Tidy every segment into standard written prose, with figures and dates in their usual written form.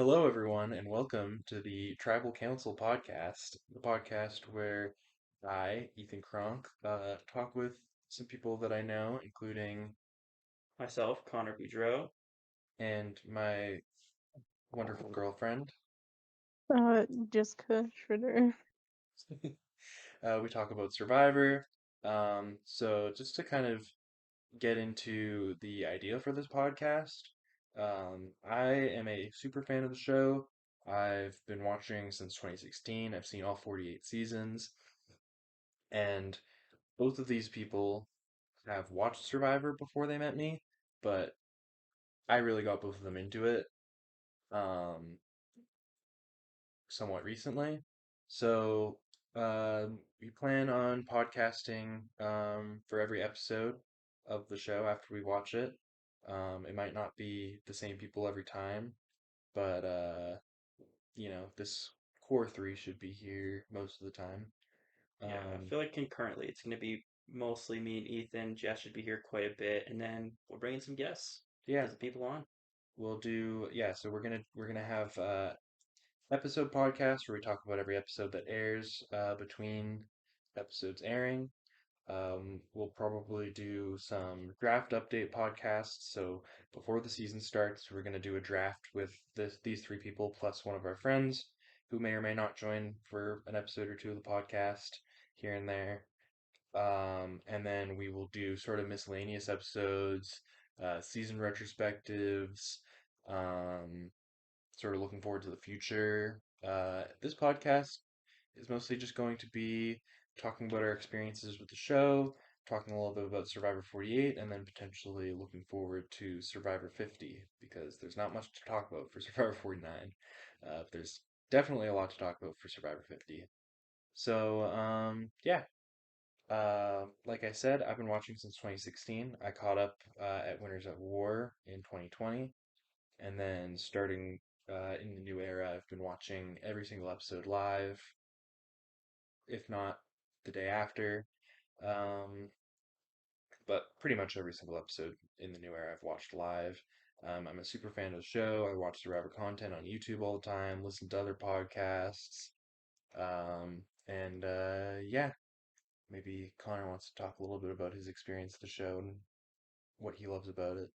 Hello, everyone, and welcome to the Tribal Council podcast, the podcast where I, Ethan Kronk, talk with some people that I know, including Myself, Connor Boudreau. and my wonderful girlfriend. Uh, Jessica Schroeder. We talk about Survivor. So just to kind of get into the idea for this podcast, I am a super fan of the show. I've been watching since 2016. I've seen all 48 seasons. And both of these people have watched Survivor before they met me, but I really got both of them into it um, somewhat recently. So we plan on podcasting for every episode of the show after we watch it. It might not be the same people every time, but this core three should be here most of the time. Yeah, I Um, feel like concurrently it's going to be mostly me and Ethan. Jess should be here quite a bit, and then we'll bring in some guests, yeah, get the people on. we'll do yeah. So we're gonna have episode podcast where we talk about every episode that airs between episodes airing. We'll probably do some draft update podcasts. So before the season starts, we're going to do a draft with these three people plus one of our friends who may or may not join for an episode or two of the podcast here and there. And then we will do sort of miscellaneous episodes, season retrospectives, um, sort of looking forward to the future. This podcast is mostly just going to be talking about our experiences with the show, talking a little bit about Survivor 48, and then potentially looking forward to Survivor 50 because there's not much to talk about for Survivor 49. There's definitely a lot to talk about for Survivor 50. So, yeah. Like I said, I've been watching since 2016. I caught up at Winners at War in 2020. And then starting in the new era, I've been watching every single episode live, if not the day after. Um, but pretty much every single episode in the new era I've watched live. I'm a super fan of the show. I watch Survivor content on YouTube all the time, listen to other podcasts. And yeah, maybe Connor wants to talk a little bit about his experience with the show and what he loves about it.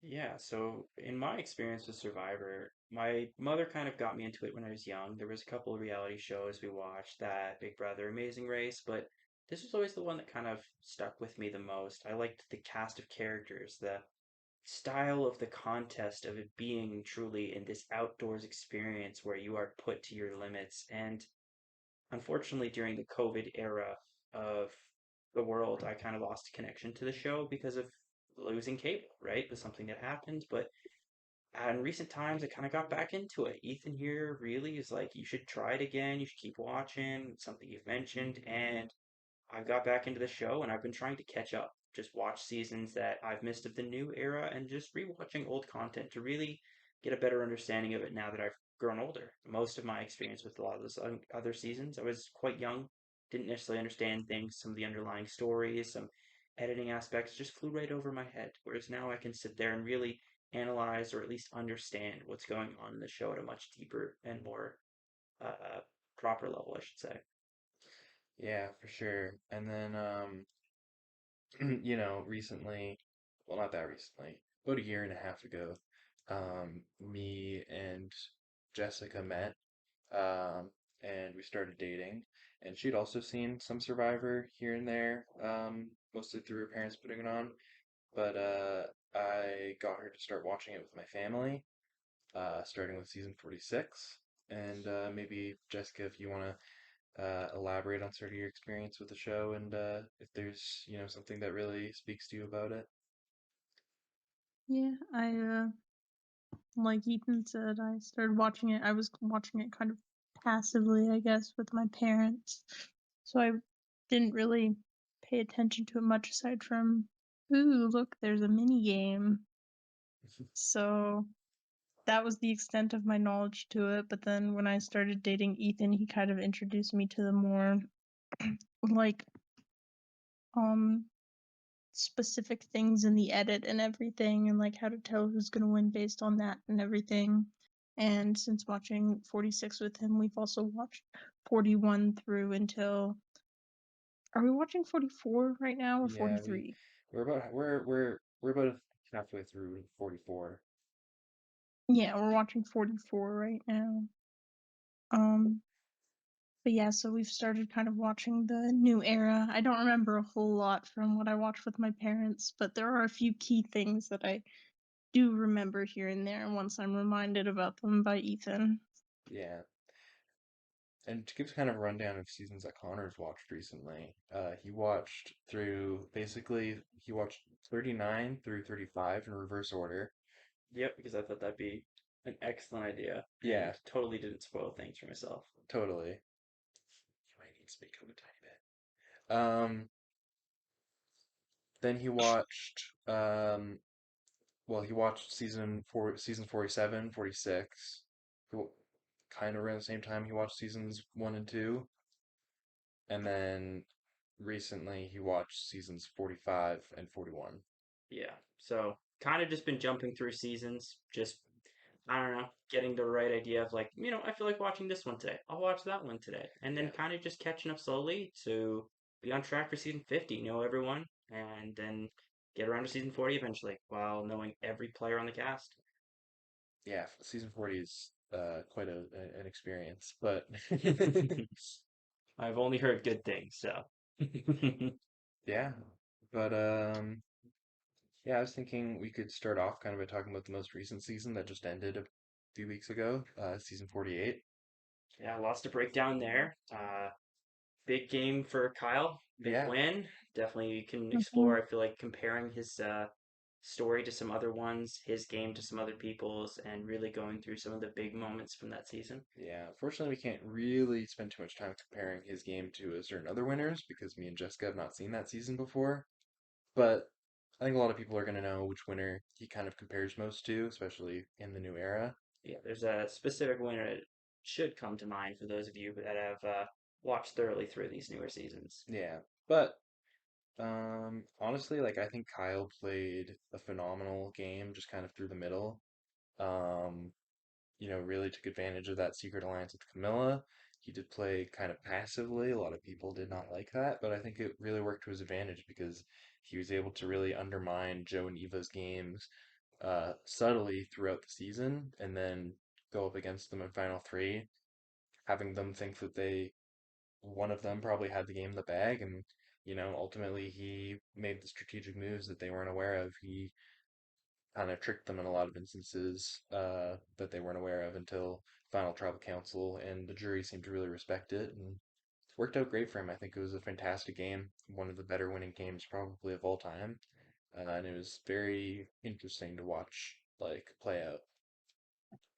Yeah, so in my experience with Survivor, my mother kind of got me into it when I was young. There was a couple of reality shows we watched, that Big Brother, Amazing Race, but this was always the one that kind of stuck with me the most. I liked the cast of characters, the style of the contest of it being truly in this outdoors experience where you are put to your limits. And unfortunately, during the COVID era of the world, I kind of lost a connection to the show because of losing cable, right? It was something that happened. But in recent times, I kind of got back into it. Ethan here really is like, you should try it again. You should keep watching. It's something you've mentioned. And I got back into the show and I've been trying to catch up. Just watch seasons that I've missed of the new era and just rewatching old content to really get a better understanding of it now that I've grown older. Most of my experience with a lot of those other seasons, I was quite young, didn't necessarily understand things, some of the underlying stories, some editing aspects just flew right over my head. Whereas now I can sit there and really analyze or at least understand what's going on in the show at a much deeper and more proper level, I should say. Yeah, for sure. And then recently, well, not that recently, about a year and a half ago, me and Jessica met, and we started dating. And she'd also seen some Survivor here and there, mostly through her parents putting it on. But I got her to start watching it with my family, starting with season 46. And maybe, Jessica, if you want to elaborate on sort of your experience with the show and if there's, something that really speaks to you about it. Yeah, like Ethan said, I started watching it. I was watching it kind of passively, I guess, with my parents. So I didn't really pay attention to it much aside from, ooh, look, there's a mini game. So that was the extent of my knowledge to it. But then when I started dating Ethan, he kind of introduced me to the more like um specific things in the edit and everything, and like how to tell who's gonna win based on that and everything. And since watching 46 with him, we've also watched 41 through until. Are we watching 44 right now or Yeah, 43? we're about halfway through 44. Yeah, we're watching 44 right now. Um, but yeah, so we've started kind of watching the new era. I don't remember a whole lot from what I watched with my parents, but there are a few key things that I do remember here and there once I'm reminded about them by Ethan. Yeah. And to give kind of a rundown of seasons that Connor's watched recently, he watched 39 through 35 in reverse order. Yep, because I thought that'd be an excellent idea Yeah, and totally didn't spoil things for myself. totally. You might need to speak up a tiny bit. Then he watched season 47, 46. Kind of around the same time he watched seasons 1 and 2. And then recently he watched seasons 45 and 41. Yeah, so kind of just been jumping through seasons, just I don't know, getting the right idea of like, I feel like watching this one today. I'll watch that one today. And then Yeah. kind of just catching up slowly to be on track for season 50, know everyone, and then get around to season 40 eventually while knowing every player on the cast. Yeah, season 40 is quite an experience, but I've only heard good things, so. yeah. But yeah, I was thinking we could start off kind of by talking about the most recent season that just ended a few weeks ago, season 48. Yeah, lots to break down there. Big game for Kyle, big Yeah, win. Definitely can Mhm. explore. I feel like comparing his story to some other ones, his game to some other people's, and really going through some of the big moments from that season. yeah. Fortunately, we can't really spend too much time comparing his game to certain other winners because me and Jessica have not seen that season before. But I think a lot of people are going to know which winner he kind of compares most to, especially in the new era. Yeah, there's a specific winner that should come to mind for those of you that have watched thoroughly through these newer seasons. Yeah. But honestly, like I think Kyle played a phenomenal game just kind of through the middle. Um, really took advantage of that secret alliance with Camilla. He did play kind of passively. A lot of people did not like that, but I think it really worked to his advantage because he was able to really undermine Joe and Eva's games subtly throughout the season and then go up against them in Final Three, having them think that one of them probably had the game in the bag, and ultimately he made the strategic moves that they weren't aware of. He kind of tricked them in a lot of instances that they weren't aware of until final tribal council and the jury seemed to really respect it, and it worked out great for him. I think it was a fantastic game, one of the better winning games probably of all time, and it was very interesting to watch like play out.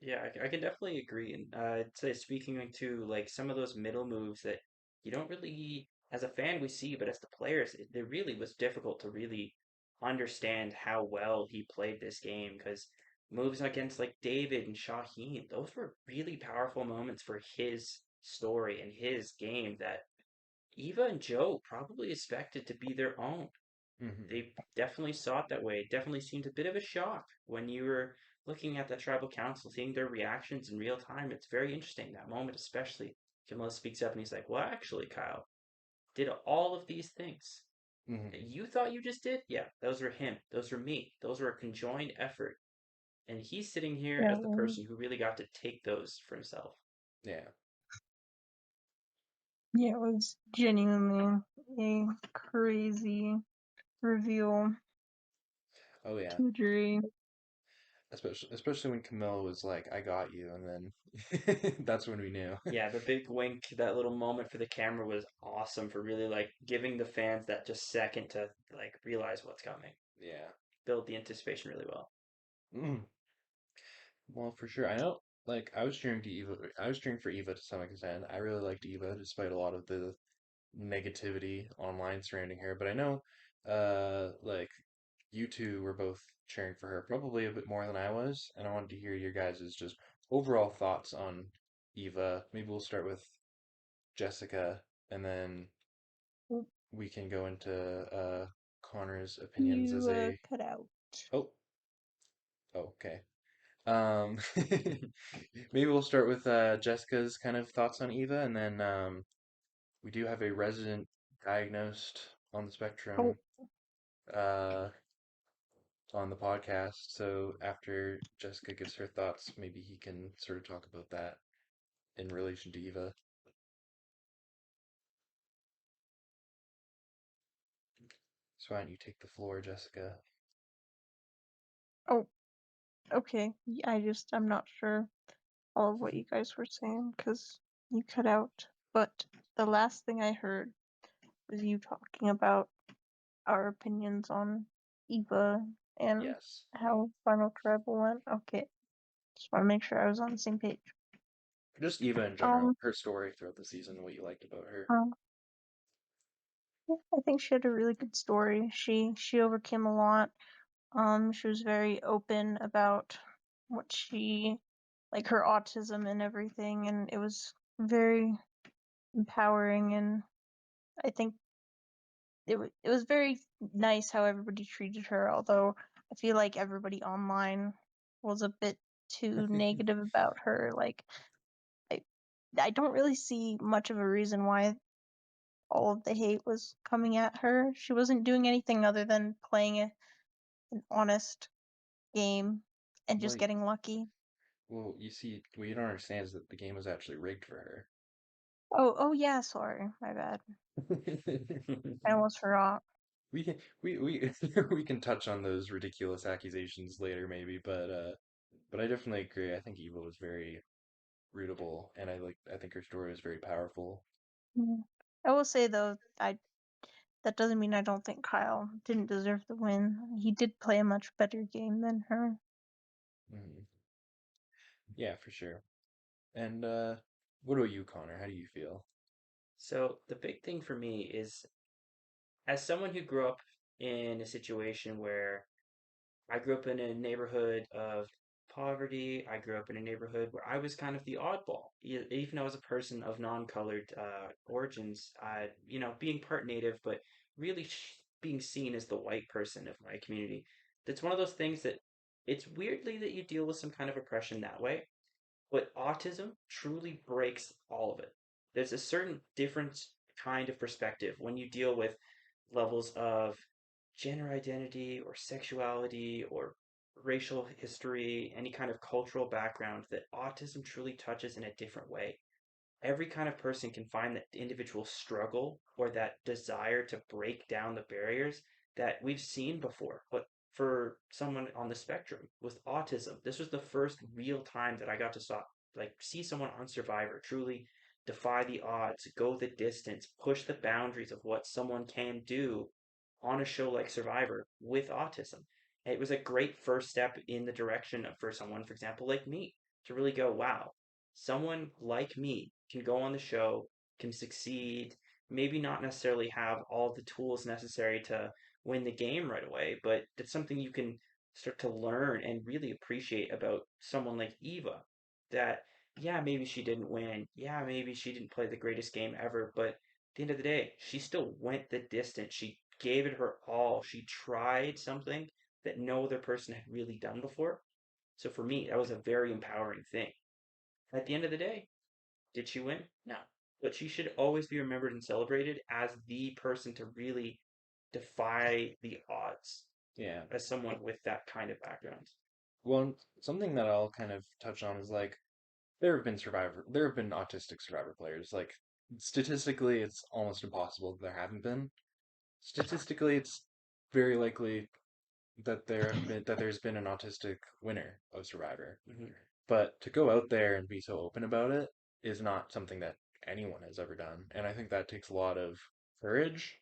Yeah, I can definitely agree. And I'd say speaking to like some of those middle moves that you don't really, as a fan, we see, but as the players, it really was difficult to really understand how well he played this game because moves against like David and Shaheen, those were really powerful moments for his story and his game that Eva and Joe probably expected to be their own. Hmm. They definitely saw it that way. It definitely seemed a bit of a shock when you were looking at the tribal council, seeing their reactions in real time. It's very interesting, that moment, especially. Camilla speaks up and he's like, well, actually, Kyle, did all of these things that Hmm. you thought you just did? Yeah, those were him. Those were me. Those were a conjoined effort. And he's sitting here Yeah, as the well, person who really got to take those for himself. Yeah. yeah, it was genuinely a crazy reveal Oh yeah. to the jury. Especially when Camilla was like, "I got you," and then that's when we knew. Yeah, the big wink, that little moment for the camera was awesome for really like giving the fans that just second to like realize what's coming. Yeah. Build the anticipation really well. Mm. Well, for sure. I know, like, I was cheering to Eva. I was cheering for Eva to some extent. I really liked Eva, despite a lot of the negativity online surrounding her. But I know, like, you two were both cheering for her, probably a bit more than I was. And I wanted to hear your guys' just overall thoughts on Eva. Maybe we'll start with Jessica, and then we can go into Connor's opinions as You a. cut out. Oh, oh, okay. Maybe we'll start with Jessica's kind of thoughts on Eva, and then we do have a resident diagnosed on the Oh, spectrum uh, on the podcast. So after Jessica gives her thoughts, maybe he can sort of talk about that in relation to Eva. So why don't you take the floor, Jessica? oh, okay. I'm not sure all of what you guys were saying because you cut out. But the last thing I heard was you talking about our opinions on Eva and Yes. how Final Tribal went. Okay, just want to make sure I was on the same page. Just Eva in general, Um, her story throughout the season, what you liked about her. um, yeah, I think she had a really good story. She overcame a lot. She was very open about what she like her autism and everything, and it was very empowering. And I think it was very nice how everybody treated her. Although I feel like everybody online was a bit too negative about her. Like I I don't really see much of a reason why all of the hate was coming at her. She wasn't doing anything other than playing an honest game and Well, just getting lucky. you see, what you don't understand is that the game was actually rigged for Oh yeah, sorry, my bad. her. I almost forgot. We can we we can touch on those ridiculous accusations later maybe, but I definitely agree. I think Eva was very rootable and I think her story was very powerful. Mm. I will say though, I that doesn't mean I don't think Kyle didn't deserve the win. He did play a much better game than her. Mhm. Yeah, for sure. And what about you, Connor? How do you feel? So the big thing for me is, as someone who grew up in a situation where I grew up in a neighborhood of poverty. I grew up in a neighborhood where I was kind of the oddball. Even though I was a person of non-colored origins, being part native, but really being seen as the white person of my community. That's one of those things that it's weirdly that you deal with some kind of oppression that way, but autism truly breaks all of it. There's a certain different kind of perspective when you deal with levels of gender identity or sexuality or racial history, any kind of cultural background that autism truly touches in a different way. Every kind of person can find that individual struggle or that desire to break down the barriers that we've seen before. But for someone on the spectrum with autism, this was the first real time that I got to see someone on Survivor truly defy the odds, go the distance, push the boundaries of what someone can do on a show like Survivor with autism. It was a great first step in the direction of, for someone, for example, like me, to really go, wow, someone like me can go on the show, can succeed, maybe not necessarily have all the tools necessary to win the game right away, but it's something you can start to learn and really appreciate about someone like Eva. That, yeah, maybe she didn't win. Yeah, maybe she didn't play the greatest game ever, but at the end of the day, she still went the distance. She gave it her all. She tried something that no other person had really done before. So for me, that was a very empowering thing. At the end of the day, did she win? No. But she should always be remembered and celebrated as the person to really defy the odds Yeah. as someone with that kind of background. Well, something that I'll kind of touch on is like there have been autistic survivor players. Like statistically, it's almost impossible that there haven't been. Statistically, it's very likely that there's been an autistic winner of Survivor. Mm-hmm. But to go out there and be so open about it is not something that anyone has ever done. And I think that takes a lot of courage.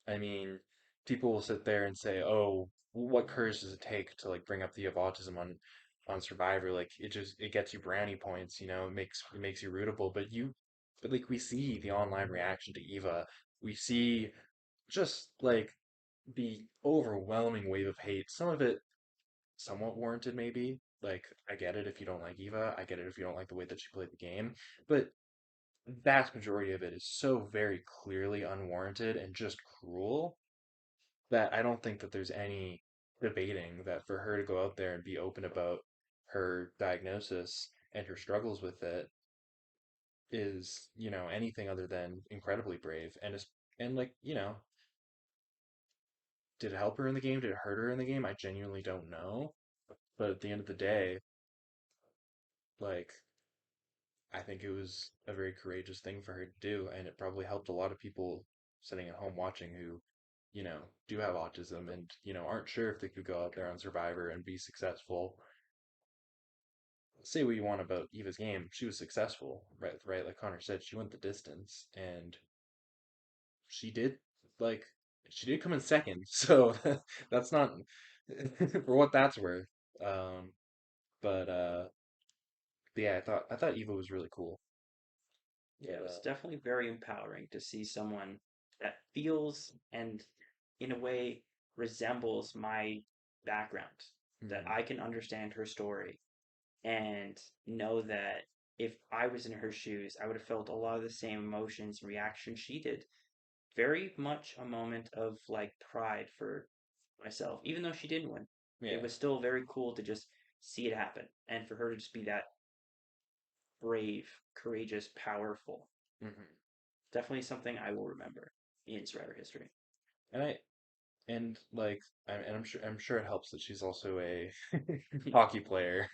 I mean, people will sit there and say, "Oh, what courage does it take to like bring up the of autism on Survivor? Like it gets you brownie points, it makes you rootable." But like we see the online reaction to Eva, we see just like the overwhelming wave of hate. Some of it somewhat warranted, maybe. Like, I get it if you don't like Eva. I get it if you don't like the way that she played the game. But vast majority of it is so very clearly unwarranted and just cruel that I don't think that there's any debating that for her to go out there and be open about her diagnosis and her struggles with it is, anything other than incredibly brave. And like, did it help her in the game? Did it hurt her in the game? I genuinely don't know. But at the end of the day, like, I think it was a very courageous thing for her to do, and it probably helped a lot of people sitting at home watching who, do have autism and, aren't sure if they could go out there on Survivor and be successful. Say what you want about Eva's game, she was successful, right? Right, like Connor said, she went the distance, and she did like she did come in second, so that's not for what that's worth. Um, but yeah, I thought Eva was really cool. Yeah, But it was definitely very empowering to see someone that feels and, in a way, resembles my background, that mhm, I can understand her story and know that if I was in her shoes, I would have felt a lot of the same emotions and reactions she did. Very much a moment of like pride for myself, even though she didn't win. It yeah, was still very cool to just see it happen and for her to just be that brave, courageous, powerful. hmm Definitely something I will remember in Survivor history. and like I'm sure it helps that she's also a hockey player.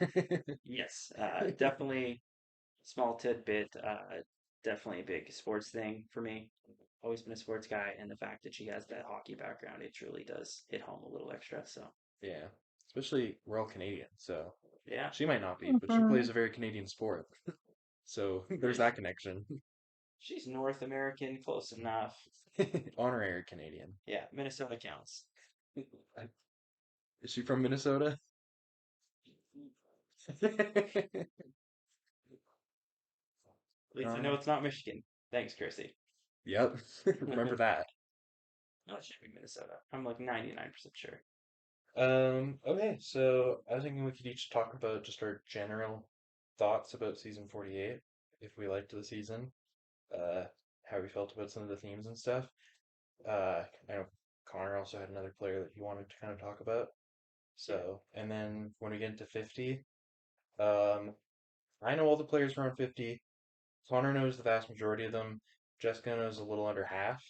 Yes, definitely small tidbit. Definitely a big sports thing for me. Always been a sports guy, and the fact that she has that hockey background, it truly does hit home a little extra. So, Yeah, especially we're all Canadian, so yeah, she might not be, but she Hmm. plays a very Canadian sport, so yeah, there's that connection. she's North American, close enough. Honorary Canadian. Yeah, Minnesota counts. Is she from Minnesota? At least I know Uh, it's not Michigan. Thanks, Chrissy. yep. Remember that. No, it should be Minnesota. I'm like 99% sure. Okay, so I was thinking we could each talk about just our general thoughts about season 48, if we liked the season, uh, how we felt about some of the themes and stuff. I know Connor also had another player that he wanted to kind of talk about. Yeah. So, and then when we get into 50, um, I know all the players around 50. Connor knows the vast majority of them. Jessica knows a little under half.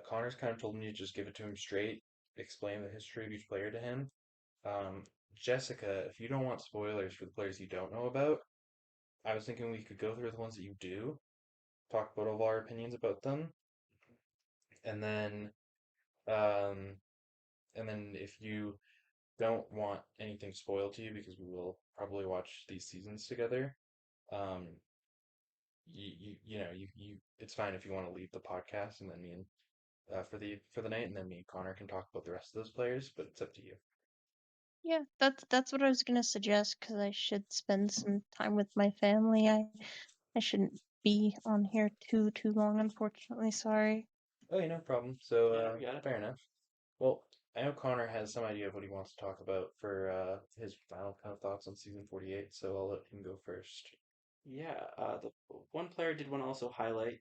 Connor's kind of told me to just give it to him straight, explain the history of each player to him. Um, Jessica, if you don't want spoilers for the players you don't know about, I was thinking we could go through the ones that you do, talk about all of our opinions about them, and um, then if you don't want anything spoiled to you, because we will probably watch these seasons together, um, it's fine if you want to leave the podcast and then me and for the night, and then me and Connor can talk about the rest of those players, but it's up to you. Yeah, that's what I was gonna suggest because I should spend some time with my family. I shouldn't be on here too long, unfortunately. Sorry. Okay, no problem. So, Yeah, we got it. fair enough. Well, I know Connor has some idea of what he wants to talk about for his final kind of thoughts on season 48, so I'll let him go first. Yeah, the one player I did want to also highlight.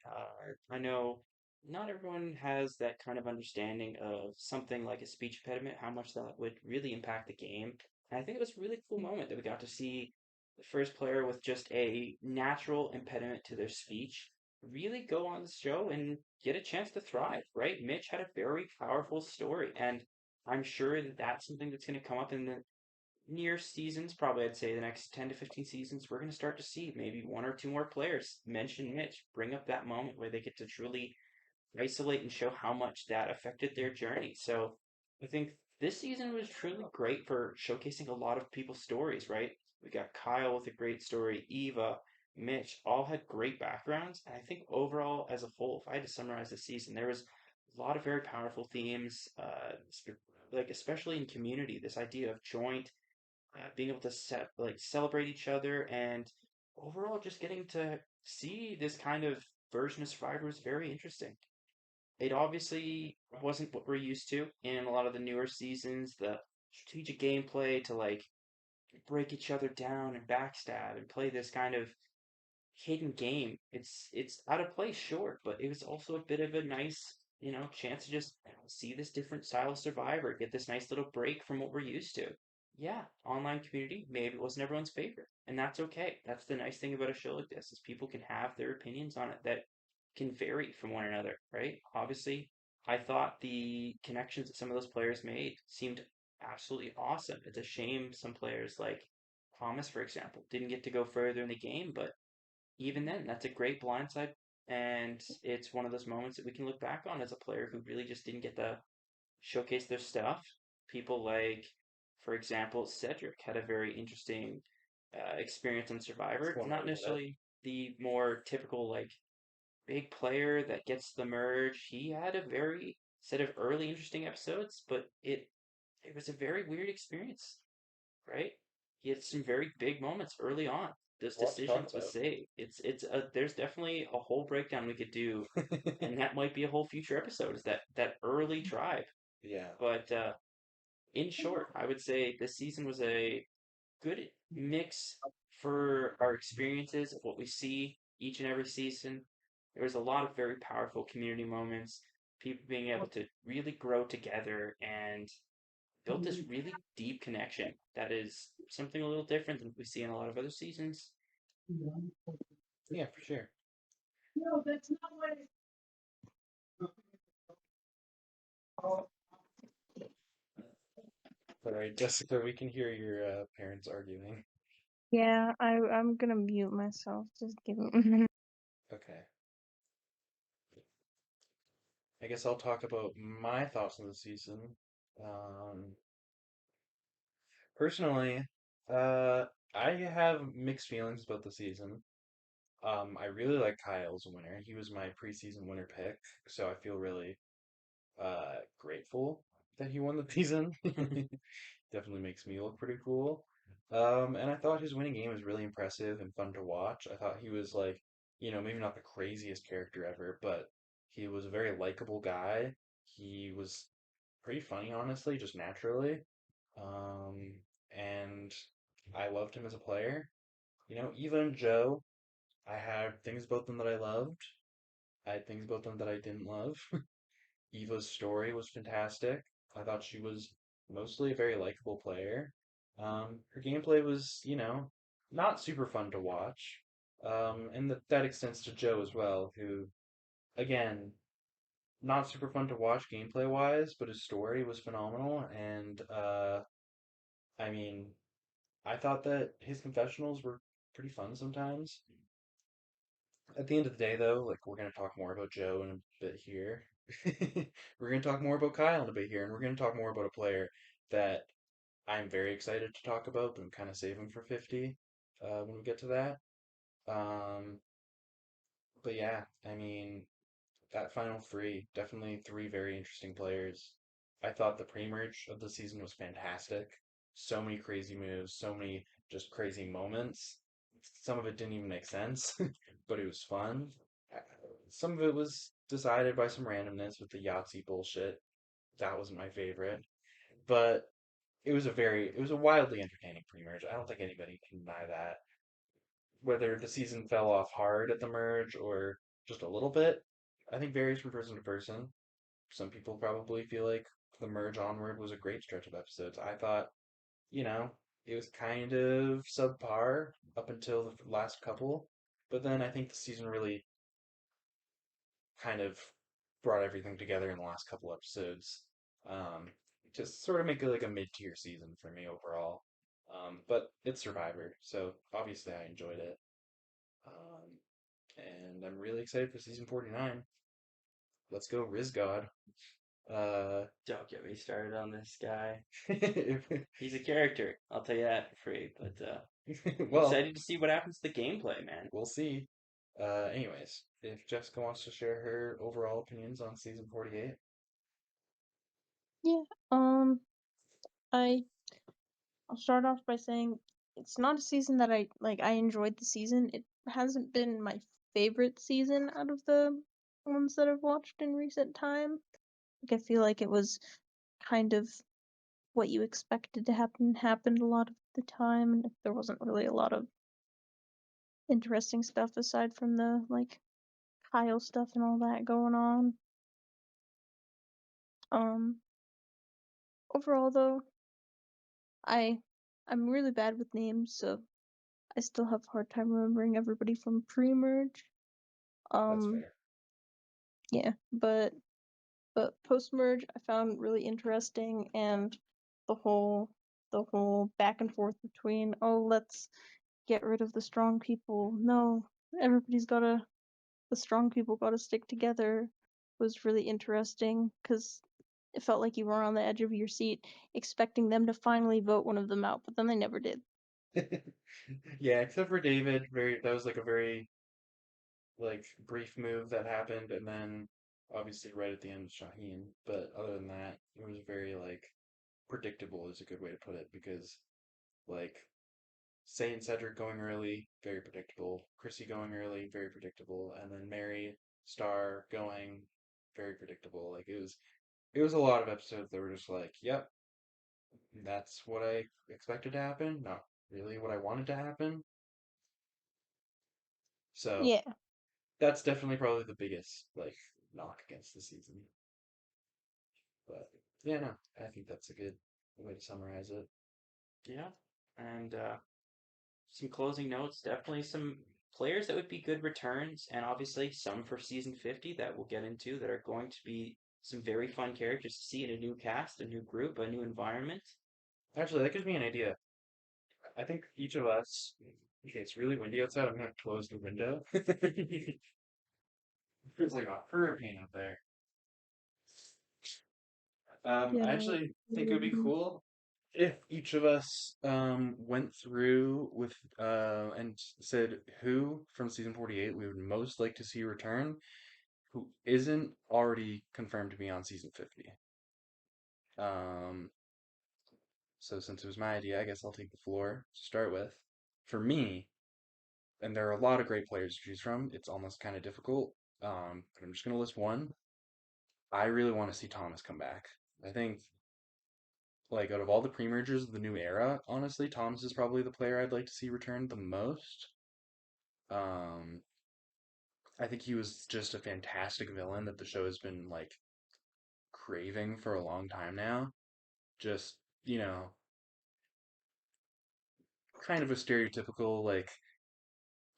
I know not everyone has that kind of understanding of something like a speech impediment, how much that would really impact the game. And I think it was a really cool moment that we got to see the first player with just a natural impediment to their speech really go on the show and get a chance to thrive, right? Mitch had a very powerful story, and I'm sure that that's something that's going to come up in the near seasons, probably I'd say the next 10 to 15 seasons, we're going to start to see maybe one or two more players mention Mitch, bring up that moment where they get to truly isolate and show how much that affected their journey. So I think this season was truly great for showcasing a lot of people's stories, right? We got Kyle with a great story, Eva, Mitch, all had great backgrounds. And I think overall, as a whole, if I had to summarize the season, there was a lot of very powerful themes, like especially in community, this idea of joint being able to celebrate each other and overall just getting to see this kind of version of Survivor is very interesting. It obviously wasn't what we're used to in a lot of the newer seasons, the strategic gameplay to like break each other down and backstab and play this kind of hidden game. It's out of place, sure, but it was also a bit of a nice, chance to just see this different style of Survivor, get this nice little break from what we're used to. yeah, online community maybe wasn't everyone's favorite, and that's okay. That's the nice thing about a show like this is people can have their opinions on it that can vary from one another, right? Obviously, I thought the connections that some of those players made seemed absolutely awesome. It's a shame some players like Thomas, for example, didn't get to go further in the game, but even then, that's a great blindside, and it's one of those moments that we can look back on as a player who really just didn't get to showcase their stuff. People like, for example, Cedric had a very interesting experience on That's Survivor. one way Not to put it. necessarily the more typical like big player that gets the merge. He had a very set of early interesting episodes, but it was a very weird experience, right? He had some very big moments early on. Those A lot to talk decisions to about. say it's a there's definitely a whole breakdown we could do, and that might be a whole future episode. Is that early tribe? Yeah. But in short, I would say this season was a good mix for our experiences of what we see each and every season. There was a lot of very powerful community moments, people being able to really grow together and build this really deep connection that is something a little different than we see in a lot of other seasons. Yeah, for sure. Sorry, Jessica, we can hear your parents arguing. Yeah, I'm gonna mute myself. Just give me a minute. Okay. I guess I'll talk about my thoughts on the season. Um, Personally, uh, I have mixed feelings about the season. I really like Kyle's winner. He was my preseason winner pick, so I feel really grateful that he won the season. Definitely makes me look pretty cool. And I thought his winning game was really impressive and fun to watch. I thought he was like, maybe not the craziest character ever, but he was a very likable guy. He was pretty funny, honestly, just naturally. Um, and I loved him as a player. Eva and Joe, I had things about them that I loved. I had things about them that I didn't love. Eva's story was fantastic. I thought she was mostly a very likable player. Her gameplay was, not super fun to watch. And that extends to Joe as well, who, again, not super fun to watch gameplay wise, but his story was phenomenal. And, I mean, I thought that his confessionals were pretty fun sometimes. At the end of the day, though, like we're gonna talk more about Joe in a bit here. We're gonna talk more about Kyle in a bit here, and we're gonna talk more about a player that I'm very excited to talk about, but I'm kind of saving for 50 when we get to that. Um, but yeah, I mean, that final three, definitely three very interesting players. I thought the pre-merge of the season was fantastic. So many crazy moves, so many just crazy moments. Some of it didn't even make sense, but it was fun. Uh, Some of it was decided by some randomness with the Yahtzee bullshit. That wasn't my favorite, but it was a wildly entertaining pre-merge. I don't think anybody can deny that. Whether the season fell off hard at the merge or just a little bit, I think varies from person to person. Some people probably feel like the merge onward was a great stretch of episodes. I thought, you know, it was kind of subpar up until the last couple, but then I think the season really kind of brought everything together in the last couple episodes. Um, just sort of make it like a mid-tier season for me overall. But it's Survivor, so obviously I enjoyed it. Um, and I'm really excited for season 49. Let's go, Riz God. Uh, Don't get me started on this guy. if- He's a character, I'll tell you that for free. But I'm well, excited to see what happens to the gameplay, man. we'll see. Anyways, if Jessica wants to share her overall opinions on season 48. Yeah. I I'll start off by saying it's not a season that I like. I enjoyed the season. It hasn't been my favorite season out of the ones that I've watched in recent time. Like I feel like it was kind of what you expected to happen happened a lot of the time, and there wasn't really a lot of interesting stuff aside from the like Kyle stuff and all that going on. Um, Overall though, I I'm really bad with names, so I still have a hard time remembering everybody from pre-merge. That's Um, fair. yeah, but post-merge I found really interesting, and the whole the whole back and forth between, oh, let's get rid of the strong people. No, everybody's gotta the strong people gotta stick together was really interesting because it felt like you were on the edge of your seat expecting them to finally vote one of them out, but then they never did. Yeah, except for David, very that was like a very like brief move that happened, and then obviously right at the end Shaheen. But other than that, it was very like predictable is a good way to put it because like Say and Cedric going early, very predictable. Chrissy going early, very predictable, and then Mary Star going very predictable. Like it was a lot of episodes that were just like, yep, that's what I expected to happen, not really what I wanted to happen. So Yeah. that's definitely probably the biggest like knock against the season. But yeah, no, I think that's a good way to summarize it. Yeah. And some closing notes, definitely some players that would be good returns, and obviously some for season 50 that we'll get into that are going to be some very fun characters to see in a new cast, a new group, a new environment. Actually, that gives me an idea. I think each of us. Okay, it's really windy outside. I'm gonna close the window. Feels like a hurricane up there. Yeah, I no, actually think it would be cool if each of us went through with and said who from season 48 we would most like to see return, who isn't already confirmed to be on season 50. Um, so since it was my idea, I guess I'll take the floor to start with. For me, and there are a lot of great players to choose from, it's almost kind of difficult. But I'm just gonna list one. I really want to see Thomas come back. I think like out of all the pre-mergers of the new era, honestly, Thomas is probably the player I'd like to see return the most. Um, I think he was just a fantastic villain that the show has been like craving for a long time now. Just, you know, kind of a stereotypical like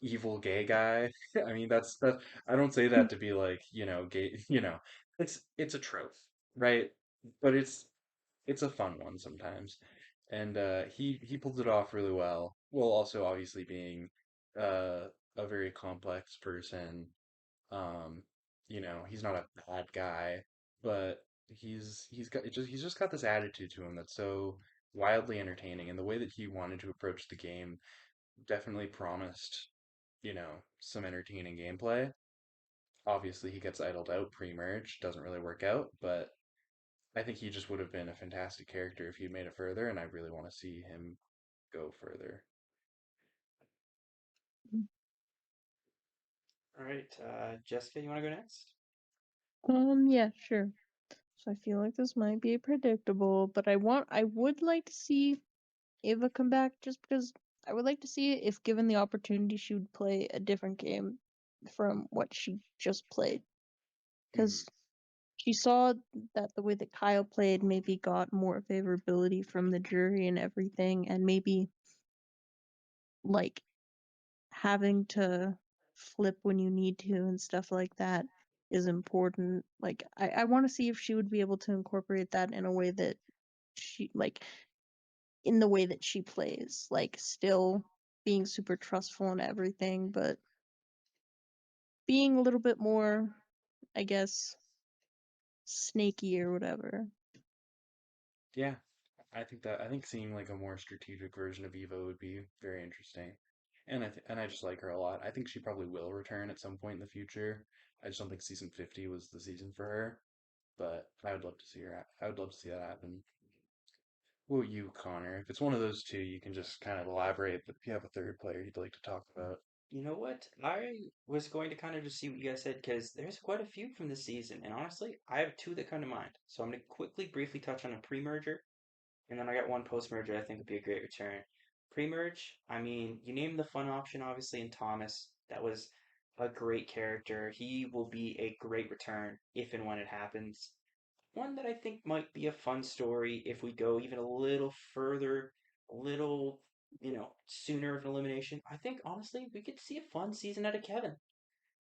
evil gay guy. I mean, that I don't say that to be like, gay, it's a trope, right? But it's a fun one sometimes. And he pulls it off really well, while also obviously being uh a very complex person. Um, he's not a bad guy, but he's just got this attitude to him that's so wildly entertaining, and the way that he wanted to approach the game definitely promised, some entertaining gameplay. Obviously, he gets idled out pre-merge, doesn't really work out, but I think he just would have been a fantastic character if he'd made it further, and I really want to see him go further. All right, Jessica, you want to go next? yeah, sure. So I feel like this might be predictable, but I would like to see Ava come back just because I would like to see if given the opportunity she would play a different game from what she just played. Mhm. Because she saw that the way that Kyle played maybe got more favorability from the jury and everything, and maybe like having to flip when you need to and stuff like that is important. Like I want to see if she would be able to incorporate that in a way that she like in the way that she plays, like still being super trustful and everything, but being a little bit more, I guess, snaky or whatever. Yeah, I think seeing like a more strategic version of Eva would be very interesting, and I just like her a lot. I think she probably will return at some point in the future. I just don't think season 50 was the season for her, but I would love to see her. I would love to see that happen. What about you, Connor? If it's one of those two, you can just kind of elaborate, but if you have a third player you'd like to talk about. You know what? I was going to kind of just see what you guys said because there's quite a few from this season, and honestly, I have two that come to mind. So I'm going to quickly, briefly touch on a pre-merger, and then I got one post-merger I think would be a great return. Pre-merge, I mean, you named the fun option obviously in Thomas. That was a great character. He will be a great return if and when it happens. One that I think might be a fun story if we go even a little further. a little, sooner of an elimination, I think honestly we could see a fun season out of Kevin.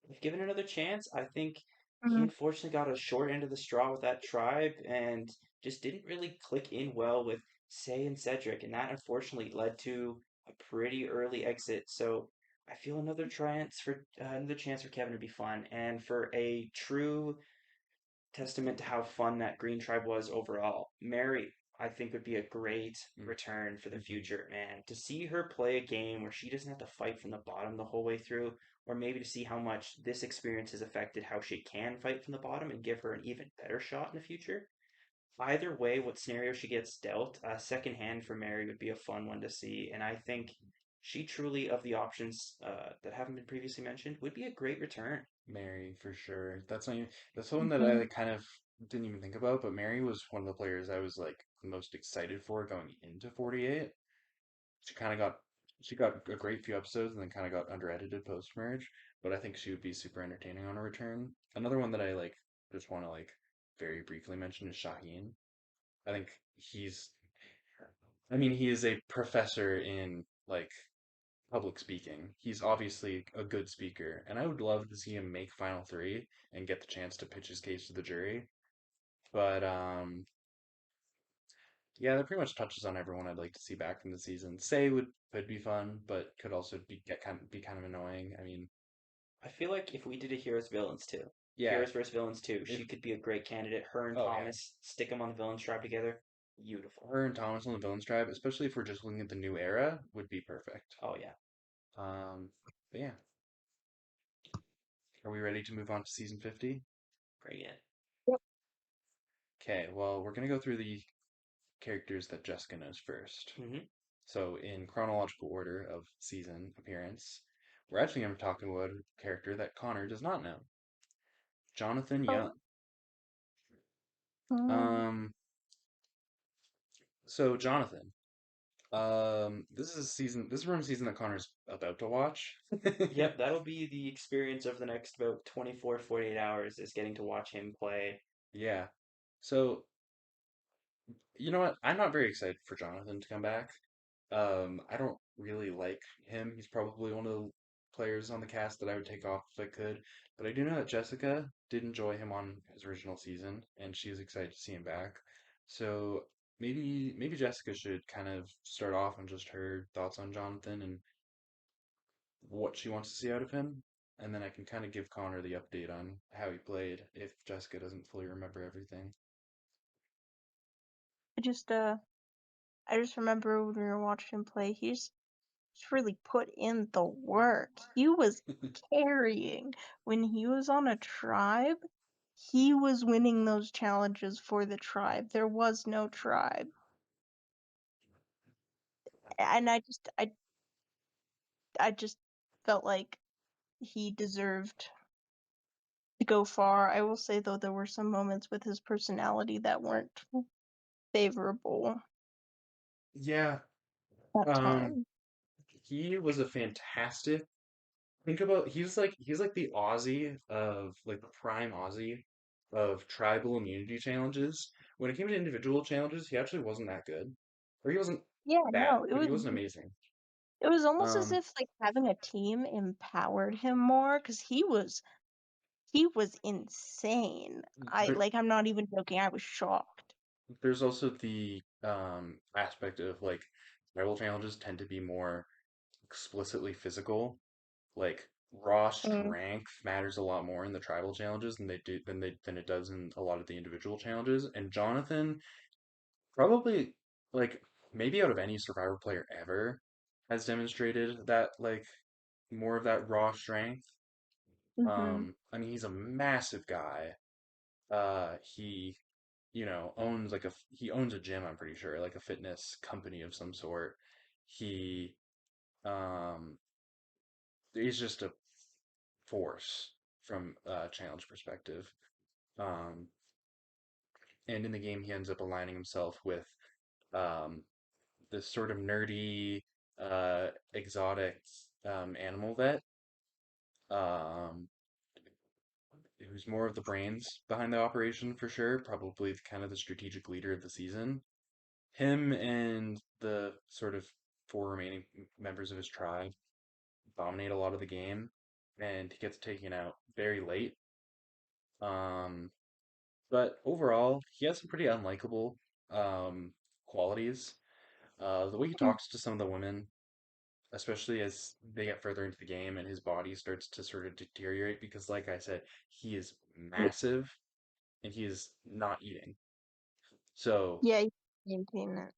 If given another chance, I think he Mhm. unfortunately got a short end of the straw with that tribe and just didn't really click in well with Say and Cedric, and that unfortunately led to a pretty early exit. So I feel another chance for Kevin to be fun, and for a true testament to how fun that Green Tribe was overall. Mary, I think, would be a great return for the Mm-hmm. future, man. To see her play a game where she doesn't have to fight from the bottom the whole way through, or maybe to see how much this experience has affected how she can fight from the bottom and give her an even better shot in the future. Either way, what scenario she gets dealt, second hand for Mary would be a fun one to see, and I think she truly, of the options that haven't been previously mentioned, would be a great return. Mary for sure. That's one that I Mhm. like, kind of didn't even think about, but Mary was one of the players I was like the most excited for going into 48. She kind of got she got a great few episodes and then kind of got under edited post marriage, but I think she would be super entertaining on a return. Another one that I like just want to like very briefly mention is Shaheen. I think he's I mean he is a professor in like public speaking. He's obviously a good speaker, and I would love to see him make Final Three and get the chance to pitch his case to the jury. But yeah, that pretty much touches on everyone I'd like to see back from the season. Say would could be fun, but could also be kind of annoying. I mean, I feel like if we did a Heroes Villains too, yeah, Heroes versus Villains too, if she could be a great candidate. Her and oh yeah, Thomas stick them on the Villains tribe together. Beautiful. her and Thomas on the Villains Tribe, especially if we're just looking at the new era, would be perfect. Oh yeah, Um, but yeah, are we ready to move on to season 50? bring it. Yep. Okay, well, we're gonna go through the characters that Jessica knows first. Mm-hmm. So, in chronological order of season appearance, we're actually going to be talking about a character that Connor does not know, Jonathan Oh. Young. Um, Um, so Jonathan, this is a season, this is from a season that Connor's about to watch. Yep, that'll be the experience of the next about 24, 48 hours is getting to watch him play. Yeah. So, you know what? I'm not very excited for Jonathan to come back. I don't really like him. He's probably one of the players on the cast that I would take off if I could. But I do know that Jessica did enjoy him on his original season, and she's excited to see him back. So maybe Jessica should kind of start off on just her thoughts on Jonathan and what she wants to see out of him, and then I can kind of give Connor the update on how he played if Jessica doesn't fully remember everything. I just uh I just remember when we were watching him play, he's really put in the work. He was carrying when he was on a tribe. He was winning those challenges for the tribe. There was no tribe, and I just felt like he deserved to go far. I will say though, there were some moments with his personality that weren't favorable Yeah, that um, time. he was a fantastic. He's like the Aussie of like the prime Aussie of tribal immunity challenges. When it came to individual challenges, he actually wasn't that good. Or he wasn't Yeah, bad, no, but he wasn't amazing. it was almost as Um, if like having a team empowered him more because he was insane. there, I'm not even joking. I was shocked. there's also the aspect of like tribal challenges tend to be more explicitly physical. Like raw Mm. strength matters a lot more in the tribal challenges than it does in a lot of the individual challenges. And Jonathan probably like maybe out of any Survivor player ever has demonstrated that like more of that raw strength. Mm-hmm. I mean he's a massive guy. He owns like he owns a gym, I'm pretty sure, like a fitness company of some sort. He um he's just a force from a challenge perspective. Um and in the game he ends up aligning himself with um this sort of nerdy, exotic animal vet, um, who's more of the brains behind the operation for sure, probably kind of the strategic leader of the season. him and the sort of four remaining members of his tribe dominate a lot of the game, and he gets taken out very late. Um, but overall, he has some pretty unlikable um, qualities. The way he Mm. talks to some of the women, especially as they get further into the game and his body starts to sort of deteriorate, because, like I said, he is massive and he is not eating. So Yeah, you maintain that.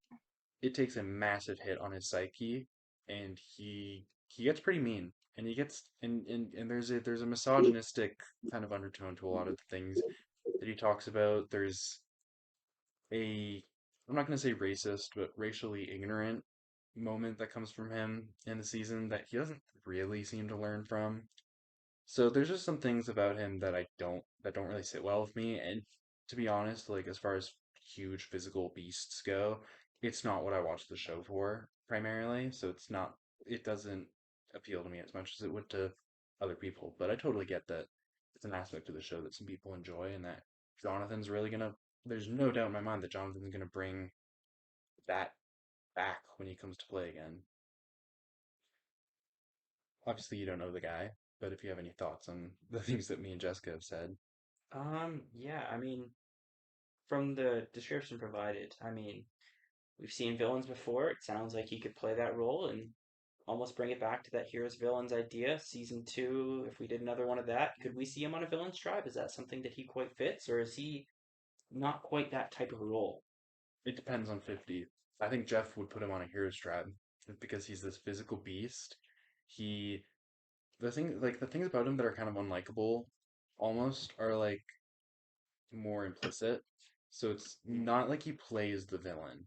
it takes a massive hit on his psyche, and he gets pretty mean, and he gets and there's a misogynistic kind of undertone to a lot of the things that he talks about. There's a I'm not going to say racist, but racially ignorant moment that comes from him in the season that he doesn't really seem to learn from. So there's just some things about him that don't really sit well with me. And to be honest, like as far as huge physical beasts go, it's not what I watch the show for primarily. So it doesn't appeal to me as much as it would to other people. But I totally get that it's an aspect of the show that some people enjoy and that Jonathan's really gonna there's no doubt in my mind that Jonathan's gonna bring that back when he comes to play again. Obviously you don't know the guy, but if you have any thoughts on the things that me and Jessica have said. Yeah, I mean, from the description provided, I mean, we've seen villains before. It sounds like he could play that role and almost bring it back to that heroes villains idea. Season two, if we did another one of that, could we see him on a villain's tribe? Is that something that he quite fits, or is he not quite that type of role? It depends on 50. I think Jeff would put him on a hero's tribe because he's this physical beast. He the things about him that are kind of unlikable almost are like more implicit. So it's not like he plays the villain.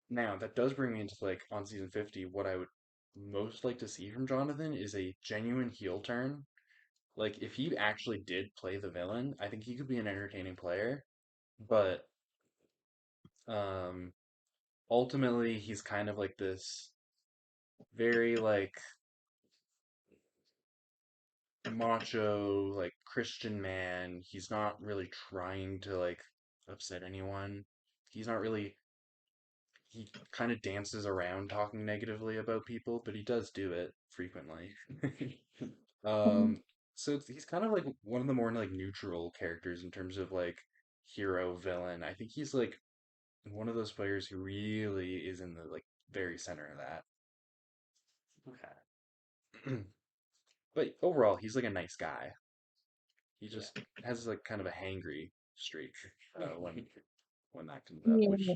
Now, that does bring me into like on season 50, what I would most like to see from Jonathan is a genuine heel turn. Like if he actually did play the villain, I think he could be an entertaining player, but um ultimately he's kind of like this very like macho, like Christian man. He's not really trying to like upset anyone. He's not really, he kind of dances around talking negatively about people, but he does do it frequently. Mhm. Um, so he's kind of like one of the more like neutral characters in terms of like hero villain. I think he's like one of those players who really is in the like very center of Okay. that. But overall, he's like a nice guy. He Yeah. just has like kind of a hangry streak when that comes up, Yeah. which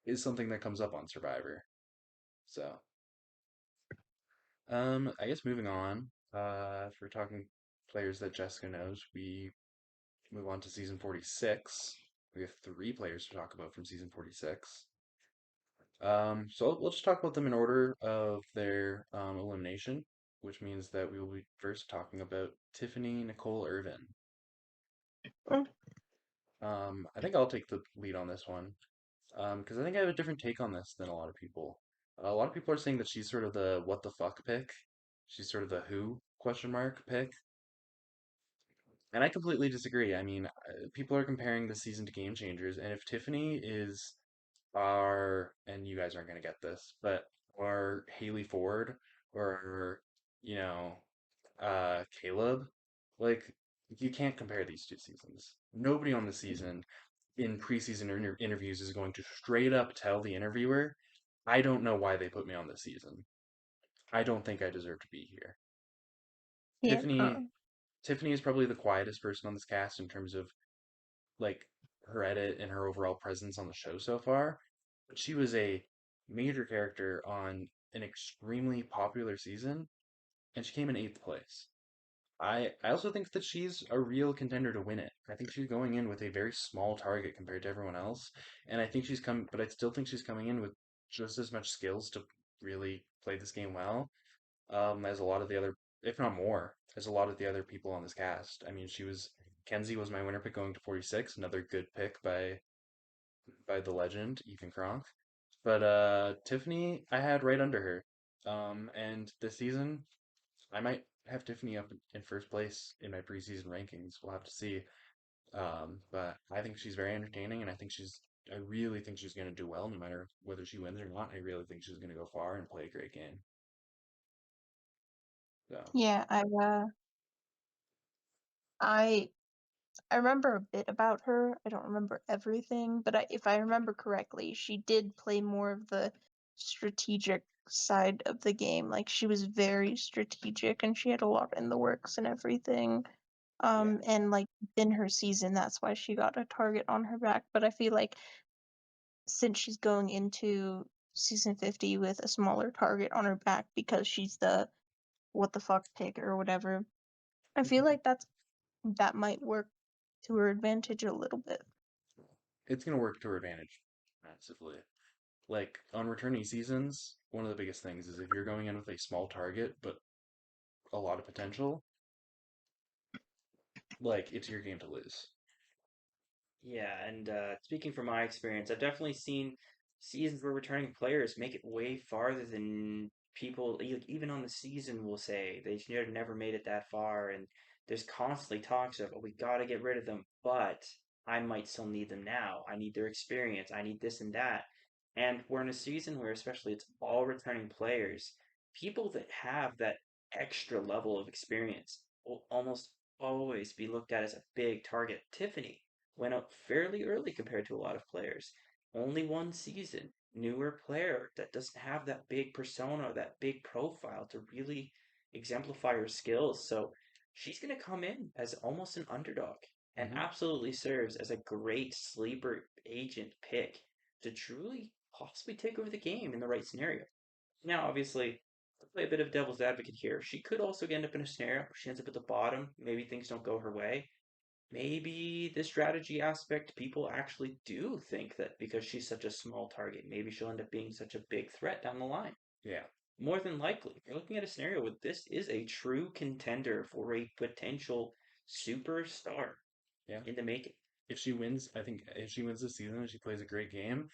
is something that comes up on Survivor. So, I guess moving on. If we're talking players that Jessica knows, we move on to season 46. We have three players to talk about from season 46. So we'll just talk about them in order of their elimination, which means that we will be first talking about Tiffany Nicole Irvin. Mm. I think I'll take the lead on this one. Because I think I have a different take on this than a lot of people. A lot of people are saying that she's sort of the what the fuck pick. She's sort of the who question mark pick. And I completely disagree. I mean, people are comparing this season to Game Changers, and if Tiffany is our, and you guys aren't going to get this, but our Haley Ford or, you know, Caleb, like, you can't compare these two seasons. Nobody on the season in preseason interviews is going to straight up tell the interviewer, I don't know why they put me on this season. I don't think I deserve to be here. Yeah. Tiffany Tiffany is probably the quietest person on this cast in terms of like her edit and her overall presence on the show so far. But she was a major character on an extremely popular season, and she came in eighth place. I also think that she's a real contender to win it. I think she's going in with a very small target compared to everyone else, and but I still think she's coming in with just as much skills to really play this game well, as a lot of the other, if not more, as a lot of the other people on this cast. I mean, Kenzie was my winner pick going to 46, another good pick by the legend Ethan Kronk. But Tiffany, I had right under her. And this season, I might have Tiffany up in first place in my preseason rankings. We'll have to see. But I think she's very entertaining, and I think she's I really think she's going to do well no matter whether she wins or not. I really think she's going to go far and play a great game. So, Yeah, I I remember a bit about her. I don't remember everything, but if I remember correctly, she did play more of the strategic side of the game. Like she was very strategic and she had a lot in the works and everything. yeah. And like in her season, that's why she got a target on her back. But I feel like since she's going into season 50 with a smaller target on her back because she's the what the fuck pick or whatever, I feel like that might work to her advantage a little bit. It's going to work to her advantage massively. Like on returning seasons, one of the biggest things is if you're going in with a small target but a lot of potential, like it's your game to lose. Yeah, and speaking from my experience, I've definitely seen seasons where returning players make it way farther than people, even on the season, will say. They never made it that far, and there's constantly talks of, oh, we got to get rid of them, but I might still need them now. I need their experience. I need this and that. And we're in a season where, especially, it's all returning players. People that have that extra level of experience will almost always be looked at as a big target. Tiffany went up fairly early compared to a lot of players. Only one season, newer player that doesn't have that big persona, that big profile to really exemplify her skills. So she's going to come in as almost an underdog and Hmm. absolutely serves as a great sleeper agent pick to truly possibly take over the game in the right scenario. Now, obviously, to play a bit of devil's advocate here, she could also end up in a scenario where she ends up at the bottom. Maybe things don't go her way. Maybe the strategy aspect, people actually do think that because she's such a small target, maybe she'll end up being such a big threat down the line. Yeah, More than likely, you're looking at a scenario where this is a true contender for a potential superstar yeah. in the making. If she wins, I think if she wins this season and she plays a great game,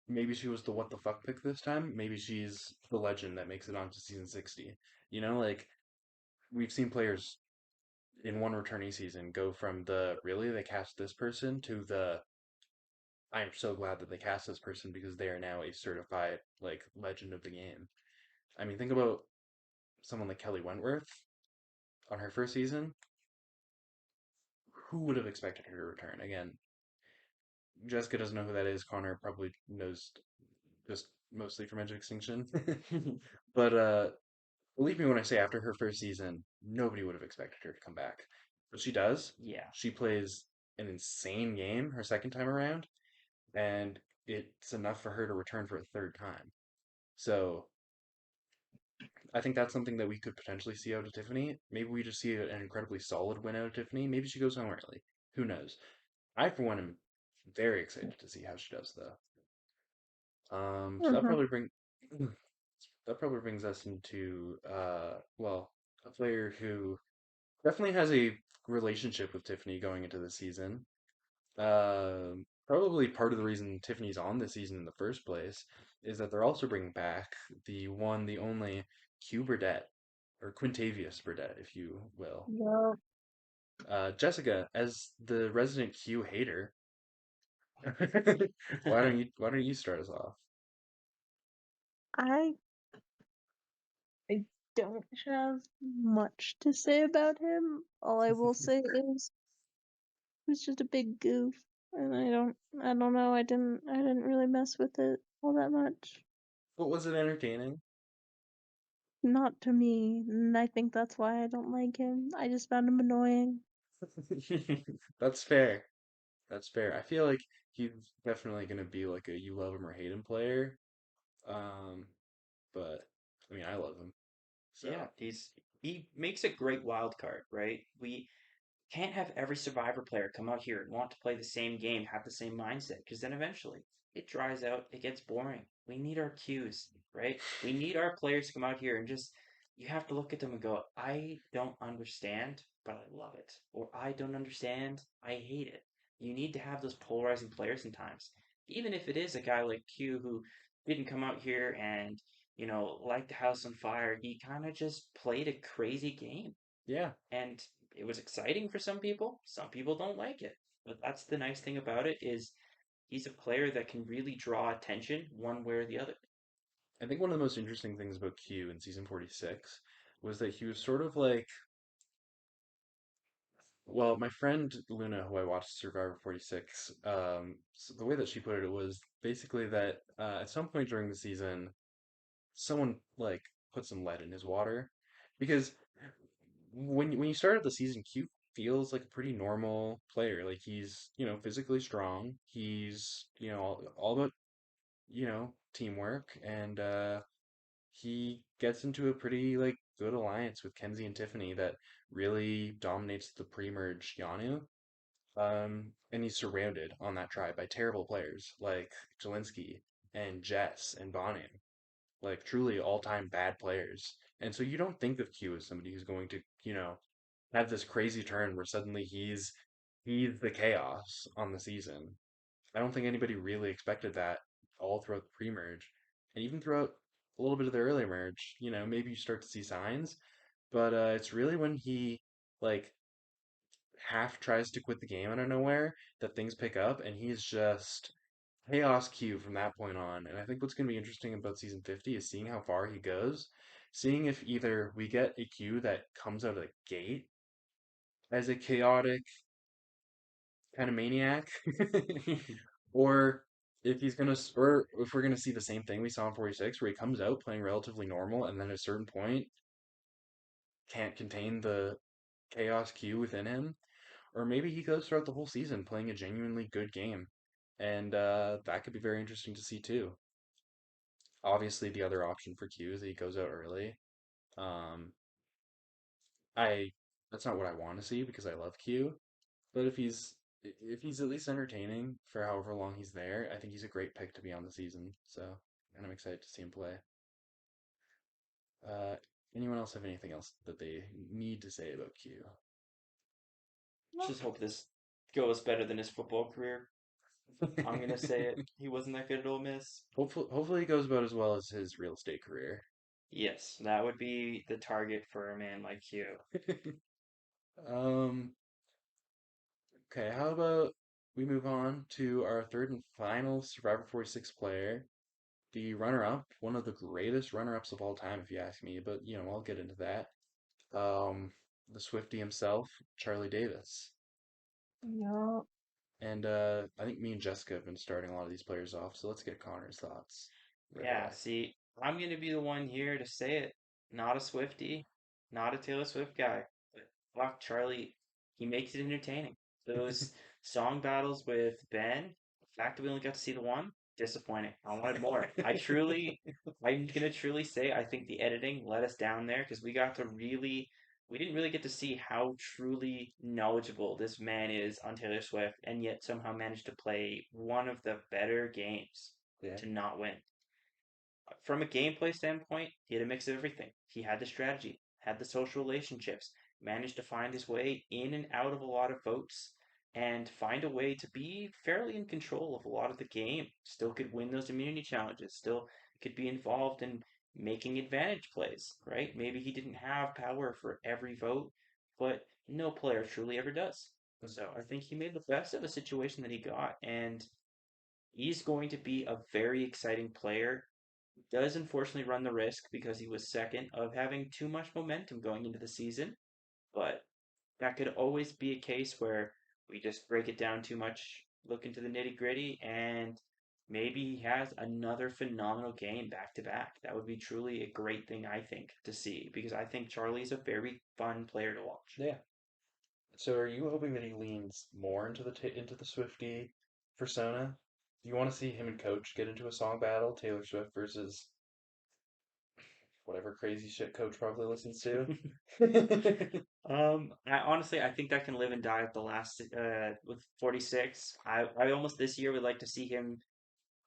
maybe she was the what the fuck pick this time. Maybe she's the legend that makes it onto season 60. Like we've seen players in one returning season go from the really they cast this person to the I am so glad that they cast this person because they are now a certified like legend of the game. I mean, think about someone like Kelly Wentworth on her first season. Who would have expected her to return? Again, Jessica doesn't know who that is. Connor probably knows just mostly from Edge of Extinction. But believe me when I say after her first season, nobody would have expected her to come back. But she does. Yeah. She plays an insane game her second time around, and it's enough for her to return for a third time. So I think that's something that we could potentially see out of Tiffany. Maybe we just see an incredibly solid win out of Tiffany. Maybe she goes home early. Who knows? I, for one, am very excited to see how she does, though. So Hmm. that probably brings us into well, a player who definitely has a relationship with Tiffany going into the season. Probably part of the reason Tiffany's on this season in the first place is that they're also bringing back the one, the only Q Burdett, or Quintavious Burdett, if you will. Yeah. Jessica, as the resident Q hater, why don't you start us off? I I don't have much to say about him. All I will say is he was just a big goof, and I don't know. I didn't really mess with it all that much. But was it entertaining? Not to me, and I think that's why I don't like him. I just found him annoying. That's fair. That's fair. I feel like he's definitely gonna be like a you love him or hate him player. Um, but I mean, I love him. Yeah, So he makes a great wild card, right? We can't have every Survivor player come out here and want to play the same game, have the same mindset, because then eventually it dries out, it gets boring. We need our cues, right? We need our players to come out here and just, you have to look at them and go, I don't understand, but I love it. Or I don't understand, I hate it. You need to have those polarizing players sometimes. Even if it is a guy like Q who didn't come out here and, light the house on fire, he kind of just played a crazy game. yeah, And it was exciting for some people. Some people don't like it. But that's the nice thing about it is he's a player that can really draw attention one way or the other. I think one of the most interesting things about Q in season 46 was that he was sort of like, well, my friend Luna, who I watched Survivor 46, the way that she put it was basically that at some point during the season, someone like put some lead in his water because when you started the season, Q feels like a pretty normal player. Like he's, physically strong. He's, all about, teamwork and he gets into a pretty like good alliance with Kenzie and Tiffany that really dominates the pre-merge Yanu. And he's surrounded on that tribe by terrible players like Jelinski and Jess and Bonu, like truly all-time bad players. And so you don't think of Q as somebody who's going to, have this crazy turn where suddenly he's the chaos on the season. I don't think anybody really expected that all throughout the pre-merge. And even throughout a little bit of the early merge, maybe you start to see signs, but it's really when he like half tries to quit the game out of nowhere that things pick up and he's just chaos Q from that point on. And I think what's going to be interesting about season 50 is seeing how far he goes, seeing if either we get a Q that comes out of the gate as a chaotic kind of maniac, or or if we're gonna see the same thing we saw in 46, where he comes out playing relatively normal, and then at a certain point can't contain the chaos Q within him, or maybe he goes throughout the whole season playing a genuinely good game, and that could be very interesting to see too. Obviously, the other option for Q is that he goes out early. Um, I That's not what I want to see because I love Q, but if he's at least entertaining for however long he's there, I think he's a great pick to be on the season. So, and I'm excited to see him play. Uh, Anyone else have anything else that they need to say about Q? No. Just hope this goes better than his football career. I'm gonna say it. He wasn't that good at Ole Miss. Hopefully, it goes about as well as his real estate career. Yes, that would be the target for a man like you. um, okay, how about we move on to our third and final Survivor 46 player, the runner-up, one of the greatest runner-ups of all time, if you ask me. But I'll get into that. Um, the Swiftie himself, Charlie Davis. Yeah. And I think me and Jessica have been starting a lot of these players off, so let's get Connor's thoughts right Yeah, away. see, I'm gonna be the one here to say it. Not a Swiftie, not a Taylor Swift guy. But fuck, Charlie, he makes it entertaining. Those song battles with Ben, the fact that we only got to see the one, disappointing. I wanted more. I'm gonna truly say, I think the editing let us down there because we didn't really get to see how truly knowledgeable this man is on Taylor Swift, and yet somehow managed to play one of the better games Yeah. to not win. From a gameplay standpoint, he had a mix of everything. He had the strategy, had the social relationships, managed to find his way in and out of a lot of votes, and find a way to be fairly in control of a lot of the game. Still could win those immunity challenges, still could be involved in making advantage plays, right? Maybe he didn't have power for every vote, but no player truly ever does. So I think he made the best of a situation that he got, and he's going to be a very exciting player. Does unfortunately run the risk because he was second of having too much momentum going into the season, but that could always be a case where we just break it down too much, look into the nitty gritty, and maybe he has another phenomenal game back to back. That would be truly a great thing, I think, to see because I think Charlie's a very fun player to watch. Yeah. So are you hoping that he leans more into the Swiftie persona? Do you want to see him and Coach get into a song battle, Taylor Swift versus whatever crazy shit Coach probably listens to? I think that can live and die with the last with 46. I almost this year would like to see him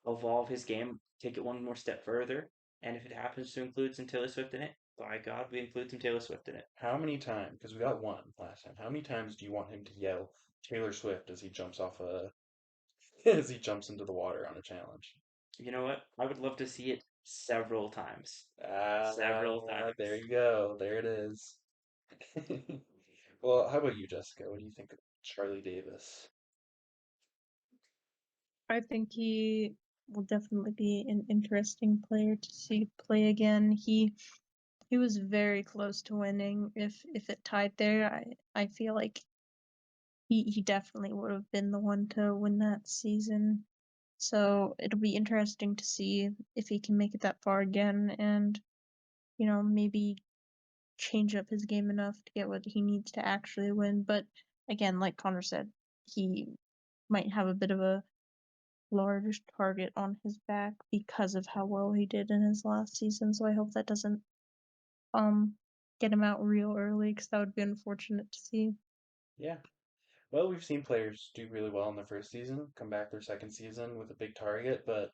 evolve his game, take it one more step further, and if it happens to include some Taylor Swift in it, by God, we include some Taylor Swift in it. How many times? Because we got one last time. How many times do you want him to yell Taylor Swift as he jumps off a as he jumps into the water on a challenge? You know what? I would love to see it several times. Several There times. you go. There it is. Well, how about you, Jessica? What do you think of Charlie Davis? I think he will definitely be an interesting player to see play again. He was very close to winning. If it tied there, I feel like he definitely would have been the one to win that season. So it'll be interesting to see if he can make it that far again and, maybe change up his game enough to get what he needs to actually win. But again, like Connor said, he might have a bit of a large target on his back because of how well he did in his last season. So I hope that doesn't um get him out real early because that would be unfortunate to see. Yeah. Well, we've seen players do really well in their first season, come back their second season with a big target, but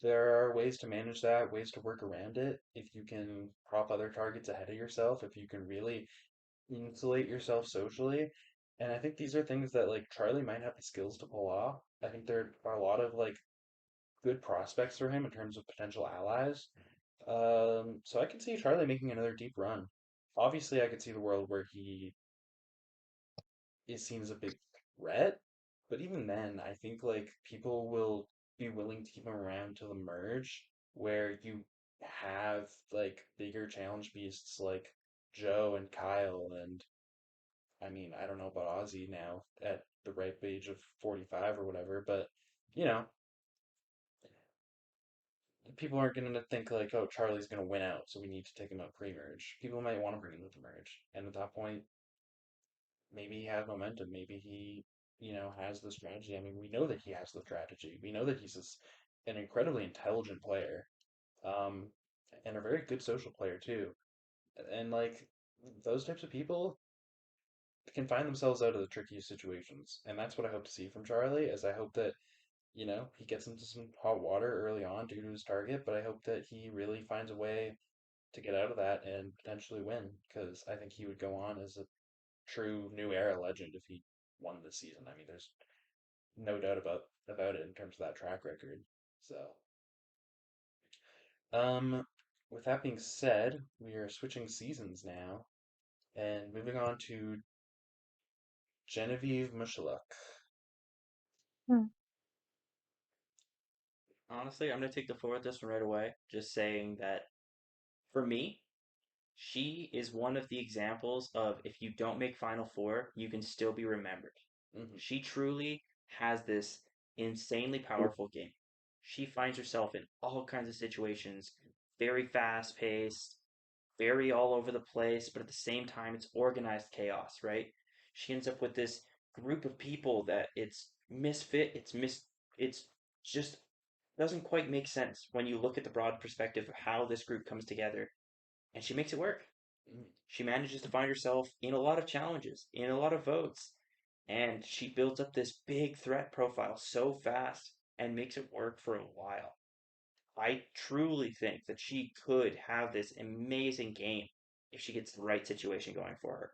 there are ways to manage that, ways to work around it. If you can prop other targets ahead of yourself, if you can really insulate yourself socially. And I think these are things that like Charlie might have the skills to pull off. I think there are a lot of like good prospects for him in terms of potential allies. So I can see Charlie making another deep run. Obviously, I could see the world where he is seen as a big threat, but even then, I think like people will be willing to keep him around till the merge, where you have like bigger challenge beasts like Joe and Kyle and I mean, I don't know about Ozzy now at the ripe age of 45 or whatever, but you know, people aren't going to think like, oh, Charlie's going to win out, so we need to take him out pre-merge. People might want to bring him with the merge, and at that point, maybe he has momentum. Maybe he, has the strategy. I mean, we know that he has the strategy. We know that he's an incredibly intelligent player, um, and a very good social player too. And like those types of people can find themselves out of the trickiest situations, and that's what I hope to see from Charlie. Is I hope that he gets into some hot water early on due to his target, but I hope that he really finds a way to get out of that and potentially win because I think he would go on as a true new era legend if he won this season. I mean, there's no doubt about it in terms of that track record. So, um, with that being said, we are switching seasons now and moving on to Genevieve Michaluk. Hmm. Honestly, I'm gonna take the floor with this one right away. Just saying that for me, she is one of the examples of if you don't make Final Four, you can still be remembered. Hmm. She truly has this insanely powerful game. She finds herself in all kinds of situations, very fast paced, very all over the place, but at the same time, it's organized chaos, right? She ends up with this group of people that it's misfit, it's just doesn't quite make sense when you look at the broad perspective of how this group comes together, and she makes it work. She manages to find herself in a lot of challenges, in a lot of votes, and she builds up this big threat profile so fast and makes it work for a while. I truly think that she could have this amazing game if she gets the right situation going for her.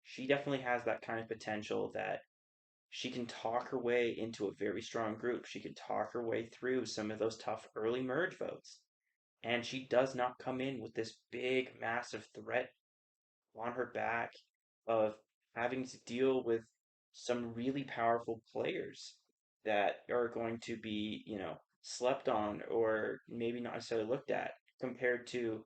She definitely has that kind of potential that she can talk her way into a very strong group. She can talk her way through some of those tough early merge votes. And she does not come in with this big, massive threat on her back of having to deal with some really powerful players that are going to be, slept on or maybe not necessarily looked at compared to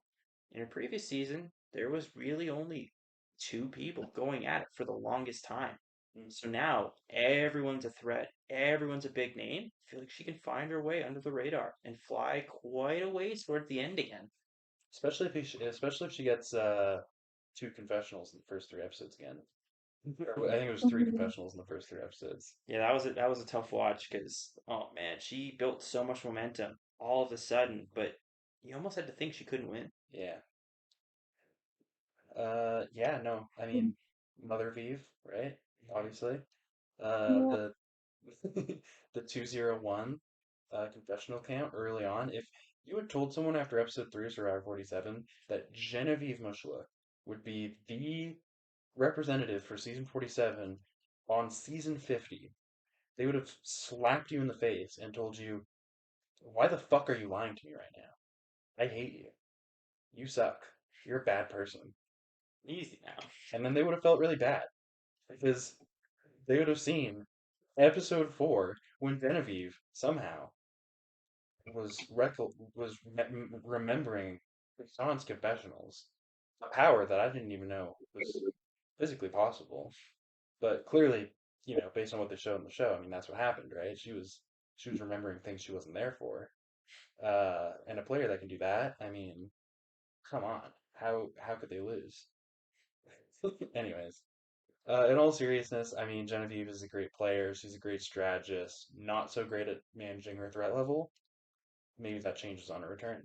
in a previous season, there was really only two people going at it for the longest time. Mm. So now everyone's a threat. Everyone's a big name. I feel like she can find her way under the radar and fly quite a ways towards the end again. Especially if she gets two confessionals in the first three episodes again. Or I think it was three Mhm. confessionals in the first three episodes. Yeah, that was a tough watch because oh man, she built so much momentum all of a sudden, but you almost had to think she couldn't win. Yeah. Yeah, no. I mean, Mother Vive, right? Obviously. Yeah. The the 201 confessional count early on. If you had told someone after episode 3 of Survivor 47 that Genevieve Mushla would be the representative for season 47 on season 50, they would have slapped you in the face and told you, why the fuck are you lying to me right now? I hate you. You suck. You're a bad person. Easy now. And then they would have felt really bad because they would have seen episode 4 when Genevieve somehow remembering Sean's confessionals, a power that I didn't even know was physically possible. But clearly, based on what they showed in the show, I mean, that's what happened, right? She was remembering things she wasn't there for. And a player that can do that, I mean, come on, how could they lose? Anyways, in all seriousness, I mean, Genevieve is a great player. She's a great strategist. Not so great at managing her threat level. Maybe that changes on her return.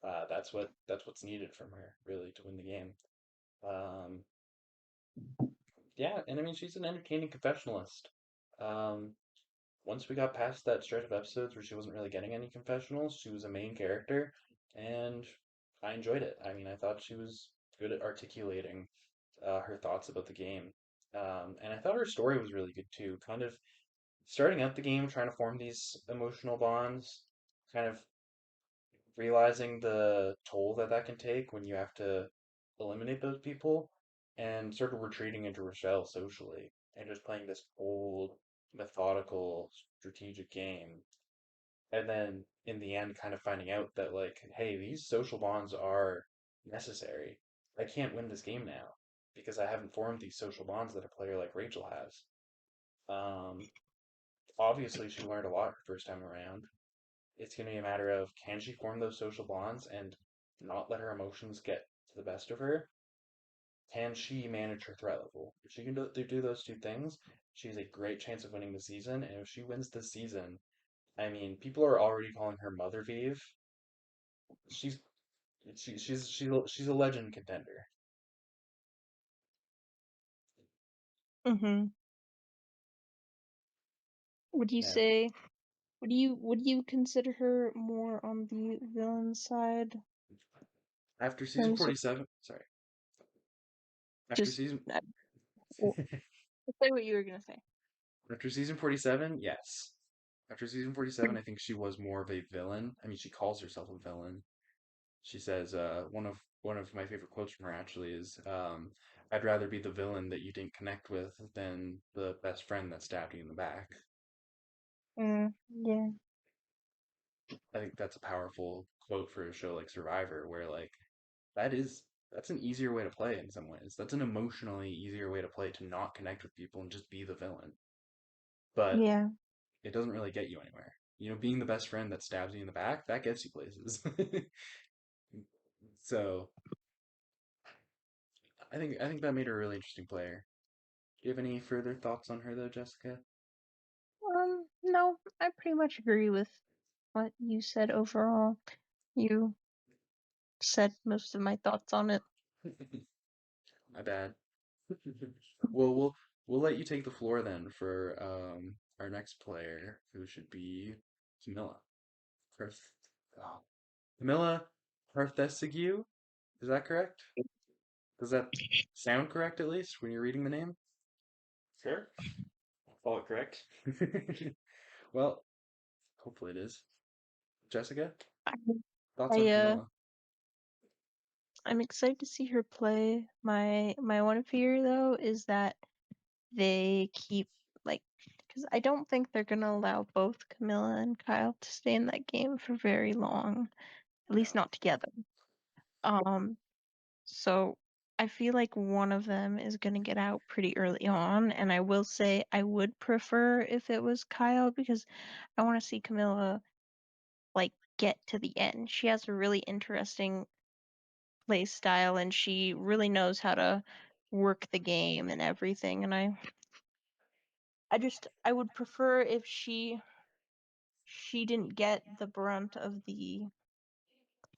That's what's needed from her really to win the game. Um, yeah, and I mean, she's an entertaining confessionalist. Um, Once we got past that stretch of episodes where she wasn't really getting any confessionals, she was a main character, and I enjoyed it. I mean, I thought she was good at articulating her thoughts about the game. And I thought her story was really good too. Kind of starting out the game, trying to form these emotional bonds, kind of realizing the toll that that can take when you have to eliminate those people, and sort of retreating into her shell socially, and just playing this cold, methodical, strategic game. And then in the end, kind of finding out that, like, hey, these social bonds are necessary. I can't win this game now because I haven't formed these social bonds that a player like Rachel has. Um, Obviously, she learned a lot her first time around. It's going to be a matter of can she form those social bonds and not let her emotions get to the best of her? Can she manage her threat level? If she can do those two things, she has a great chance of winning the season. And if she wins this season, I mean, people are already calling her Mother Vive. She's she's a legend contender. Mm-hmm. Would you Yeah. say would you consider her more on the villain side After in season terms of 47, sorry. After just season uh, well, say what you were gonna say? after season 47, yes. After season 47, I think she was more of a villain. I mean, she calls herself a villain. She says, one of my favorite quotes from her actually is, "I'd rather be the villain that you didn't connect with than the best friend that stabbed you in the back." Yeah. I think that's a powerful quote for a show like Survivor, where like that's an easier way to play in some ways. That's an emotionally easier way to play to not connect with people and just be the villain. But Yeah. it doesn't really get you anywhere. Being the best friend that stabs you in the back, that gets you places. So I think that made her a really interesting player. Do you have any further thoughts on her though, Jessica? No, I pretty much agree with what you said overall. You said most of my thoughts on it. My bad. Well, we'll let you take the floor then for our next player, who should be Camilla. Perth. Oh. Camilla Parthesigue? Is that correct? Does that sound correct at least when you're reading the name? Sure. All correct. Well, hopefully it is. Jessica, I, thoughts on I Camilla? I'm excited to see her play. My one fear though is that they keep like because I don't think they're gonna allow both Camilla and Kyle to stay in that game for very long, at No. least not together. Um, so I feel like one of them is gonna get out pretty early on, and I will say I would prefer if it was Kyle because I want to see Camilla like get to the end. She has a really interesting play style and she really knows how to work the game and everything, and I would prefer if she didn't get the brunt of the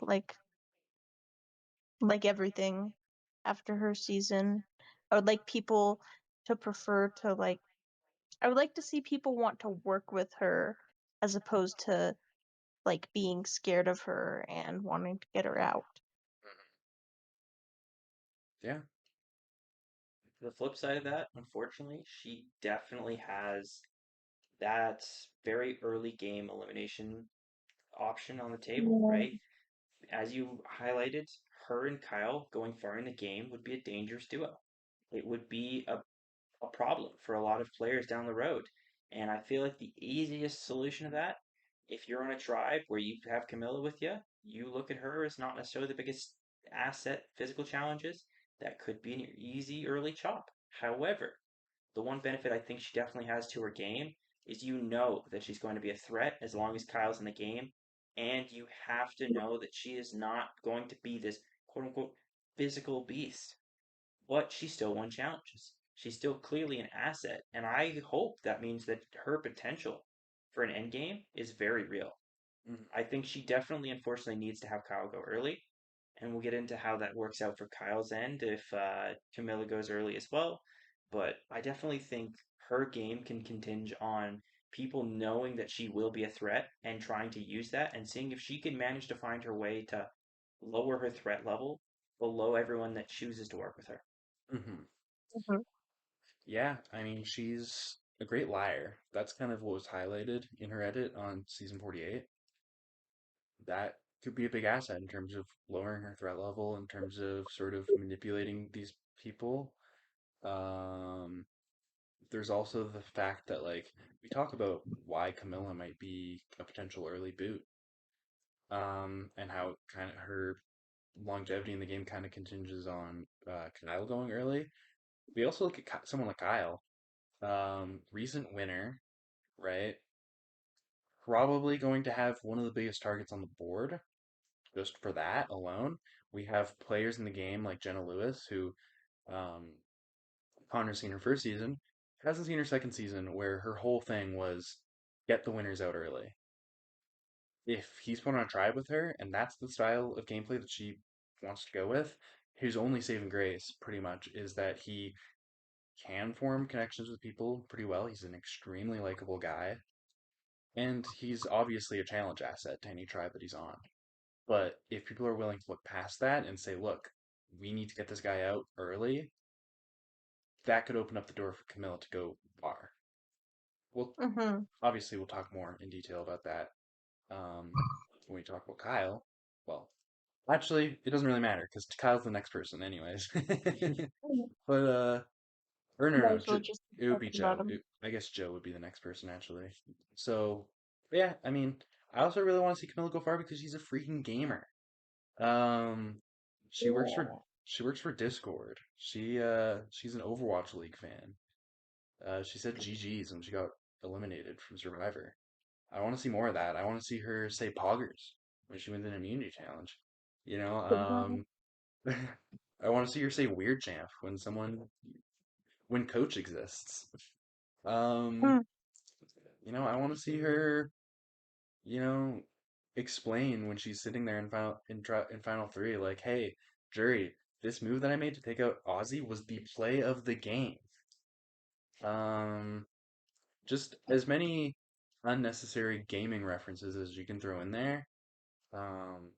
like everything after her season. I would like people to prefer to I would like to see people want to work with her as opposed to like being scared of her and wanting to get her out. Yeah. The flip side of that, unfortunately, she definitely has that very early game elimination option on the table, Yeah. right? As you highlighted, her and Kyle going far in the game would be a dangerous duo. It would be a problem for a lot of players down the road. And I feel like the easiest solution to that, if you're on a tribe where you have Camilla with you, you look at her as not necessarily the biggest asset physical challenges. That could be an easy early chop. However, the one benefit I think she definitely has to her game is you know that she's going to be a threat as long as Kyle's in the game, and you have to know that she is not going to be this quote unquote physical beast. But she still won challenges. She's still clearly an asset, and I hope that means that her potential for an end game is very real. Mhm. I think she definitely, unfortunately, needs to have Kyle go early, and we'll get into how that works out for Kyle's end if Camilla goes early as well. But I definitely think her game can continge on people knowing that she will be a threat and trying to use that and seeing if she can manage to find her way to lower her threat level below everyone that chooses to work with her. Mhm. Mhm. Yeah, I mean, she's a great liar. That's kind of what was highlighted in her edit on season 48. That could be a big asset in terms of lowering her threat level, in terms of sort of manipulating these people. Um, there's also the fact that, like, we talk about why Camilla might be a potential early boot, and how kind of her longevity in the game kind of continges on Kyle going early. We also look at someone like Kyle, recent winner, right? Probably going to have one of the biggest targets on the board just for that alone. We have players in the game like Jenna Lewis, who um, Connor's seen her first season, hasn't seen her second season, where her whole thing was get the winners out early. If he's put on a tribe with her, and that's the style of gameplay that she wants to go with, his only saving grace, pretty much, is that he can form connections with people pretty well. He's an extremely likable guy, and he's obviously a challenge asset to any tribe that he's on. But if people are willing to look past that and say, look, we need to get this guy out early, that could open up the door for Camilla to go far. Well, Mhm. obviously, we'll talk more in detail about that when we talk about Kyle. Well, actually, it doesn't really matter because Kyle's the next person, anyways. But or no, Might no, as well just it would talk be about Joe. him. I guess Joe would be the next person actually. So yeah, I mean, I also really want to see Camilla go far because she's a freaking gamer. Um, she works for Yeah. she works for Discord. She's an Overwatch League fan. She said GG's when she got eliminated from Survivor. I want to see more of that. I want to see her say poggers when she wins an immunity challenge. You know, Mhm. I want to see her say weird champ when coach exists. Um, Hmm. I want to see her, you know, explain when she's sitting there in final three, like, hey, jury, this move that I made to take out Ozzy was the play of the game. Um, just as many unnecessary gaming references as you can throw in there. Um,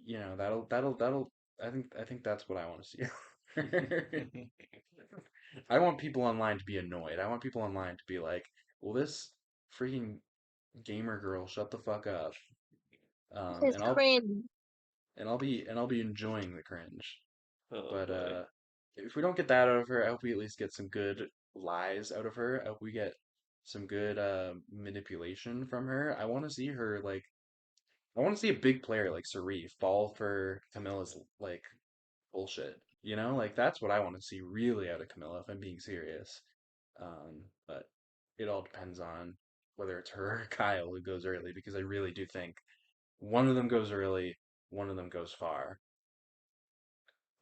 that'll. I think that's what I want to see. I want people online to be annoyed. I want people online to be like, "Will this freaking gamer girl shut the fuck up?" Um, It's and I'll cringe. and I'll be enjoying the cringe. Oh But boy. if we don't get that out of her, I hope we at least get some good lies out of her. I hope we get some good manipulation from her. I want to see her like I want to see a big player like Sari fall for Camilla's like bullshit. Like that's what I want to see really out of Camilla if I'm being serious. But it all depends on whether it's her or Kyle who goes early because I really do think one of them goes early, one of them goes far.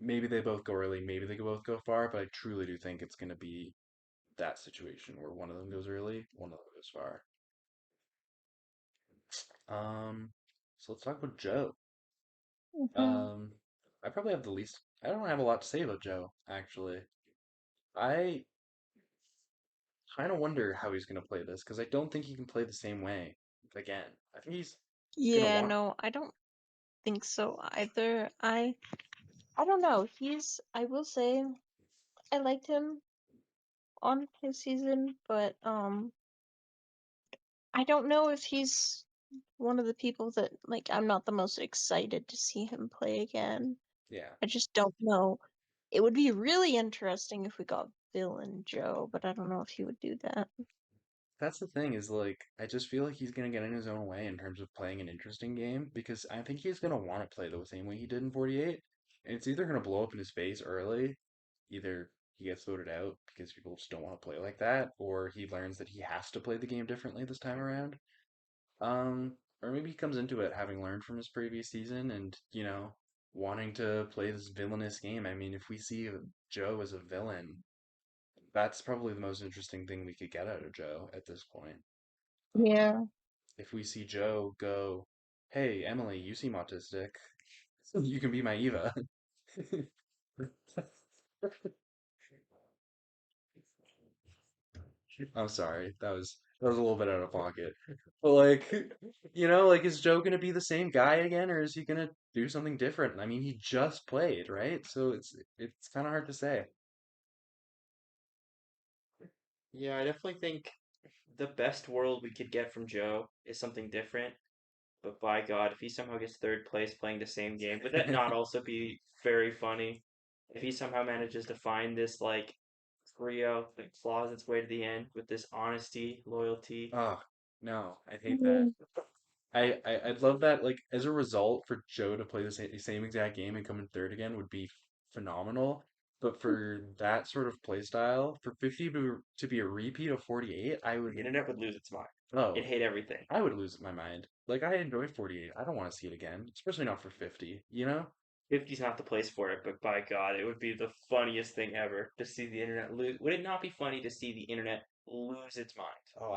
Maybe they both go early, maybe they both go far, but I truly do think it's going to be that situation where one of them goes early, one of them goes far. Um, so let's talk about Joe. Mhm. Um, I probably have the least. I don't have a lot to say about Joe, actually. I kind of wonder how he's going to play this because I don't think he can play the same way again. I think he's going to Yeah, want. no, I don't think so either. I don't know. I will say I liked him on his season, but I don't know if he's one of the people that like I'm not the most excited to see him play again. Yeah, I just don't know. It would be really interesting if we got Bill and Joe, but I don't know if he would do that. that's the thing is like I just feel like he's gonna get in his own way in terms of playing an interesting game because I think he's gonna want to play the same way he did in 48. And it's either gonna blow up in his face early, either he gets voted out because people just don't want to play like that, or he learns that he has to play the game differently this time around. Or maybe he comes into it having learned from his previous season and, wanting to play this villainous game. I mean, if we see Joe as a villain, that's probably the most interesting thing we could get out of Joe at this point. Um, Yeah. if we see Joe go, "Hey, Emily, you seem autistic. You can be my Eva." I'm sorry. That was a little bit out of pocket. But like, like is Joe gonna be the same guy again, or is he gonna do something different? I mean, he just played, right? So it's kind of hard to say. Yeah, I definitely think the best world we could get from Joe is something different. But by God, if he somehow gets third place playing the same game, would that not also be very funny? If he somehow manages to find this like trio that claws its way to the end with this honesty, loyalty. Oh, no, I hate that. Mhm. I'd love that. Like as a result, for Joe to play the same exact game and come in third again would be phenomenal. But for that sort of play style, for 50 to be a repeat of 48, I The would. internet would lose its mind. It'd Oh, hate everything. I would lose my mind. Like I enjoy 48. I don't want to see it again, especially not for 50, you know? 50's not the place for it, but by God, it would be the funniest thing ever to see the internet lose. Would it not be funny to see the internet lose its mind? Oh,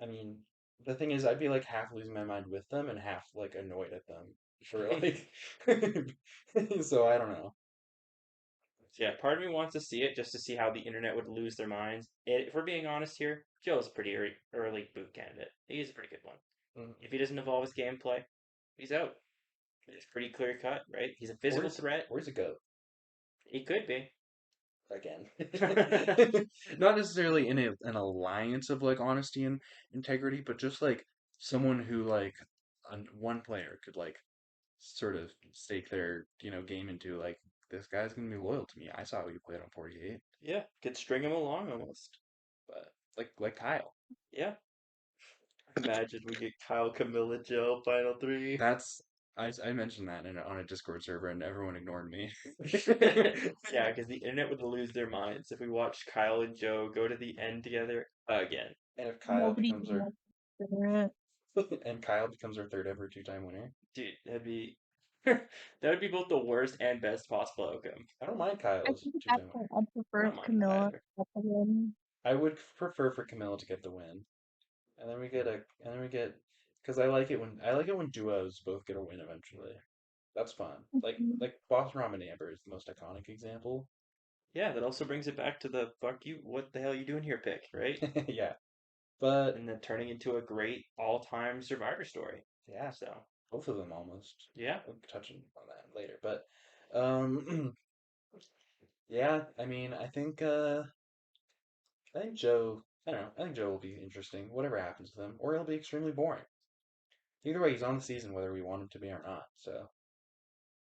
I mean, the thing is, I'd be like half losing my mind with them and half like annoyed at them for like. So I don't know. Yeah, part of me wants to see it just to see how the internet would lose their minds. If we're being honest here, Joe's a pretty early boot candidate. He's a pretty good one. Mm. If he doesn't evolve his gameplay, he's out. It's pretty clear cut, right? He's a physical Where's threat. where's it go He could be. again? Not necessarily in an alliance of like honesty and integrity, but just like someone who like one player could like sort of stake their game into like this guy's gonna be loyal to me. I saw how you played on 48, Yeah, could string him along almost. but like Kyle. Yeah. Imagine we get Kyle, Camilla, Joe, final three. That's I mentioned that on a Discord server and everyone ignored me. Yeah, because the internet would lose their minds if we watched Kyle and Joe go to the end together again. And if Kyle Nobody becomes our wants to hear it. and Kyle becomes our third ever two-time winner. Dude, that'd be that would be both the worst and best possible outcome. I don't mind I Kyle's think at two-time that winner. point I'd I prefer don't if mind that Camilla either. got the win. I would prefer for Camilla to get the win. And then we get because I like it when duos both get a win eventually. That's fun. Mhm. Like Boss Ram and Amber is the most iconic example. Yeah, that also brings it back to the fuck you, what the hell you doing here pick, right? Yeah. But And then turning into a great all-time Survivor story. yeah, So, both of them almost. yeah, We'll touch on that later. But um yeah, I mean, I think Joe, I don't know, I think Joe will be interesting, whatever happens to him, or he'll be extremely boring. Either way, he's on the season whether we want him to be or not. So,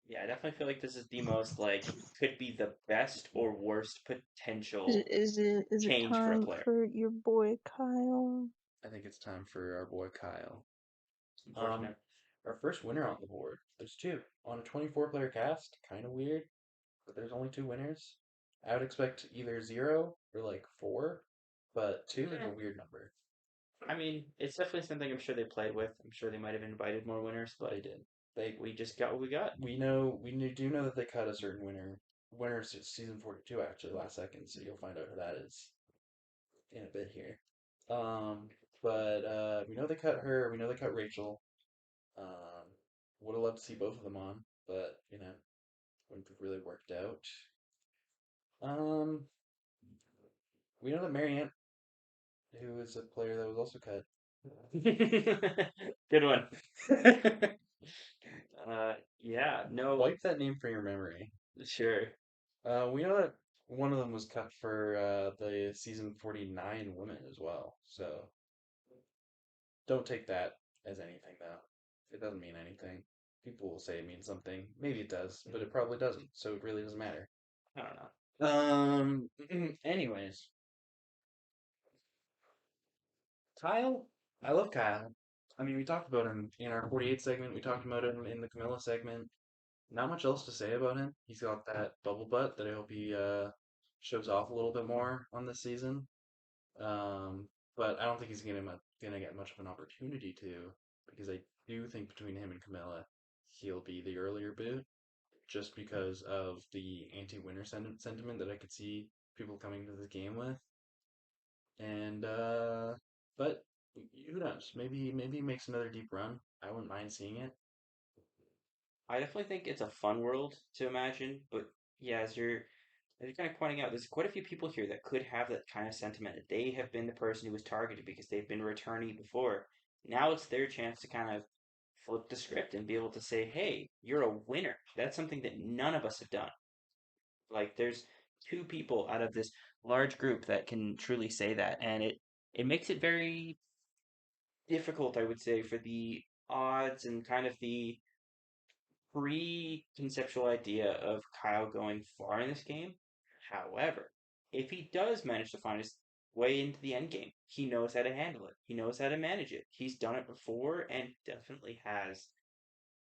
yeah, I definitely feel like this is the most like could be the best or worst Is potential it is it is it change for a time player. for your boy Kyle? I think it's time for our boy Kyle. It's Um, unfortunate. our first winner on the board. There's two on a 24-player cast. Kind of weird, but there's only two winners. I would expect either zero or like four, but two is a Yeah. weird number. I mean, it's definitely something I'm sure they played with. I'm sure they might have invited more winners, They but did. They we just got what we got. do know that they cut a certain winner season 42 actually last second, so you'll find out who that is in a bit here. Um, but we know they cut her. We know they cut Rachel. Um, would have loved to see both of them on, but wouldn't have really worked out. Um, we know that Marianne, who is a player that was also cut. Good one. Yeah, no, Wipe that name from your memory. sure. We know that one of them was cut for the season 49 women as well. So don't take that as anything, though. It doesn't mean anything. People will say it means something. Maybe it does, but it probably doesn't. So it really doesn't matter. I don't know. Anyways, Kyle, I love Kyle. I mean, we talked about him in our 48 segment. We talked about him in the Camilla segment. Not much else to say about him. He's got that bubble butt that I hope he shows off a little bit more on this season. Um, but I don't think he's gonna get much of an opportunity to, because I do think between him and Camilla, he'll be the earlier boot, just because of the anti-winner sentiment that I could see people coming to this game with. And but who knows? Maybe he makes another deep run. I wouldn't mind seeing it. I definitely think it's a fun world to imagine, but yeah, as you're kind of pointing out, there's quite a few people here that could have that kind of sentiment that they have been the person who was targeted because they've been a returnee before. Now it's their chance to kind of flip the script and be able to say, "Hey, you're a winner." That's something that none of us have done. Like there's two people out of this large group that can truly say that, and it makes it very difficult, I would say, for the odds and kind of the pre-conceptual idea of Kyle going far in this game. However, if he does manage to find his way into the end game, he knows how to handle it. He knows how to manage it. He's done it before and definitely has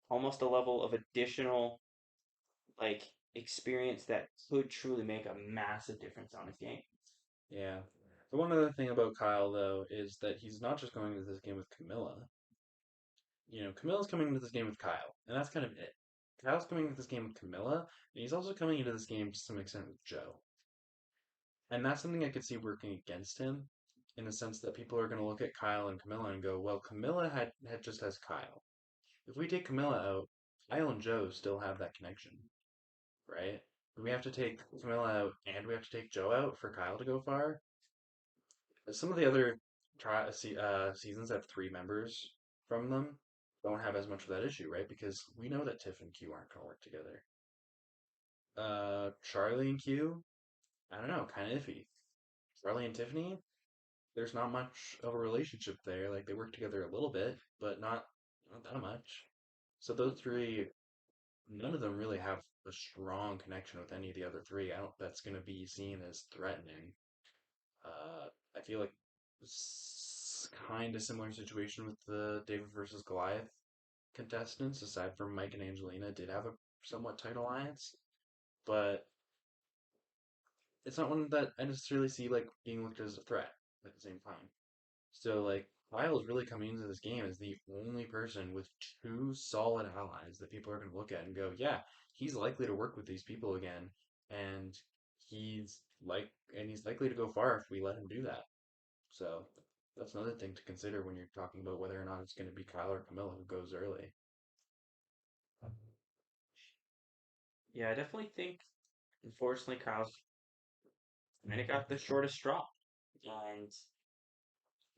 almost a level of additional like experience that could truly make a massive difference on his game. Yeah. The one other thing about Kyle though is that he's not just going into this game with Camilla. Camilla's coming into this game with Kyle, and that's kind of it. Kyle's coming into this game with Camilla, and he's also coming into this game to some extent with Joe. And that's something I could see working against him in the sense that people are going to look at Kyle and Camilla and go, well, Camilla had just has Kyle. If we take Camilla out, Kyle and Joe still have that connection, right? We have to take Camilla out and we have to take Joe out for Kyle to go far. Some of the other seasons that have three members from them don't have as much of that issue, right? Because we know that Tiff and Q aren't going to work together. Charlie and Q, I don't know, kind of iffy. Charlie and Tiffany, there's not much of a relationship there. Like they work together a little bit, but not that much. So those three, none of them really have a strong connection with any of the other three. I don't. That's going to be seen as threatening. I feel like it's kind of similar situation with the David versus Goliath contestants. Aside from Mike and Angelina, did have a somewhat tight alliance, but it's not one that I necessarily see like being looked at as a threat at the same time. So like Kyle is really coming into this game as the only person with two solid allies that people are going to look at and go, yeah, he's likely to work with these people again, and he's likely to go far if we let him do that. So that's another thing to consider when you're talking about whether or not it's going to be Kyle or Camilla who goes early. Yeah, I definitely think, unfortunately, Kyle's kind of got the shortest straw. And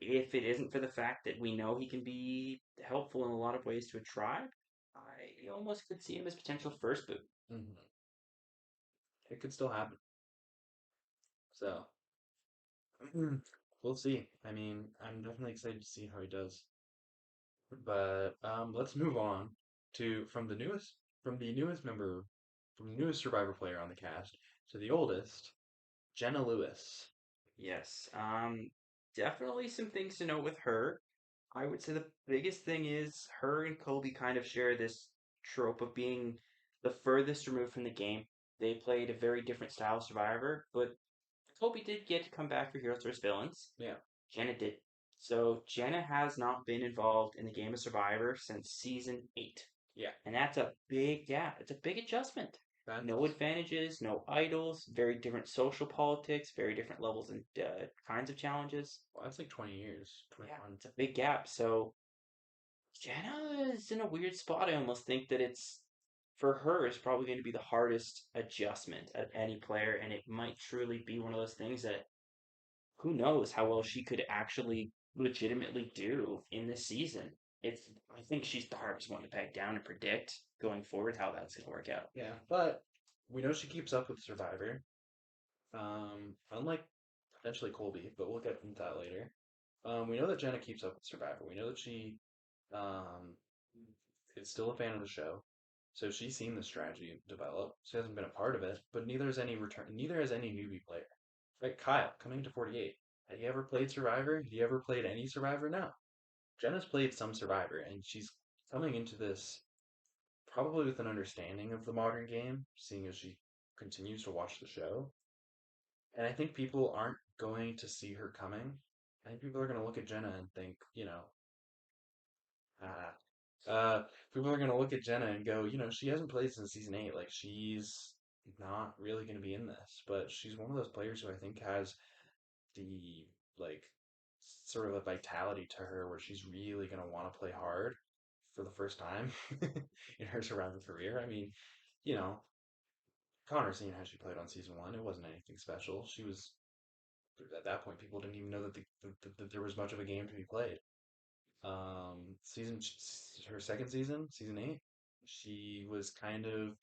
if it isn't for the fact that we know he can be helpful in a lot of ways to a tribe, I almost could see him as potential first boot. Mm-hmm. It could still happen. So we'll see. I mean, I'm definitely excited to see how he does. But let's move on to from the newest Survivor player on the cast to the oldest, Jenna Lewis. Yes, definitely some things to note with her. I would say the biggest thing is her and Kobe kind of share this trope of being the furthest removed from the game. They played a very different style of Survivor, but Kobe did get to come back for Heroes vs. Villains. Yeah, Jenna did. So Jenna has not been involved in the game of Survivor since season 8. yeah. And that's a big gap. It's a big adjustment. That's No advantages, no idols, very different social politics, very different levels and kinds of challenges. well, that's like 20 years, Yeah, 21. it's a big gap. So Jenna is in a weird spot. I almost think that it's for her is probably going to be the hardest adjustment of any player, and it might truly be one of those things that who knows how well she could actually legitimately do in this season. It's I think she's the hardest one to peg down and predict going forward how that's going to work out. Yeah, but we know she keeps up with Survivor. Unlike potentially Colby, but we'll get into that later. We know that Jenna keeps up with Survivor. We know that she um, is still a fan of the show. So she's seen the strategy develop. She hasn't been a part of it, but neither has any newbie player. Right, Kyle coming to 48 Had you ever played Survivor? Have you ever played any Survivor? No. Jenna's played some Survivor, and she's coming into this probably with an understanding of the modern game, seeing as she continues to watch the show. And I think people aren't going to see her coming. I think people are going to look at Jenna and think, ah, uh, people are going to look at Jenna and go, she hasn't played since season 8. Like, she's not really going to be in this. But she's one of those players who I think has the, like, sort of a vitality to her where she's really going to want to play hard for the first time in her Survivor career. I mean, you know, Connor, seeing how she played on season 1, it wasn't anything special. She was at that point, people didn't even know that there was much of a game to be played. Season her second season, season 8, she was kind of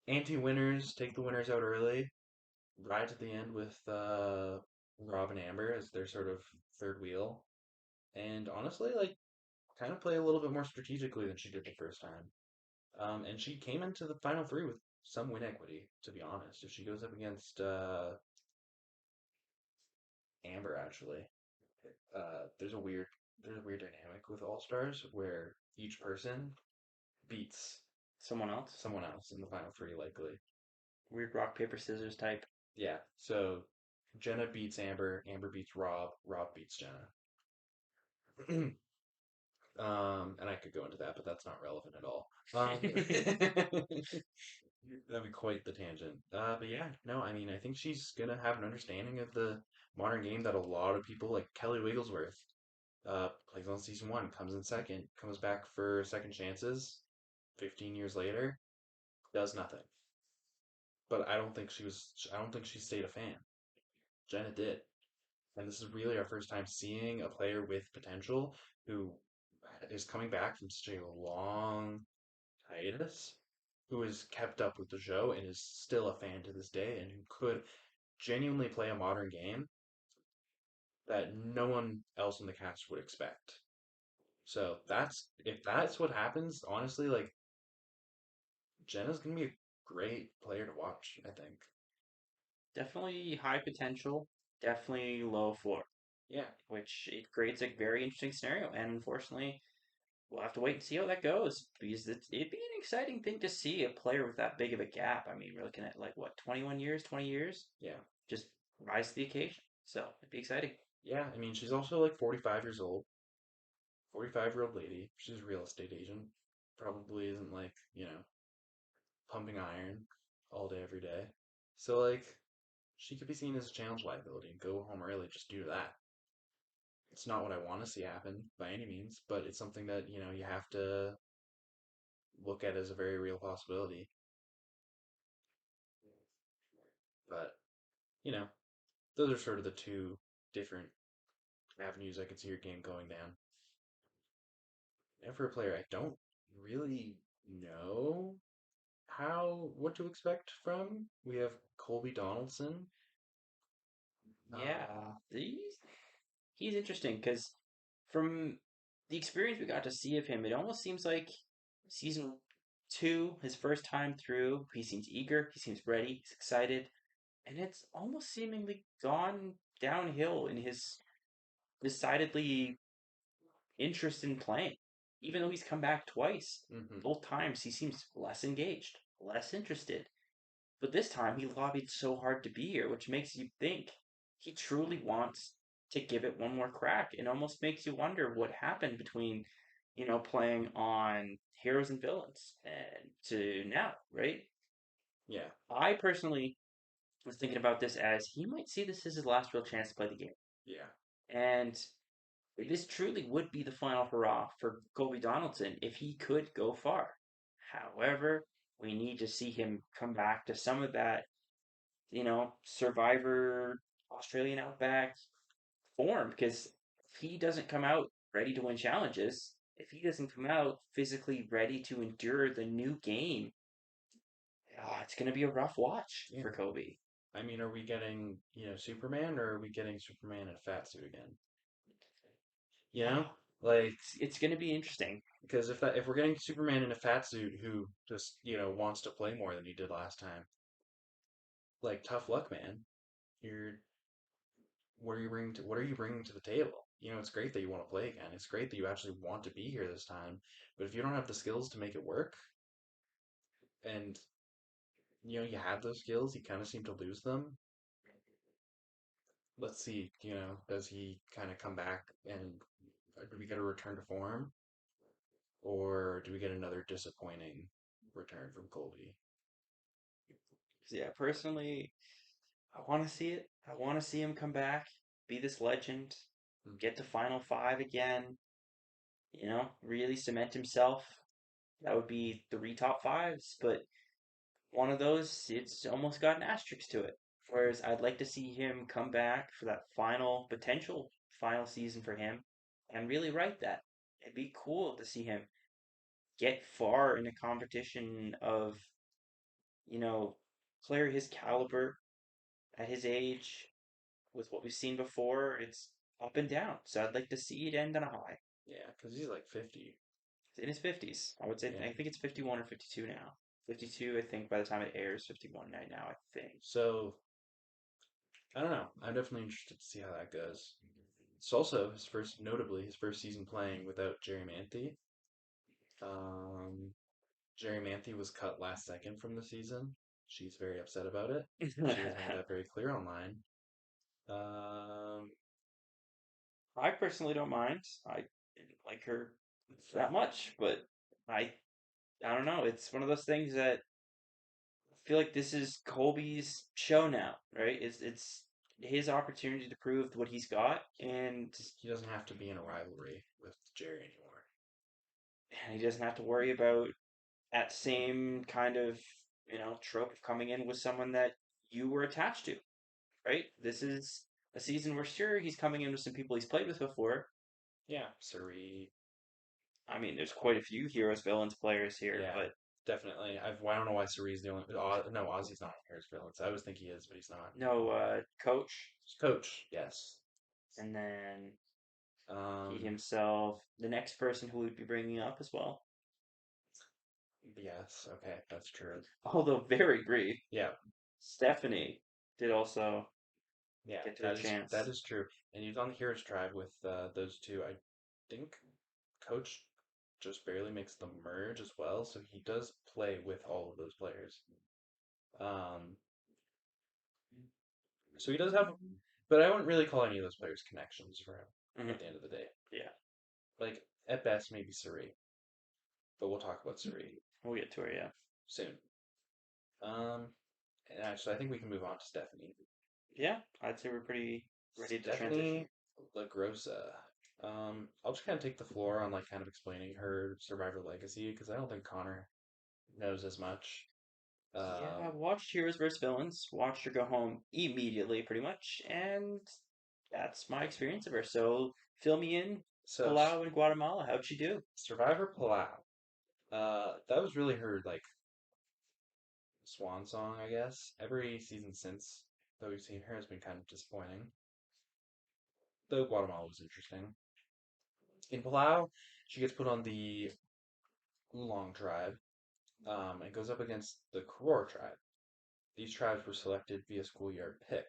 anti-winners, take the winners out early, ride to the end with Rob and Amber as their sort of third wheel, and honestly, like kind of play a little bit more strategically than she did the first time. And she came into the final three with some win equity, to be honest. If she goes up against Amber, actually, uh, there's a weird there's a weird dynamic with All Stars where each person beats Someone else? someone else in the final three, likely. Weird rock, paper, scissors type. Yeah. So Jenna beats Amber, Amber beats Rob, Rob beats Jenna. And I could go into that, but that's not relevant at all. That'd be quite the tangent. But yeah, no, I mean, I think she's gonna have an understanding of the modern game that a lot of people, like Kelly Wigglesworth, plays on season 1, comes in second, comes back for second chances, 15 years later, does nothing. But I don't think she stayed a fan. Jenna did. And this is really our first time seeing a player with potential who is coming back from such a long hiatus, who has kept up with the show and is still a fan to this day, and who could genuinely play a modern game that no one else in the cast would expect. So that's if that's what happens, honestly, like Jenna's gonna be a great player to watch, I think. Definitely high potential, definitely low floor, Yeah, which it creates a very interesting scenario. And unfortunately, we'll have to wait and see how that goes because it'd be an exciting thing to see a player with that big of a gap. I mean, we're looking at like what, 21 years, 20 years, yeah, just rise to the occasion. So it'd be exciting. yeah. I mean, she's also like 45 years old, 45-year-old lady. She's a real estate agent. Probably isn't like, pumping iron all day, every day. So, like, she could be seen as a challenge liability and go home early just due to that. It's not what I want to see happen by any means, but it's something that, you have to look at as a very real possibility. But, you know, those are sort of the two different avenues I could see your game going down. And for a player I don't really know what to expect from, we have Colby Donaldson. Yeah, Uh, he's interesting because from the experience we got to see of him, it almost seems like season two, his first time through, he seems eager, he seems ready, he's excited, and it's almost seemingly gone downhill in his decidedly interest in playing. Even though he's come back twice, mhm. both times he seems less engaged, less interested. But this time he lobbied so hard to be here, which makes you think he truly wants to give it one more crack. It almost makes you wonder what happened between, playing on heroes and villains and to now, right? Yeah, I personally was thinking about this as he might see this as his last real chance to play the game. yeah, And this truly would be the final hurrah for Kobe Donaldson if he could go far. However, we need to see him come back to some of that Survivor Australian Outback form because if he doesn't come out ready to win challenges, if he doesn't come out physically ready to endure the new game, it's going to be a rough watch yeah. for Kobe. I mean, are we getting, Superman, or are we getting Superman in a fat suit again? You Yeah, know? Like, it's going to be interesting. because if we're getting Superman in a fat suit who just, wants to play more than he did last time, like, tough luck, man. You're what are you bringing to the table? It's great that you want to play again. It's great that you actually want to be here this time. But if you don't have the skills to make it work, and you have those skills, you kind of seem to lose them. Let's see, does he kind of come back and do we get a return to form, or do we get another disappointing return from Colby? Yeah, personally, I want to see it. I want to see him come back, be this legend, Hmm. get to Final Five again. Really cement himself. That would be 3 top 5s, but one of those, it's almost got an asterisk to it. Whereas I'd like to see him come back for that potential final season for him and really write that. It'd be cool to see him get far in a competition of, you know, player his caliber at his age with what we've seen before. It's up and down. So I'd like to see it end on a high. Yeah, because he's like 50. He's in his 50s. I would say, Yeah. I think it's 51 or 52 now. 52, I think, by the time it airs, 51 right now, I think. So I don't know. I'm definitely interested to see how that goes. It's also notably his first season playing without Jerry Manthey. Um, Jerry Manthey was cut last second from the season. She's very upset about it. She has made that very clear online. Um, I personally don't mind. I didn't like her that much, but I I don't know. It's one of those things that I feel like this is Colby's show now, right? It's his opportunity to prove what he's got, and he doesn't have to be in a rivalry with Jerry anymore. he doesn't have to worry about that same kind of trope of coming in with someone that you were attached to, right? This is a season where sure he's coming in with some people he's played with before. Yeah, Suri. I mean, there's quite a few heroes, villains, players here, Yeah, but definitely. I don't know why Suri's the only. No, Ozzy's not Harris Villains. I always think he is, but he's not. no coach, He's Coach, yes. and then he Um, himself, the next person who we'd be bringing up as well, yes. Okay, that's true. although very brief. Yeah, Stephanie did also yeah, get to a that chance. is true. And he's on the Heroes Tribe with those two. I think Coach just barely makes the merge as well, so he does play with all of those players. Um, so he does have, but I wouldn't really call any of those players connections for him Hmm. at the end of the day. Yeah, Like at best, maybe Suri, but we'll talk about Suri we'll get to her. Yeah, soon. Um, and actually, I think we can move on to Stephanie. yeah. I'd say we're pretty ready to transition. Stephanie LaGrossa. I'll just kind of take the floor on like kind of explaining her Survivor legacy because I don't think Connor knows as much. Yeah, I Um, watched Heroes vs. Villains, watched her go home immediately, pretty much, and that's my experience of her. So fill me in. so Palau in Guatemala, how'd she do? Survivor Palau. That was really her like swan song, I guess. Every season since that we've seen her has been kind of disappointing. Though Guatemala was interesting. In Palau, she gets put on the Oolong tribe, and goes up against the Koror tribe. These tribes were selected via schoolyard pick,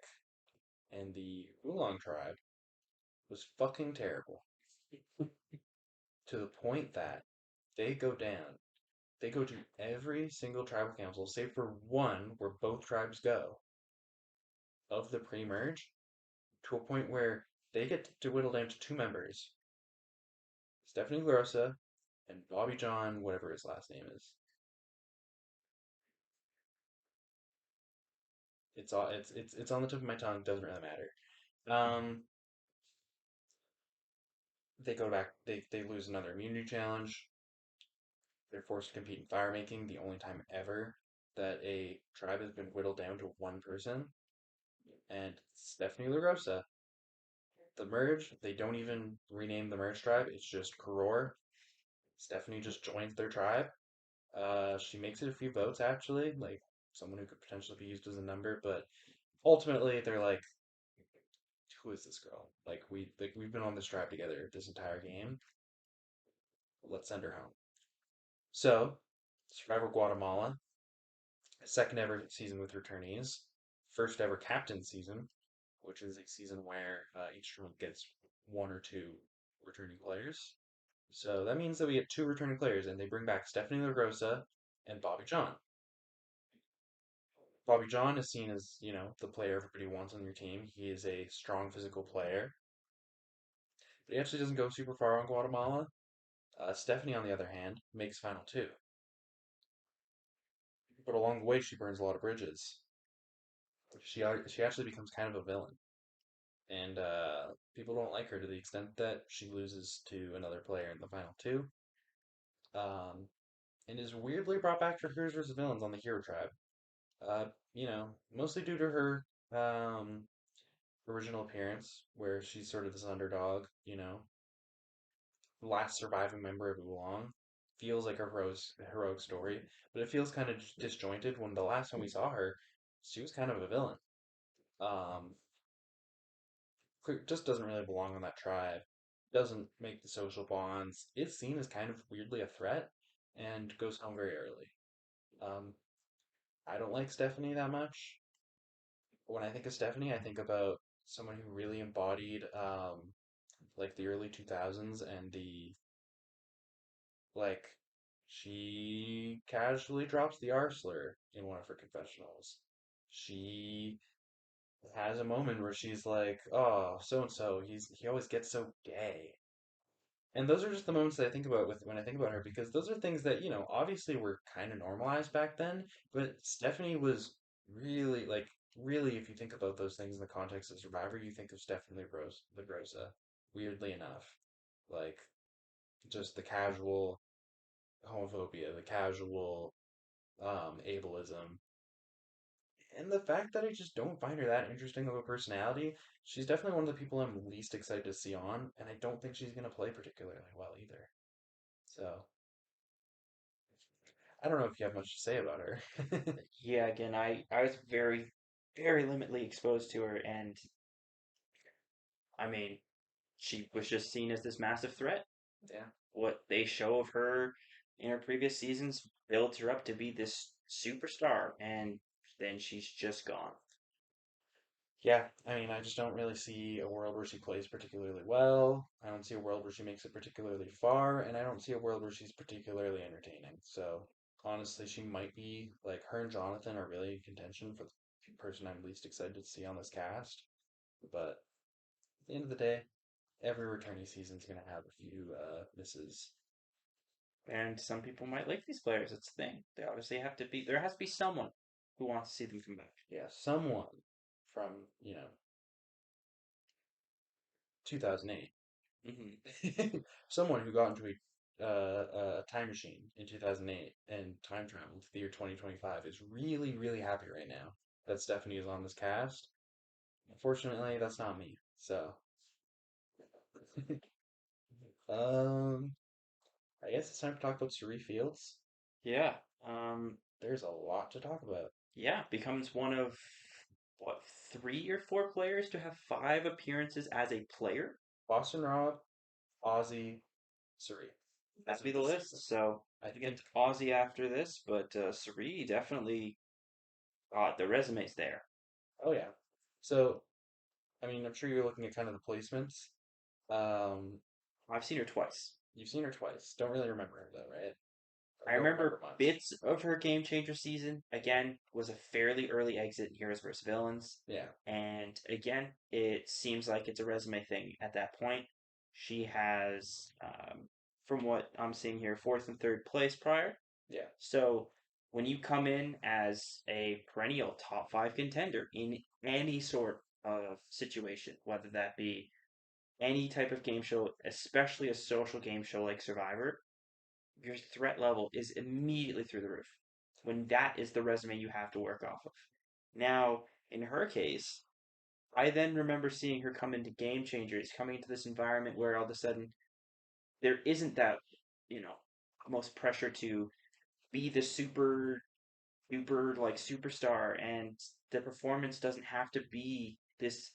and the Oolong tribe was fucking terrible to the point that they go down. They go to every single tribal council, save for one where both tribes go, of the pre merge, to a point where they get to whittle down to two members, Stephanie Grossa and Bobby John, whatever his last name is. It's on the tip of my tongue. Doesn't really matter. Um, they go back. They lose another immunity challenge. They're forced to compete in fire making. The only time ever that a tribe has been whittled down to one person. And Stephanie LaRosa, the merge. They don't even rename the merge tribe. It's just Koror. Stephanie just joins their tribe. She makes it a few votes actually, like someone who could potentially be used as a number, but ultimately they're like, who is this girl? We've been on this tribe together this entire game. Let's send her home. So, Survivor Guatemala, second ever season with returnees, first ever captain season. which is a season where each tournament gets one or two returning players. So that means that we get two returning players, and they bring back Stephanie LaGrossa and Bobby John. Bobby John is seen as, the player everybody wants on your team. He is a strong physical player, but he actually doesn't go super far on Guatemala. Stephanie, on the other hand, makes final two, but along the way she burns a lot of bridges. She actually becomes kind of a villain, and people don't like her to the extent that she loses to another player in the final two, um, and is weirdly brought back to Heroes vs. Villains on the Hero Tribe. Uh, mostly due to her original appearance, where she's sort of this underdog, last surviving member of Oolong. Feels like a heroic story, but it feels kind of disjointed when the last time we saw her, she was kind of a villain. Um, just doesn't really belong on that tribe. Doesn't make the social bonds. It's seen as kind of weirdly a threat, and goes home very early. Um, I don't like Stephanie that much. When I think of Stephanie, I think about someone who really embodied like the early 2000s and the like she casually drops the R slur in one of her confessionals. She has a moment where she's like, "Oh, so and so, he always gets so gay." And those are just the moments that I think about with when I think about her because those are things that, obviously were kind of normalized back then, but Stephanie was really really if you think about those things in the context of Survivor, you think of Stephanie LaGrosa, weirdly enough. Like just the casual homophobia, the casual ableism, and the fact that I just don't find her that interesting of a personality. She's definitely one of the people I'm least excited to see on, and I don't think she's going to play particularly well either. So I don't know if you have much to say about her. Yeah, again, I was very, very limitedly exposed to her, and I mean, she was just seen as this massive threat. Yeah. What they show of her in her previous seasons builds her up to be this superstar, and then she's just gone. Yeah, I mean, I just don't really see a world where she plays particularly well. I don't see a world where she makes it particularly far, and I don't see a world where she's particularly entertaining. So, honestly, she might be like her and Jonathan are really in contention for the person I'm least excited to see on this cast. But at the end of the day, every returning season is going to have a few misses. And some people might like these players. It's the thing. They obviously have to be. There has to be someone who wants to see them come back. Yeah, someone from, 2008. Hmm. Someone who got into a time machine in 2008 and time traveled to the year 2025 is really, really happy right now that Stephanie is on this cast. Unfortunately, that's not me. So, um, I guess it's time to talk about Suri Fields. Yeah. Um. There's a lot to talk about. Yeah. Becomes one of what 3 or 4 players to have 5 appearances as a player. Boston Rob, Ozzy, Suri. This That'd is be the the season. list. So I we get think, Aussie after this, but Sari definitely. The resume's there. oh yeah. So, I mean, I'm sure you're looking at kind of the placements. Um, I've seen her twice. you've seen her twice. Don't really remember her though, right? Or I don't remember remember much. bits of her Game Changer season. Again, was a fairly early exit in Heroes vs. Villains. Yeah, And again, it seems like it's a resume thing at that point. She has, from what I'm seeing here, fourth and third place prior. yeah, So when you come in as a perennial top 5 contender in any sort of situation, whether that be any type of game show, especially a social game show like Survivor, your threat level is immediately through the roof when that is the resume you have to work off of. Now, in her case, I then remember seeing her come into Game Changers, coming into this environment where all of a sudden there isn't that, you know, almost pressure to be the super duper like superstar, and the performance doesn't have to be this,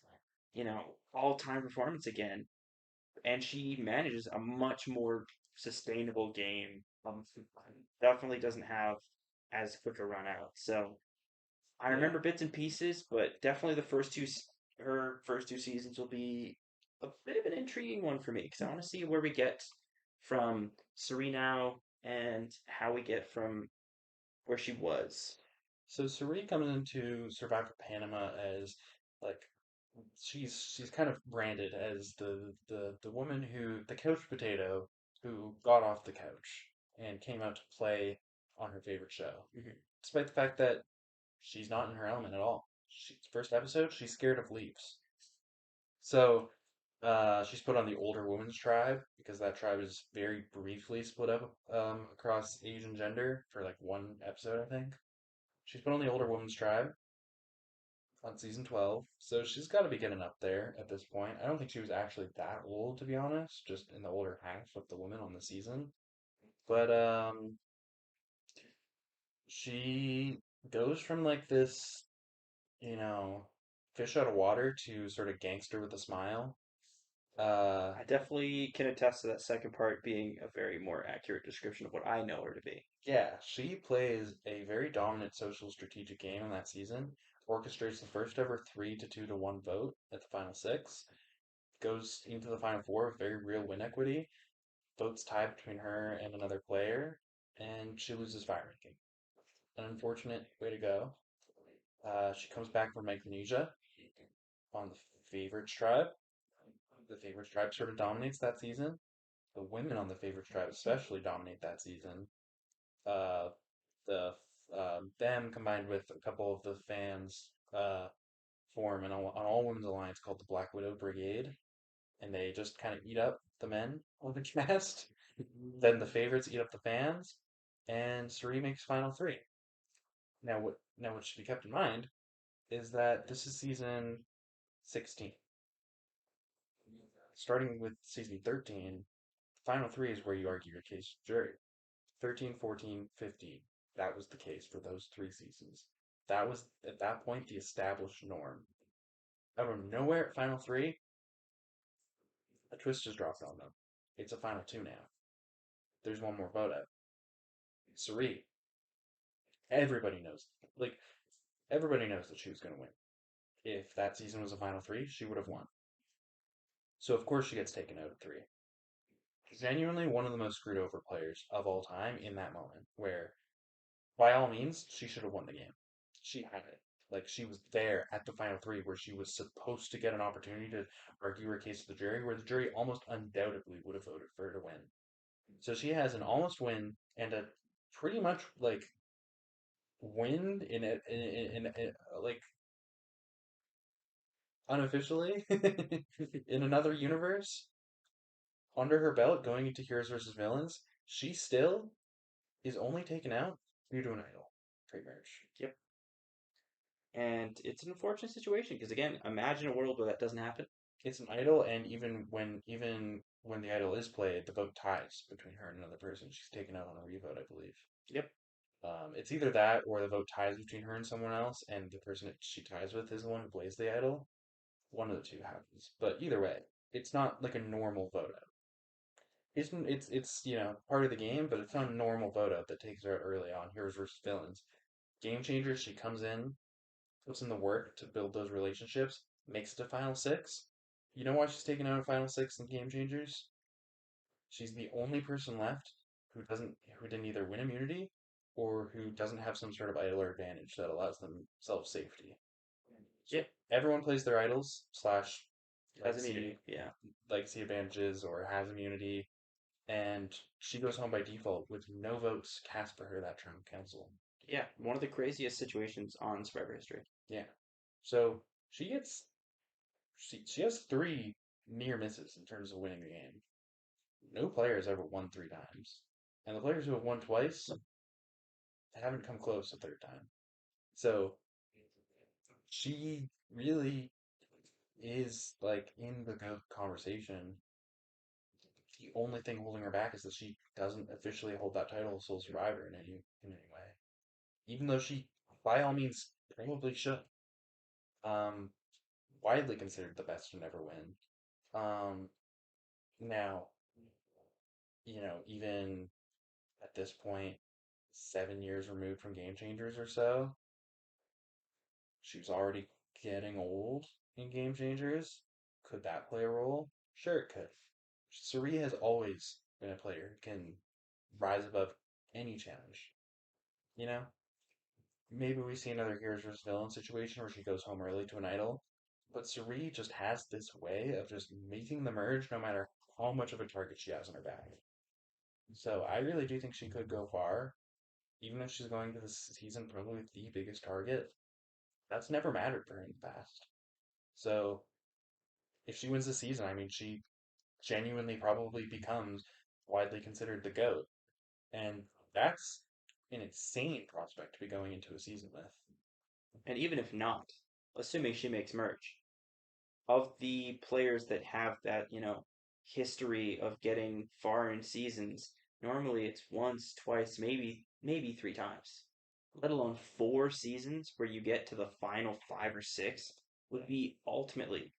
all time performance again. And she manages a much more sustainable game. Definitely doesn't have as quick a run out. So I yeah, remember bits and pieces, but definitely the first two her first two seasons will be a bit of an intriguing one for me because I want to see where we get from Suri now and how we get from where she was. So Suri comes into Survivor Panama as like she's kind of branded as the woman who the couch potato who got off the couch and came out to play on her favorite show, Mhm. despite the fact that she's not in her element at all. First episode, she's scared of leaves. So she's put on the older women's tribe because that tribe is very briefly split up across age and gender for like one episode, I think. She's put on the older women's tribe on season 12, so she's got to be getting up there at this point. I don't think she was actually that old, to be honest, just in the older half of the women on the season. But she goes from like this, you know, fish out of water to sort of gangster with a smile. Uh, I definitely can attest to that second part being a very more accurate description of what I know her to be. yeah, she plays a very dominant social strategic game in that season. Orchestrates the first ever 3-2-1 vote at the final six. Goes into the final four with very real win equity. Votes tied between her and another player, and she loses fire ranking. An unfortunate way to go. She comes back from Micronesia on the Favorites tribe. The Favorites tribe sort of dominates that season. The women on the Favorites tribe especially dominate that season. Uh, the them combined with a couple of the fans form an all women's alliance called the Black Widow Brigade, and they just kind of eat up the men on the cast. Then the favorites eat up the fans, and Suri makes final three. Now what should be kept in mind is that this is season 16. Starting with season 13, final three is where you argue your case with jury. 13, 14, 15. That was the case for those three seasons. That was at that point the established norm. Out of nowhere at final three, a twist is dropped on them. It's a final two now. There's one more vote out. Suri. Everybody knows. Like everybody knows that she was going to win. If that season was a final three, she would have won. So of course she gets taken out at three. Genuinely one of the most screwed over players of all time in that moment, where by all means she should have won the game. She had it. Like she was there at the final three where she was supposed to get an opportunity to argue her case to the jury, where the jury almost undoubtedly would have voted for her to win. So she has an almost win and a pretty much like win in like unofficially in another universe under her belt going into Heroes versus Villains. She still is only taken out due to an idol, pretty much. Yep. And it's an unfortunate situation because again, imagine a world where that doesn't happen. It's an idol, and even when the idol is played, the vote ties between her and another person. She's taken out on a revote, I believe. Yep. It's either that or the vote ties between her and someone else, and the person that she ties with is the one who plays the idol. One of the two happens, but either way, it's not like a normal vote out. It's part of the game, but it's not a normal vote out that takes her out early on. Heroes versus villains, game changer. She comes in, puts in the work to build those relationships, makes it to final six. You know why she's taken out of final six in game changers? She's the only person left who didn't either win immunity or who doesn't have some sort of idol or advantage that allows them self safety. So Yeah. everyone plays their idols slash Has legacy immunity. Yeah. legacy advantages or has immunity, and she goes home by default with no votes cast for her that term of council. Yeah. One of the craziest situations on Survivor history. Yeah. So she has three near misses in terms of winning the game. No player has ever won three times. And the players who have won twice haven't come close a third time. So she really is like in the GOAT conversation. The only thing holding her back is that she doesn't officially hold that title of sole survivor in any way. Even though she by all means probably should. Um Widely considered the best to never win. Um Now, even at this point, 7 years removed from Game Changers or so, she was already getting old. in Game Changers. Could that play a role? Sure, it could. Suri has always been a player who can rise above any challenge. You know, maybe we see another heroes versus villain situation where she goes home early to an idol, but Suri just has this way of just making the merge no matter how much of a target she has on her back. So I really do think she could go far, even if she's going to this season probably with the biggest target. That's never mattered for her in the past. So if she wins the season, I mean, she genuinely probably becomes widely considered the GOAT. And that's an insane prospect to be going into a season with. And even if not, assuming she makes merge, of the players that have that, history of getting far in seasons, normally it's once, twice, maybe three times. Let alone 4 seasons where you get to the final 5 or 6 would be ultimately,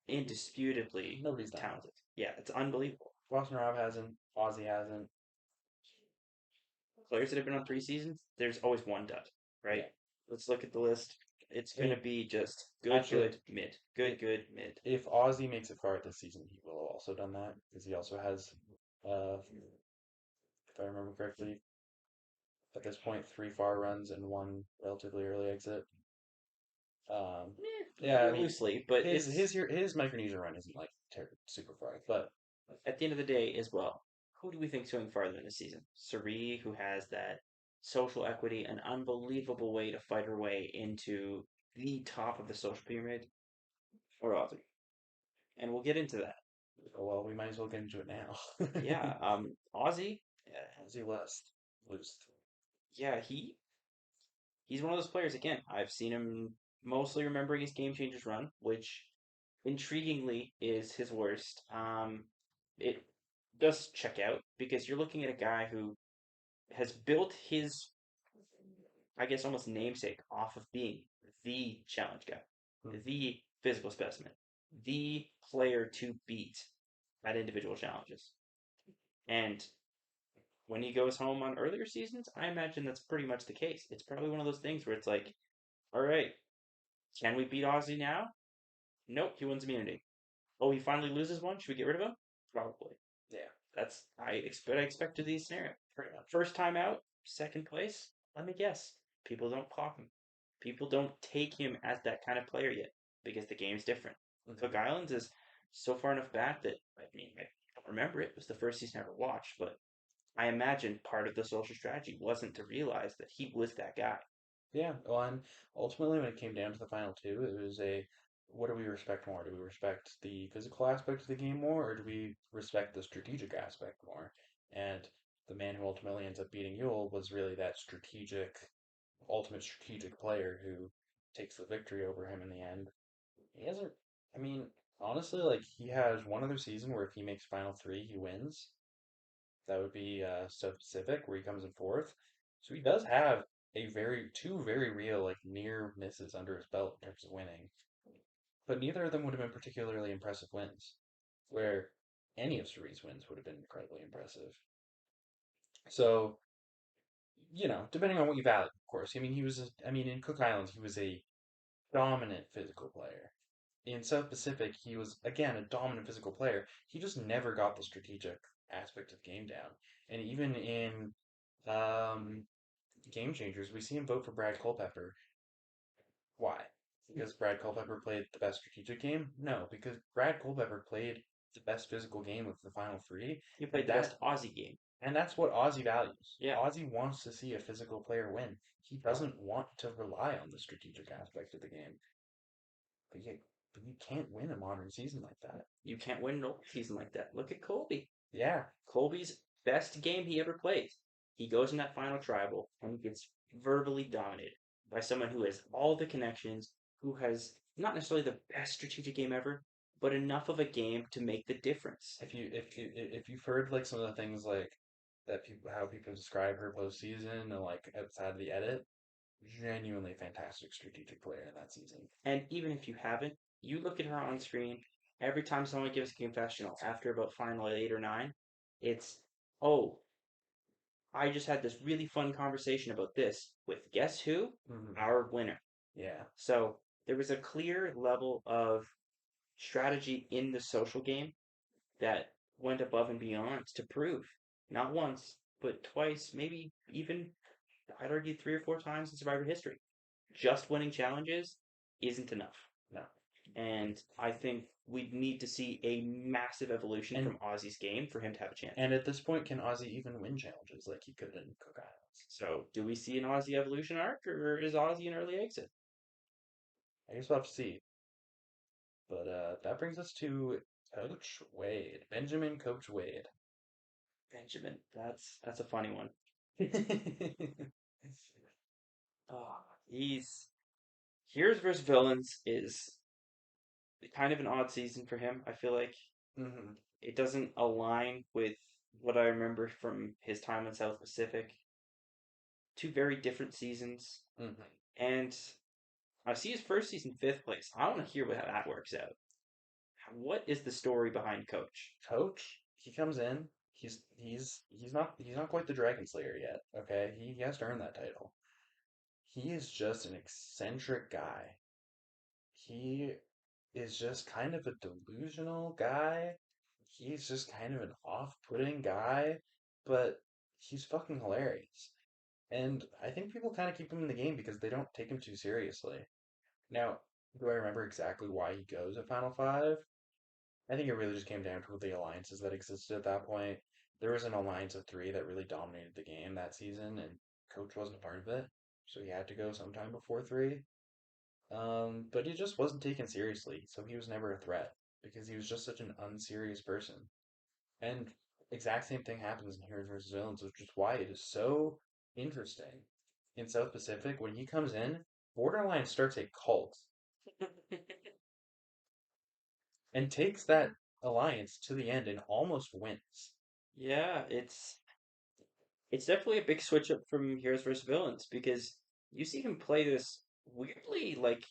indisputably Nobody's done that. talented. Yeah, it's unbelievable. Boston Rob hasn't. Ozzy hasn't. Players that have been on 3 seasons, there's always one dud, right? Yeah. Let's look at the list. It's gonna be just good, Actually, good, mid, good, good, mid. If Ozzy makes it far this season, he will have also done that because he also has, if I remember correctly, at this point, 3 far runs and 1 relatively early exit. Yeah, I mean, Loosely, but his Micronesia run isn't like super far, but at the end of the day, as well, who do we think is going farther in the season? Sari, who has that social equity, an unbelievable way to fight her way into the top of the social pyramid, or Ozzy? And we'll get into that. well, we might as well get into it now. Yeah, Ozzy, Ozzy Lust. yeah, he's one of those players. Again, I've seen him mostly remembering his Game Changers run, which intriguingly is his worst. It does check out because you're looking at a guy who has built his, I guess, almost namesake off of being the challenge guy, the physical specimen, the player to beat at individual challenges. And when he goes home on earlier seasons, I imagine that's pretty much the case. It's probably one of those things where it's like, all right, can we beat Ozzy now? Nope, he wins immunity. Oh, he finally loses one. Should we get rid of him? Probably. Yeah, That's I expected these scenario. pretty much. First time out, second place. Let me guess. People don't clock him. People don't take him as that kind of player yet because the game's different. Cook Islands is so far enough back that I mean I don't remember it. It was the first season I ever watched, but I imagine part of the social strategy wasn't to realize that he was that guy. Yeah, well, and ultimately, when it came down to the final two, it was a what do we respect more? Do we respect the physical aspect of the game more, or do we respect the strategic aspect more? And the man who ultimately ends up beating Yule was really that ultimate strategic player who takes the victory over him in the end. He hasn't, I mean, honestly, like, he has one other season where if he makes final three, he wins. That would be South Pacific, where he comes in fourth. So he does have two very real like near misses under his belt in terms of winning. But neither of them would have been particularly impressive wins. Where any of Suri's wins would have been incredibly impressive. So, depending on what you value, of course. I mean, in Cook Islands, he was a dominant physical player. In South Pacific, he was again a dominant physical player. He just never got the strategic aspect of the game down. And even in um, Game Changers, we see him vote for Brad Culpepper. Why? Because Brad Culpepper played the best strategic game? No, because Brad Culpepper played the best physical game of the final three. He played the best Aussie game. And that's what Ozzy values. Yeah. Ozzy wants to see a physical player win. He doesn't want to rely on the strategic aspect of the game. But you can't win a modern season like that. You can't win an old season like that. Look at Colby. Yeah. Colby's best game he ever plays. He goes in that final tribal and gets verbally dominated by someone who has all the connections, who has not necessarily the best strategic game ever, but enough of a game to make the difference. If you've heard like some of the things like that how people describe her postseason and like outside of the edit, genuinely fantastic strategic player in that season. And even if you haven't, you look at her on screen, every time someone gives a confessional after about final 8 or 9, it's, oh, I just had this really fun conversation about this with guess who? Mm-hmm. Our winner. Yeah. So there was a clear level of strategy in the social game that went above and beyond to prove, not once, but twice, maybe even, I'd argue 3 or 4 times in Survivor history. Just winning challenges isn't enough. No. And I think we need to see a massive evolution And from Ozzy's game for him to have a chance. and at this point, can Ozzy even win challenges like he could in Cook Islands? So, do we see an Ozzy evolution arc, or is Ozzy an early exit? I guess we'll have to see. But that brings us to Coach Wade, Benjamin Coach Wade. Benjamin, that's a funny one. Oh, he's Heroes versus Villains is kind of an odd season for him. I feel like Mm-hmm. it doesn't align with what I remember from his time in South Pacific. Two very different seasons, Mm-hmm. and I see his first season 5th place. I want to hear how that works out. What is the story behind Coach? Coach, he comes in. He's not quite the Dragon Slayer yet. Okay, he has to earn that title. He is just an eccentric guy. He is just kind of a delusional guy. He's just kind of an off-putting guy, but he's fucking hilarious. And I think people kind of keep him in the game because they don't take him too seriously. Now, do I remember exactly why he goes at Final Five? I think it really just came down to the alliances that existed at that point. There was an alliance of three that really dominated the game that season, and Coach wasn't a part of it, so he had to go sometime before three. But he just wasn't taken seriously, so he was never a threat because he was just such an unserious person. And exact same thing happens in Heroes vs. Villains, which is why it is so interesting. In South Pacific, when he comes in, Borderline starts a cult and takes that alliance to the end and almost wins. Yeah, it's definitely a big switch up from Heroes versus Villains because you see him play this weirdly like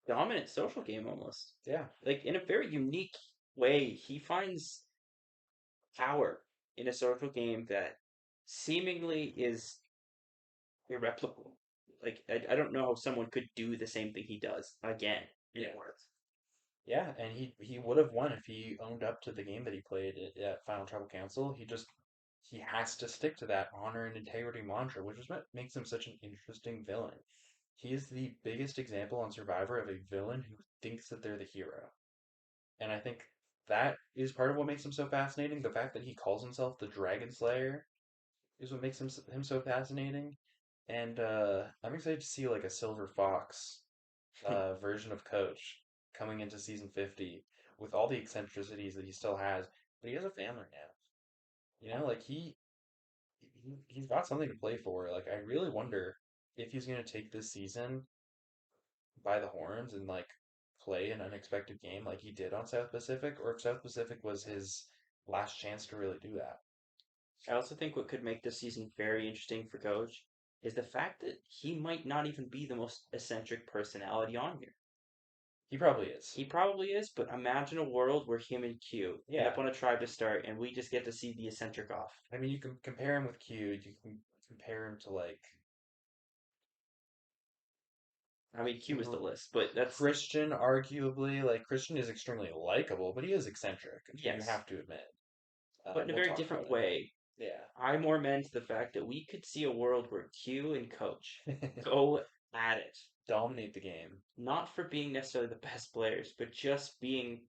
dominant social game almost. Yeah. Like in a very unique way, he finds power in a social game that seemingly is irreplaceable. Like I don't know how someone could do the same thing he does again and Yeah. it works. Yeah, and he would have won if he owned up to the game that he played at Final Tribal Council. He has to stick to that honor and integrity mantra, which is what makes him such an interesting villain. He is the biggest example on Survivor of a villain who thinks that they're the hero. And I think that is part of what makes him so fascinating. The fact that he calls himself the Dragon Slayer is what makes him so fascinating. And I'm excited to see like a Silver Fox version of Coach coming into season 50 with all the eccentricities that he still has, but he has a family now. You know, like he's got something to play for. Like I really wonder if he's going to take this season by the horns and like play an unexpected game like he did on South Pacific, or if South Pacific was his last chance to really do that. I also think what could make this season very interesting for Coach is the fact that he might not even be the most eccentric personality on here. He probably is. He probably is, but imagine a world where him and Q end Yeah. up on a tribe to start and we just get to see the eccentric off. I mean, you can compare him with Q. You can compare him to like I mean, Q was the list, but that's Christian, arguably. Like Christian is extremely likable, but he is eccentric. You yes, have to admit. but in a We'll very talk different about way. it. I more meant the fact that we could see a world where Q and Coach Yeah. go at it, Dominate the game. not for being necessarily the best players, but just being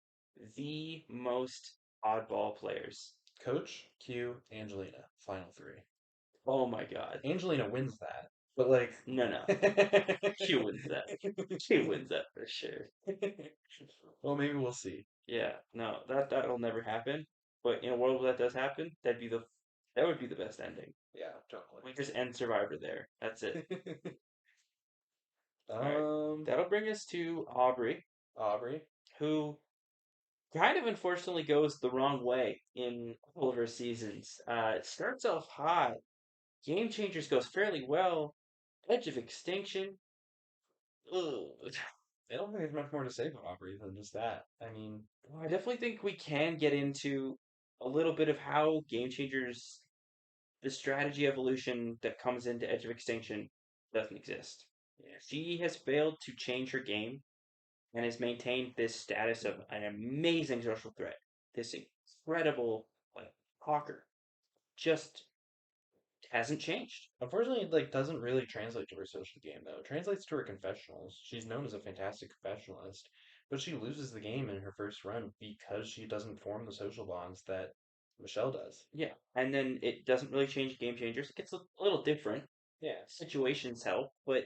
the most oddball players. Coach, Q, Angelina, final three. Oh my god. Angelina wins that, but like, No, no. Q wins that. Q wins that for sure. well, maybe we'll see. Yeah, no, that'll never happen. But in a world where that does happen, that would be the best ending. Yeah, totally. We just end Survivor there. That's it. All right. Um, That'll bring us to Aubrey, Aubrey. who kind of unfortunately goes the wrong way in all of her seasons. It starts off hot. Game Changers goes fairly well. Edge of Extinction. Ugh. I don't think there's much more to say about Aubrey than just that. I mean, I definitely think we can get into a little bit of how Game Changers, the strategy evolution that comes into Edge of Extinction, doesn't exist. Yeah. She has failed to change her game and has maintained this status of an amazing social threat. This incredible like hawker just hasn't changed. Unfortunately, it like doesn't really translate to her social game though. It translates to her confessionals. She's known as a fantastic confessionalist, but she loses the game in her first run because she doesn't form the social bonds that Michelle does. Yeah, and then it doesn't really change game changers. It gets a little different. Yeah. Situations help, but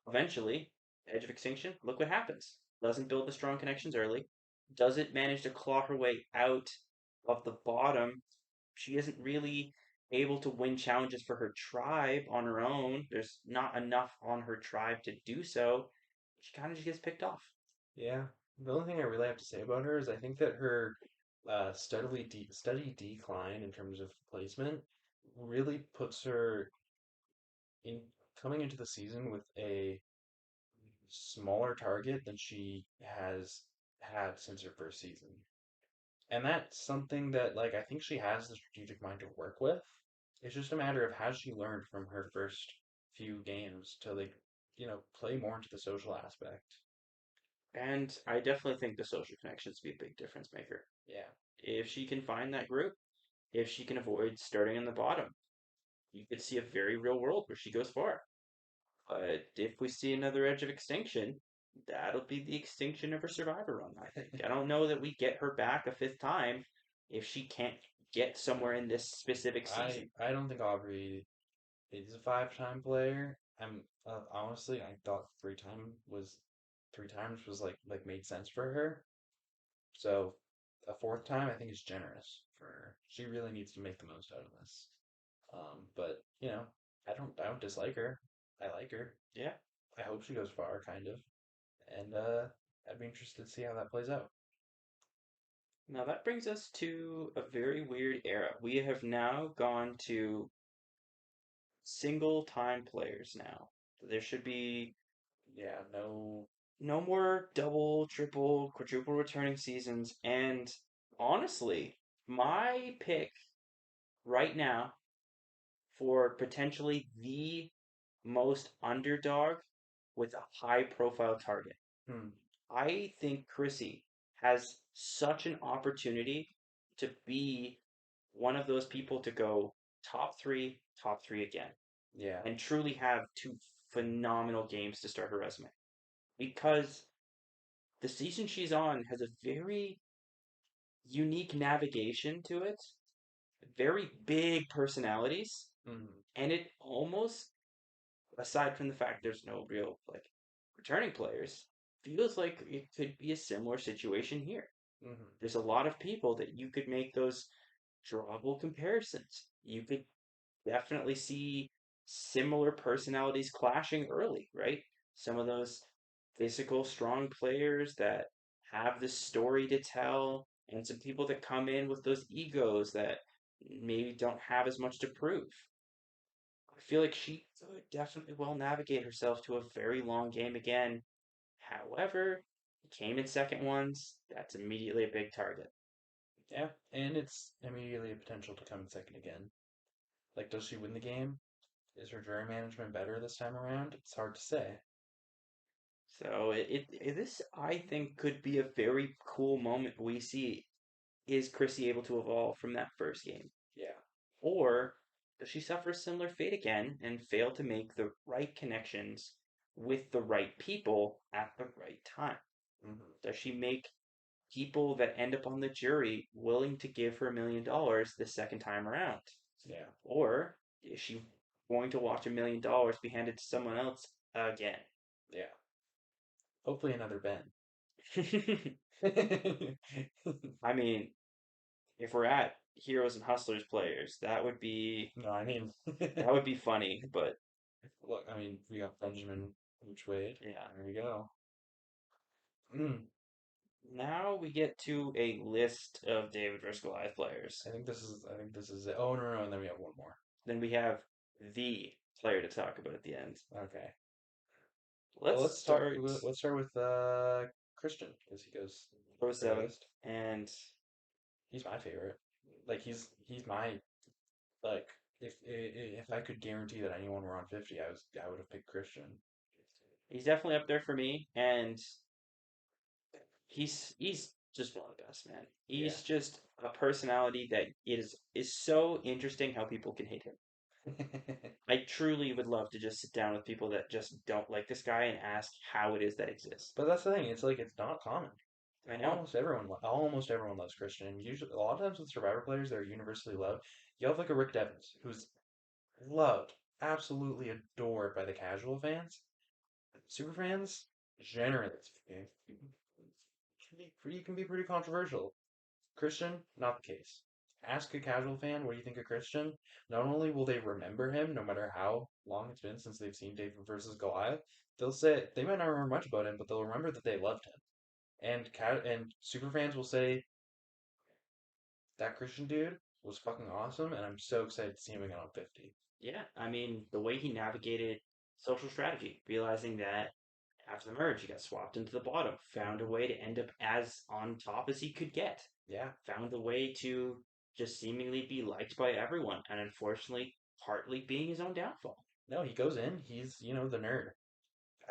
eventually, Edge of Extinction, look what happens. Doesn't build the strong connections early. Doesn't manage to claw her way out of the bottom. She isn't really able to win challenges for her tribe on her own. There's not enough on her tribe to do so. She kind of just gets picked off. Yeah. The only thing I really have to say about her is I think that her steady decline in terms of placement really puts her in coming into the season with a smaller target than she has had since her first season. And that's something that like I think she has the strategic mind to work with. It's just a matter of has she learned from her first few games to like, play more into the social aspect. And I definitely think the social connections be a big difference maker. Yeah. If she can find that group, if she can avoid starting in the bottom, you could see a very real world where she goes far. But if we see another Edge of Extinction, that'll be the extinction of her Survivor run, I think. I don't know that we get her back a fifth time if she can't get somewhere in this specific I season. I don't think Aubrey is a five-time player. I'm honestly I thought three times was like made sense for her. So a fourth time I think is generous for her. She really needs to make the most out of this. But I don't dislike her. I like her. Yeah. I hope she goes far, kind of. And I'd be interested to see how that plays out. Now that brings us to a very weird era. We have now gone to single time players now. There should be Yeah, no. no more double, triple, quadruple returning seasons. And honestly, my pick right now for potentially the most underdog with a high profile target. Hmm. I think Chrissy has such an opportunity to be one of those people to go top three again, Yeah. and truly have two phenomenal games to start her resume. Because the season she's on has a very unique navigation to it, very big personalities, Hmm. and it almost, aside from the fact there's no real like returning players, feels like it could be a similar situation here. Hmm. There's a lot of people that you could make those drawable comparisons. You could definitely see similar personalities clashing early, right? Some of those physical, strong players that have the story to tell, and some people that come in with those egos that maybe don't have as much to prove. I feel like she could definitely well navigate herself to a very long game again. However, came in second once. That's immediately a big target. Yeah, and it's immediately a potential to come in second again. Like, does she win the game? Is her jury management better this time around? It's hard to say. So this I think could be a very cool moment we see. Is Chrissy able to evolve from that first game? Yeah. Or does she suffer a similar fate again and fail to make the right connections with the right people at the right time? Hmm. Does she make people that end up on the jury willing to give her $1 million the second time around? Yeah. Or is she going to watch $1 million be handed to someone else again? Yeah. Hopefully another Ben. I mean, if we're at Heroes and Hustlers players, No, I mean, that would be funny, but look, I mean, we got Benjamin Which Wade. yeah. There we go. Mm, Now we get to a list of David vs. Goliath players. I think this is it. Oh, no, no, no, and then we have one more. Then we have the player to talk about at the end. Okay. Well, Let's start let's start with Christian because he goes row seven, earliest. and He's my favorite. Like he's my like if I could guarantee that anyone were on 50, I would have picked Christian. He's definitely up there for me, and he's just one of the best, man. Yeah. He's just a personality that is so interesting how people can hate him. I truly would love to just sit down with people that just don't like this guy and ask how it is that exists. But that's the thing. It's like it's not common. I know. Almost everyone loves Christian. And usually, a lot of times with Survivor players, they're universally loved. You have like a Rick Devens, who's loved, absolutely adored by the casual fans. Super fans, generally, can be pretty controversial. Christian, not the case. Ask a casual fan, what do you think of Christian? Not only will they remember him, no matter how long it's been since they've seen David versus Goliath, they'll say they might not remember much about him, but they'll remember that they loved him. And super fans will say that Christian dude was fucking awesome, and I'm so excited to see him again on 50. Yeah, I mean, the way he navigated social strategy, realizing that after the merge, he got swapped into the bottom, found a way to end up as on top as he could get, Yeah, found a way to just seemingly be liked by everyone, and unfortunately, partly being his own downfall. no, he goes in. He's the nerd.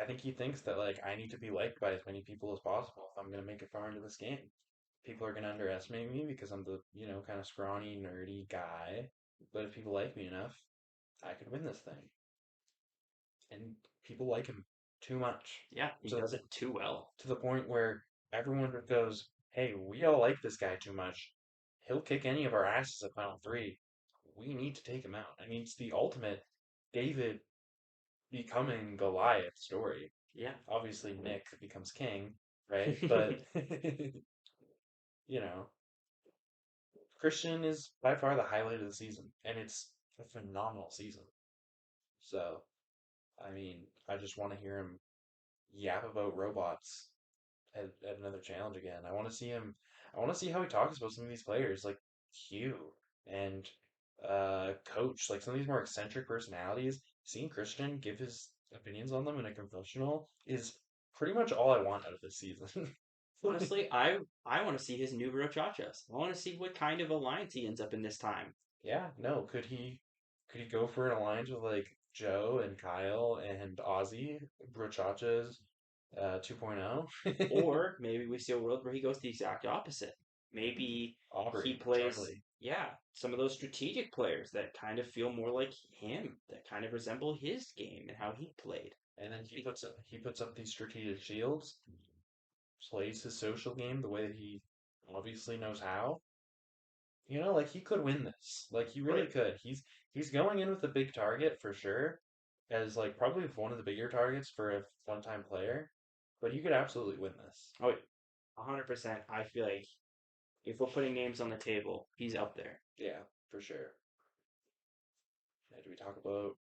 I think he thinks that like I need to be liked by as many people as possible if I'm gonna make it far into this game. People are gonna underestimate me because I'm the kind of scrawny, nerdy guy. But if people like me enough, I could win this thing. And people like him too much Yeah, he to the does it too well. to the point where everyone just goes, "Hey, we all like this guy too much. He'll kick any of our asses at Final Three. We need to take him out." I mean, it's the ultimate David becoming Goliath story. Yeah. Obviously, Nick becomes king, right? But you know, Christian is by far the highlight of the season, and it's a phenomenal season. So, I mean, I just want to hear him yap about robots at another challenge again. I want to see him. I want to see how he talks about some of these players, like Q and Coach, like some of these more eccentric personalities. Seeing Christian give his opinions on them in a confessional is pretty much all I want out of this season. Honestly, I want to see his new brochachas. I want to see what kind of alliance he ends up in this time. Yeah, no, could he go for an alliance with like Joe and Kyle and Ozzy, Brochacha's 2.0? Or maybe we see a world where he goes the exact opposite. Maybe he Aubrey, plays, Charlie. yeah, some of those strategic players that kind of feel more like him, that kind of resemble his game and how he played. And then he puts up these strategic shields, plays his social game the way that he obviously knows how. Like he could win this. Like he Oh really yeah, could. He's going in with a big target for sure, as like probably one of the bigger targets for a one-time player. But you could absolutely win this. oh yeah, 100%. I feel like if we're putting names on the table, he's up there. Yeah, for sure. Do we talk about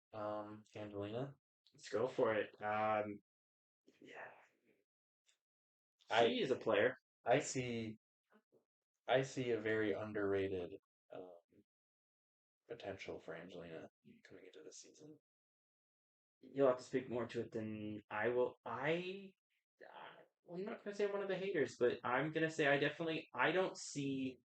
Angelina? Let's go for it. Yeah, I she is a player. I see I see a very underrated um, potential for Angelina coming into this season. You'll have to speak more to it than I will. I'm not gonna say I'm one of the haters, but I'm gonna say I don't see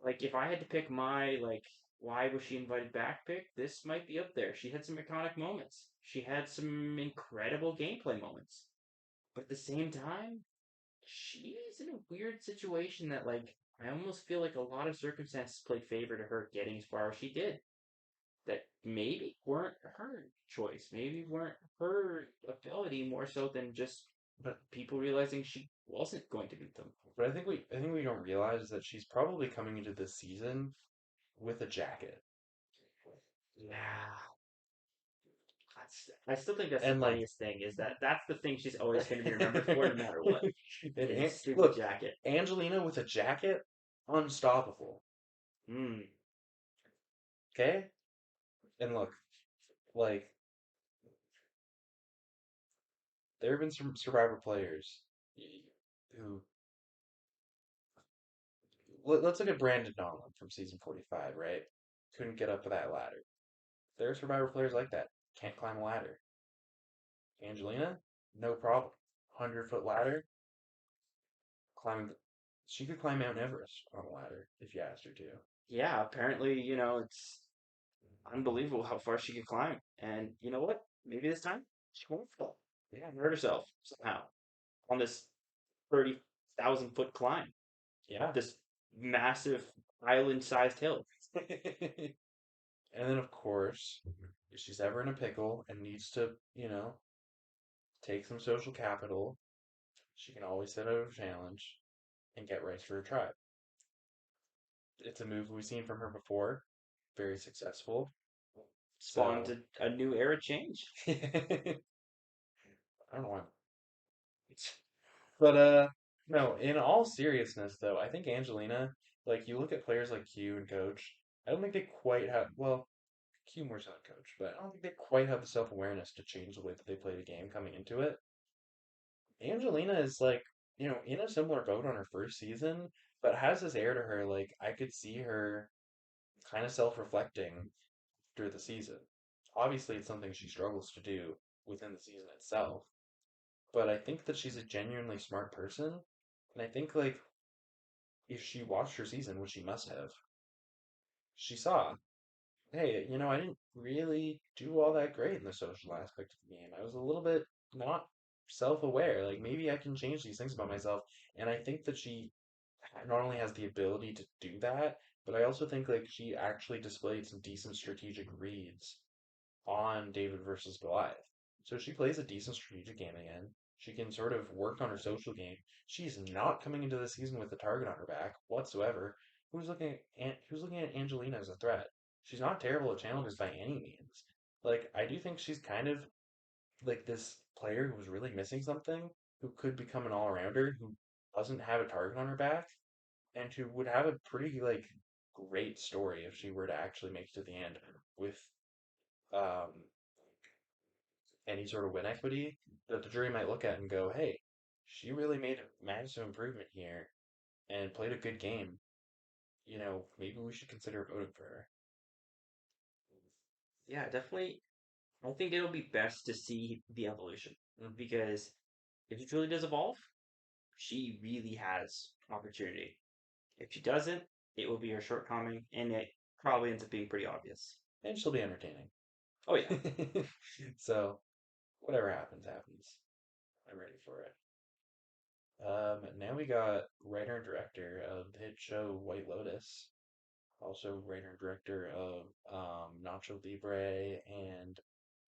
like if I had to pick my like why was she invited back pick, this might be up there. She had some iconic moments. She had some incredible gameplay moments. But at the same time, she is in a weird situation that like I almost feel like a lot of circumstances played favor to her getting as far as she did. That maybe weren't her choice, maybe weren't her ability more so than just But people realizing she wasn't going to beat them. but I think we don't realize that she's probably coming into this season with a jacket. Yeah, I still think that's the And like funniest thing is that that's the thing she's always going to be remembered for no matter what is a stupid look, jacket. Angelina with a jacket, unstoppable. Hmm. Okay? And look, like there have been some Survivor players who let's look at Brandon Nolan from season 45, right? Couldn't get up that ladder. There are Survivor players like that. Can't climb a ladder. Angelina, no problem. 100-foot ladder, climbing. She could climb Mount Everest on a ladder if you asked her to. Yeah, apparently, it's unbelievable how far she could climb. And you know what? Maybe this time she won't fall. Yeah, hurt herself somehow on this 30,000 foot climb, Yeah. this massive island-sized hill. And then, of course, if she's ever in a pickle and needs to, take some social capital, she can always set out a challenge and get rights for her tribe. It's a move we've seen from her before, very successful. Spawned So, a new era change. I don't know why. But no, in all seriousness though, I think Angelina, like you look at players like Q and Coach, I don't think they quite have well, Q more so than Coach, but I don't think they quite have the self-awareness to change the way that they play the game coming into it. Angelina is like, in a similar boat on her first season, but has this air to her like I could see her kind of self-reflecting through the season. Obviously, it's something she struggles to do within the season itself, but I think that she's a genuinely smart person, and I think like if she watched her season, which she must have, she saw, hey, I didn't really do all that great in the social aspect of the game. I was a little bit not self-aware. Like maybe I can change these things about myself, and I think that she not only has the ability to do that, but I also think like she actually displayed some decent strategic reads on David versus Goliath. So she plays a decent strategic game again. She can sort of work on her social game. She's not coming into the season with a target on her back whatsoever. Who's looking at Angelina as a threat? She's not terrible at challenges by any means. Like I do think she's kind of like this player who was really missing something, who could become an all-rounder, who doesn't have a target on her back, and who would have a pretty like great story if she were to actually make it to the end with um any sort of win equity that the jury might look at and go, hey, she really made a massive improvement here and played a good game. Maybe we should consider voting for her. Yeah, definitely. I think it'll be best to see the evolution Mm. because if she truly does evolve, she really has opportunity. If she doesn't, it will be her shortcoming, and it probably ends up being pretty obvious. And she'll be entertaining. Oh yeah, So, whatever happens, happens. I'm ready for it. Now we got writer and director of the hit show White Lotus, also writer and director of Nacho Libre and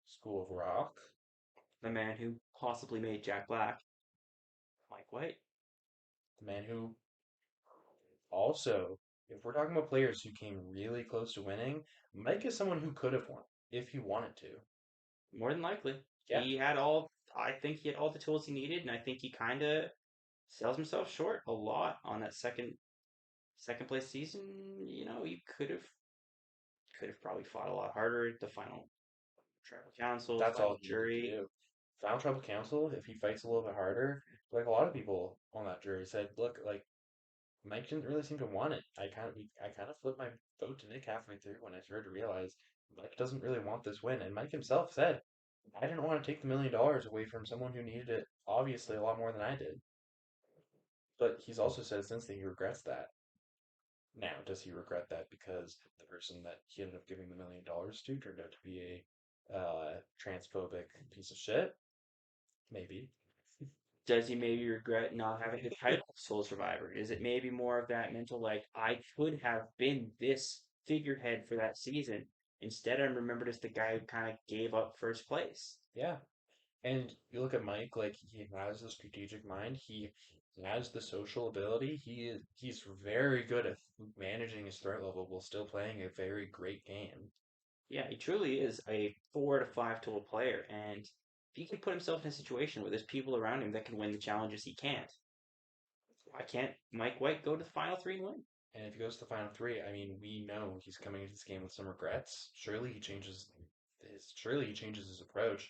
School of Rock, the man who possibly made Jack Black, Mike White. the man who also, if we're talking about players who came really close to winning, Mike is someone who could have won if he wanted to. More than likely, Yeah, he had all. I think he had all the tools he needed, and I think he kind of sells himself short a lot on that second place season. You could have probably fought a lot harder at the final tribal council, that's all final he needed to jury. do. Final Tribal Council, if he fights a little bit harder, like a lot of people on that jury said, look, like Mike didn't really seem to want it. I kind of flipped my vote to Nick halfway through when I started to realize Mike doesn't really want this win, and Mike himself said, I didn't want to take the $1 million away from someone who needed it obviously a lot more than I did. But he's also said since that he regrets that. Now, does he regret that because the person that he ended up giving the $1 million to turned out to be a transphobic piece of shit? Maybe. Does he maybe regret not having the title of Soul Survivor? Is it maybe more of that mental, like, I could have been this figurehead for that season? Instead, I'm remembered as the guy who kind of gave up first place. Yeah. And you look at Mike, like he has the strategic mind, he has the social ability. He's very good at managing his threat level while still playing a very great game. Yeah, he truly is a 4 to 5 tool player, and if he can put himself in a situation where there's people around him that can win the challenges he can't, why can't Mike White go to the final three and win? And if he goes to the final three, I mean, we know he's coming into this game with some regrets. Surely he changes his approach.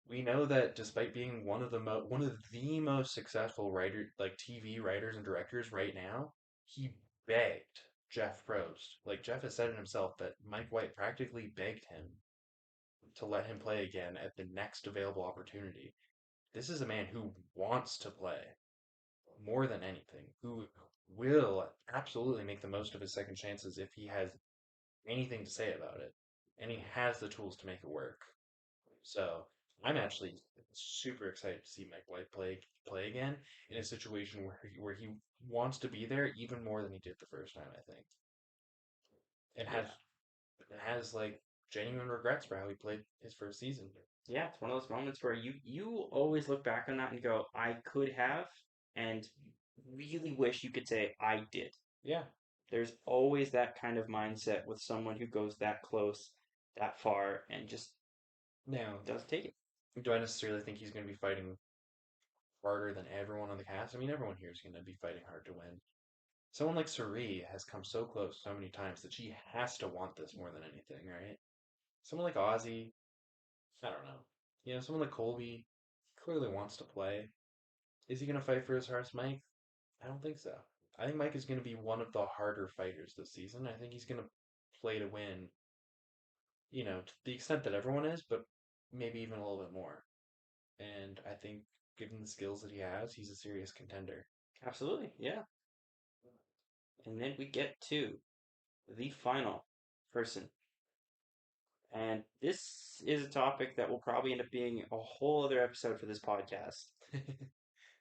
We know that despite being one of the most successful TV writers and directors right now, he begged Jeff Probst. Like Jeff has said it himself that Mike White practically begged him to let him play again at the next available opportunity. This is a man who wants to play more than anything, who will absolutely make the most of his second chances if he has anything to say about it, and he has the tools to make it work. So I'm actually super excited to see Mike White play again in a situation where he wants to be there even more than he did the first time, I think. And Yeah. has like genuine regrets for how he played his first season. Yeah, it's one of those moments where you always look back on that and go, I could have, and really wish you could say I did. Yeah. There's always that kind of mindset with someone who goes that close, that far, and just Now, doesn't take it. do I necessarily think he's going to be fighting harder than everyone on the cast? I mean, everyone here is going to be fighting hard to win. Someone like Suri has come so close so many times that she has to want this more than anything, right? Someone like Ozzy, I don't know. Someone like Colby clearly wants to play. Is he going to fight for his heart, Mike? I don't think so. I think Mike is going to be one of the harder fighters this season. I think he's going to play to win, to the extent that everyone is, but maybe even a little bit more. And I think, given the skills that he has, he's a serious contender. Absolutely, yeah. And then we get to the final person. And this is a topic that will probably end up being a whole other episode for this podcast.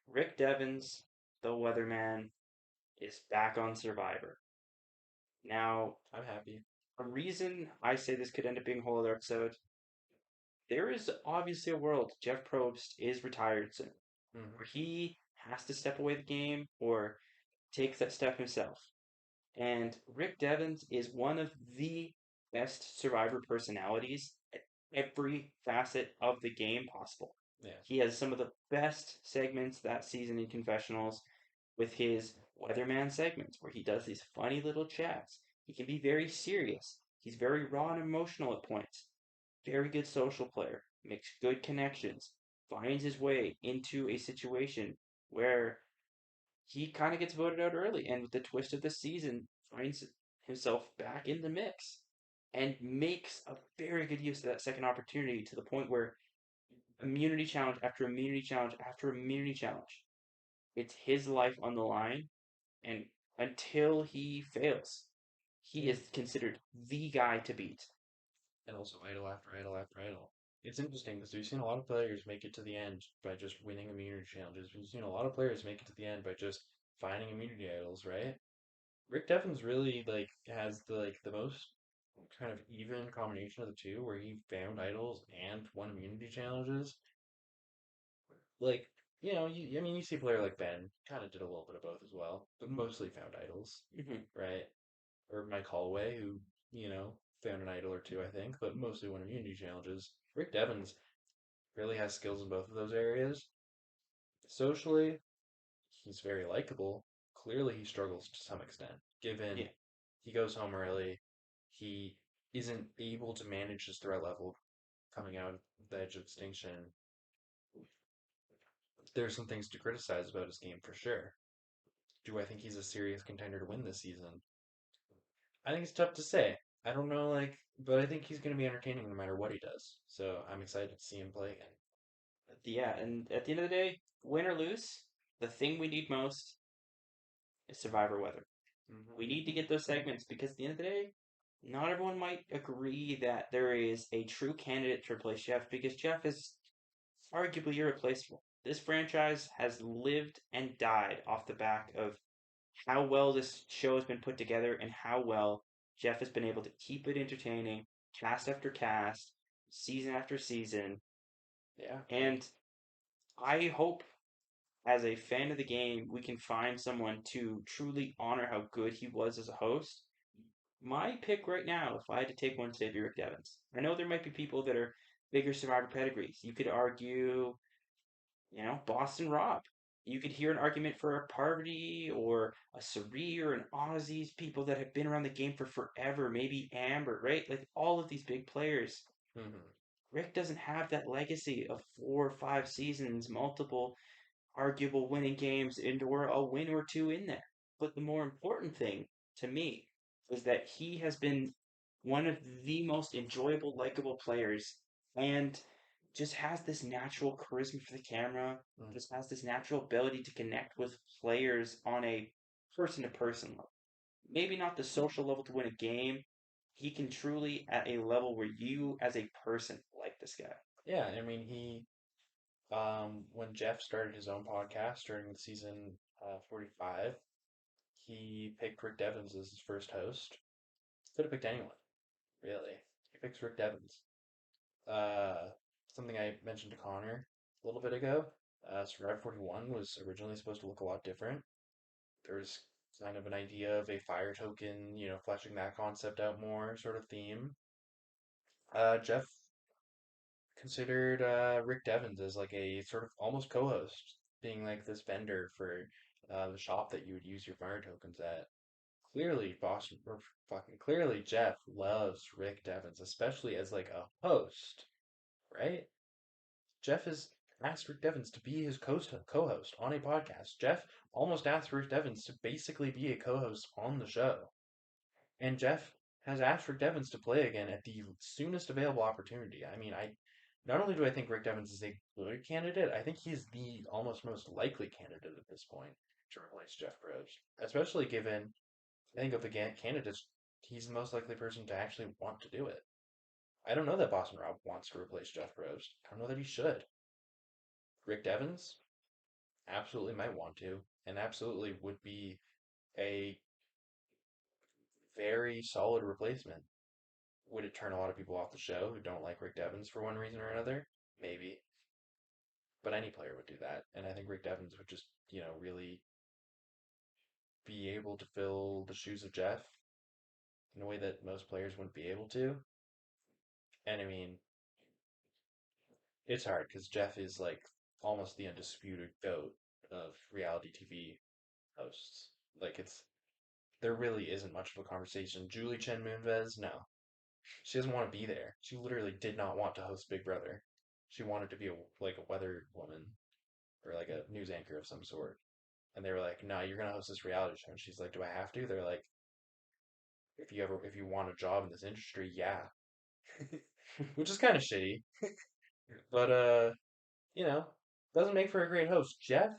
Rick Devens, the weatherman, is back on Survivor. Now, I'm happy. a reason I say this could end up being a whole other episode, there is obviously a world Jeff Probst is retired soon, Mm-hmm. where he has to step away the game or take that step himself. And Rick Devens is one of the best Survivor personalities at every facet of the game possible. Yeah. He has some of the best segments that season in Confessionals with his Weatherman segments, where he does these funny little chats. He can be very serious. He's very raw and emotional at points. Very good social player, makes good connections, finds his way into a situation where he kind of gets voted out early, and with the twist of the season, finds himself back in the mix and makes a very good use of that second opportunity to the point where immunity challenge after immunity challenge after immunity challenge, it's his life on the line, and until he fails, he Yeah. is considered the guy to beat. And also idol after idol after idol. It's interesting because we've seen a lot of players make it to the end by just winning immunity challenges. We've seen a lot of players make it to the end by just finding immunity idols, right? Rick Devens really has the most kind of even combination of the two, where he found idols and won immunity challenges. Like, I mean, you see a player like Ben kind of did a little bit of both as well, but mostly found idols, Mm-hmm. right? Or Mike Holloway, who, found an idol or two, I think, but mostly won immunity challenges. Rick Devens really has skills in both of those areas. Socially, he's very likable. Clearly, he struggles to some extent, Yeah. given he goes home early. He isn't able to manage his threat level coming out of the edge of extinction. There's some things to criticize about his game for sure. Do I think he's a serious contender to win this season? I think it's tough to say. I don't know, but I think he's going to be entertaining no matter what he does. So I'm excited to see him play again. Yeah, and at the end of the day, win or lose, the thing we need most is Survivor weather. Mm-hmm. We need to get those segments because at the end of the day, not everyone might agree that there is a true candidate to replace Jeff because Jeff is arguably irreplaceable. This franchise has lived and died off the back of how well this show has been put together and how well Jeff has been able to keep it entertaining, cast after cast, season after season. Yeah. And I hope, as a fan of the game, we can find someone to truly honor how good he was as a host. My pick right now, if I had to take one today, would be Rick Devens. I know there might be people that are bigger Survivor pedigrees. You could argue, Boston Rob. You could hear an argument for a Parvati or a Sari or an Aussies, people that have been around the game for forever, maybe Amber, right? Like all of these big players. Mm-hmm. Rick doesn't have that legacy of 4 or 5 seasons, multiple arguable winning games, and or a win or two in there. But the more important thing to me is that he has been one of the most enjoyable, likable players and just has this natural charisma for the camera, Mm-hmm. just has this natural ability to connect with players on a person to person level. Maybe not the social level to win a game. He can truly, at a level where you, as a person, like this guy. Yeah, I mean, when Jeff started his own podcast during the season 45, he picked Rick Devens as his first host. Could have picked anyone, really. He picks Rick Devens. Uh, Something I mentioned to Connor a little bit ago. Survivor 41 was originally supposed to look a lot different. There was kind of an idea of a fire token, fleshing that concept out more, sort of theme. Jeff considered Rick Devens as like a sort of almost co-host, being like this vendor for the shop that you would use your fire tokens at. Clearly, Boston, or fucking clearly, Jeff loves Rick Devens, especially as like a host, right? Jeff has asked Rick Devens to be his co-host on a podcast. Jeff almost asked Rick Devens to basically be a co-host on the show. And Jeff has asked Rick Devens to play again at the soonest available opportunity. I mean, I not only do I think Rick Devens is a good candidate, I think he's the almost most likely candidate at this point to replace Jeff Probst. Especially given, I think of the candidates, he's the most likely person to actually want to do it. I don't know that Boston Rob wants to replace Jeff Probst. I don't know that he should. Rick Devens absolutely might want to, and absolutely would be a very solid replacement. Would it turn a lot of people off the show who don't like Rick Devens for one reason or another? Maybe. But any player would do that. And I think Rick Devens would just, really be able to fill the shoes of Jeff in a way that most players wouldn't be able to. And I mean, it's hard because Jeff is like almost the undisputed GOAT of reality TV hosts. Like there really isn't much of a conversation. Julie Chen Moonves, no. She doesn't want to be there. She literally did not want to host Big Brother. She wanted to be like a weather woman or like a news anchor of some sort. And they were like, "No, you're gonna host this reality show." And she's like, "Do I have to?" They're like, if you want a job in this industry, yeah." Which is kind of shitty, but you know, doesn't make for a great host. Jeff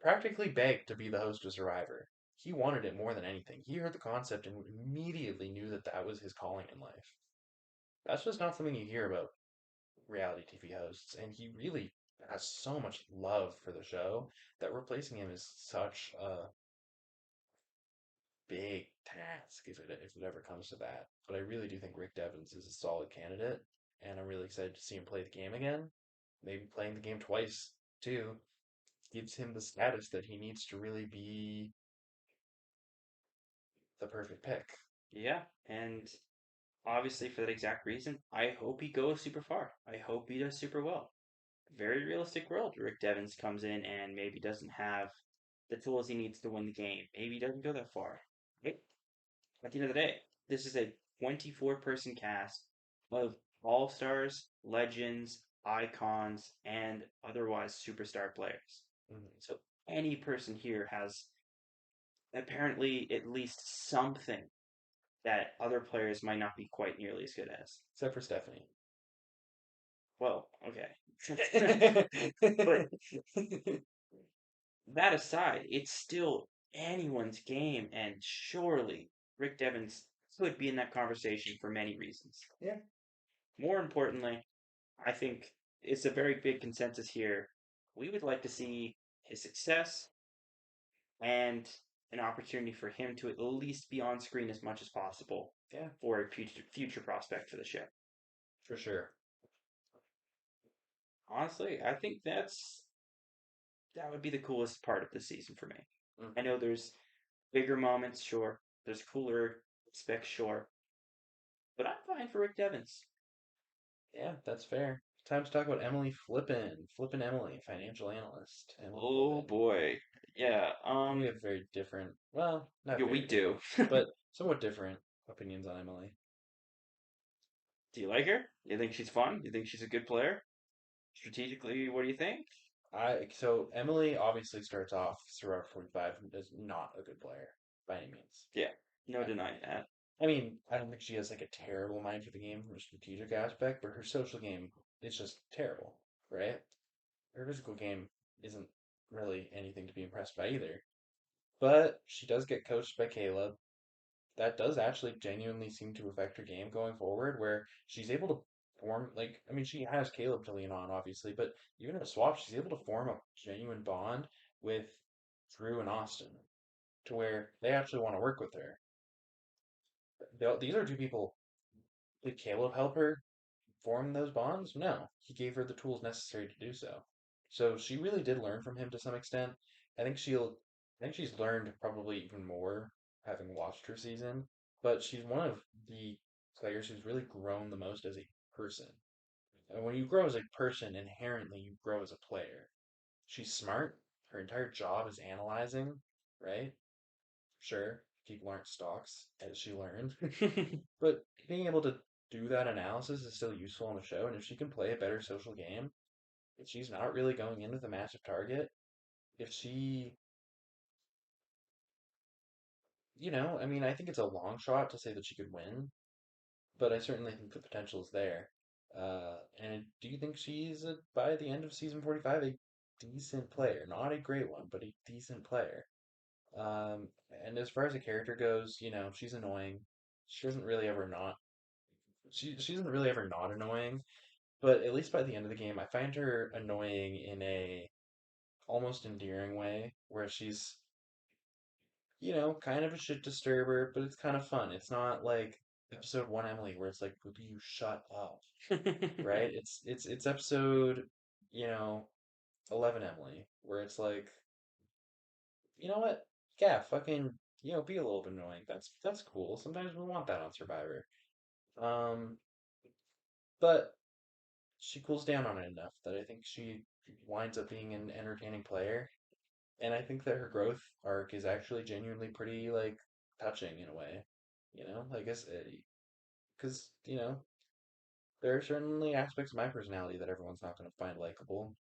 practically begged to be the host of Survivor. He wanted it more than anything. He heard the concept and immediately knew that that was his calling in life. That's just not something you hear about reality TV hosts, and he really has so much love for the show that replacing him is such a big task if it ever comes to that. But I really do think Rick Devens is a solid candidate, and I'm really excited to see him play the game again. Maybe playing the game twice too gives him the status that he needs to really be the perfect pick. Yeah, and obviously for that exact reason, I hope he goes super far. I hope he does super well. Very realistic world. Rick Devens comes in and maybe doesn't have the tools he needs to win the game. Maybe he doesn't go that far. Right? At the end of the day, this is a 24-person cast of all stars, legends, icons, and otherwise superstar players. Mhm. So any person here has apparently at least something that other players might not be quite nearly as good as. Except for Stephanie. Well, okay. But that aside, it's still anyone's game, and surely Rick Devens could be in that conversation for many reasons. Yeah. More importantly, I think it's a very big consensus here. We would like to see his success and an opportunity for him to at least be on screen as much as possible Yeah, for a future prospect for the show. for sure. Honestly, I think that would be the coolest part of the season for me. I Mhm. know there's bigger moments, sure. There's cooler specs, sure. But I'm fine for Rick Devens. Yeah, that's fair. Time to talk about Emily Flippin. Flippin Emily, financial analyst. Emily Oh Flippin. boy. Yeah, We have very different, well, not yeah, we very do. different, but somewhat different opinions on Emily. Do you like her? You think she's fun? You think she's a good player? Strategically, what do you think? So Emily obviously starts off Survivor 45 as not a good player by any means. Yeah, no I, denying that. I mean, I don't think she has like a terrible mind for the game from a strategic aspect, but her social game is just terrible, right? Her physical game isn't really anything to be impressed by either. But she does get coached by Caleb. That does actually genuinely seem to affect her game going forward, where she's able to form like I mean she has Caleb to lean on obviously, but even in a swap she's able to form a genuine bond with Drew and Austin to where they actually want to work with her. These are two people. Did Caleb help her form those bonds? No, he gave her the tools necessary to do so. So she really did learn from him to some extent. I think she'll. I think she's learned probably even more having watched her season. But she's one of the players who's really grown the most as a person. And when you grow as a person, inherently you grow as a player. She's smart. Her entire job is analyzing, right? Sure, people aren't stocks, as she learned. But being able to do that analysis is still useful on the show, and if she can play a better social game, if she's not really going in with a massive target, if she, I mean, I think it's a long shot to say that she could win, but I certainly think the potential is there. And do you think she's, by the end of season 45, a decent player? Not a great one, but a decent player. Um, and as far as the character goes, she's annoying. She doesn't really ever not. She doesn't really ever not annoying. But at least by the end of the game, I find her annoying in a almost endearing way, where she's, kind of a shit disturber, but it's kind of fun. It's not like episode one Emily, where it's like, "Will you shut up?" Right? It's episode, you know, 11 Emily, where it's like, you know what? Yeah, fucking, be a little bit annoying. That's cool. Sometimes we want that on Survivor. Um, but she cools down on it enough that I think she winds up being an entertaining player. And I think that her growth arc is actually genuinely pretty like touching in a way. I guess because there are certainly aspects of my personality that everyone's not going to find likable.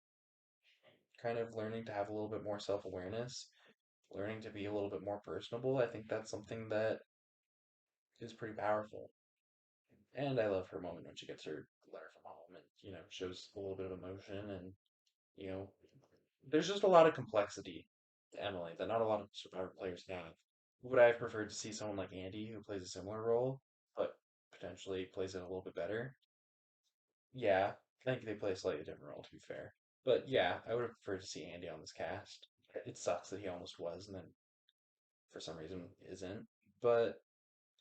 Kind of learning to have a little bit more self awareness, learning to be a little bit more personable. I think that's something that is pretty powerful. And I love her moment when she gets her letter from home and shows a little bit of emotion and you know there's just a lot of complexity to Emily that not a lot of Survivor players have. Would I have preferred to see someone like Andy who plays a similar role, but potentially plays it a little bit better? Yeah, I think they play a slightly different role, to be fair. But yeah, I would have preferred to see Andy on this cast. It sucks that he almost was and then for some reason isn't. But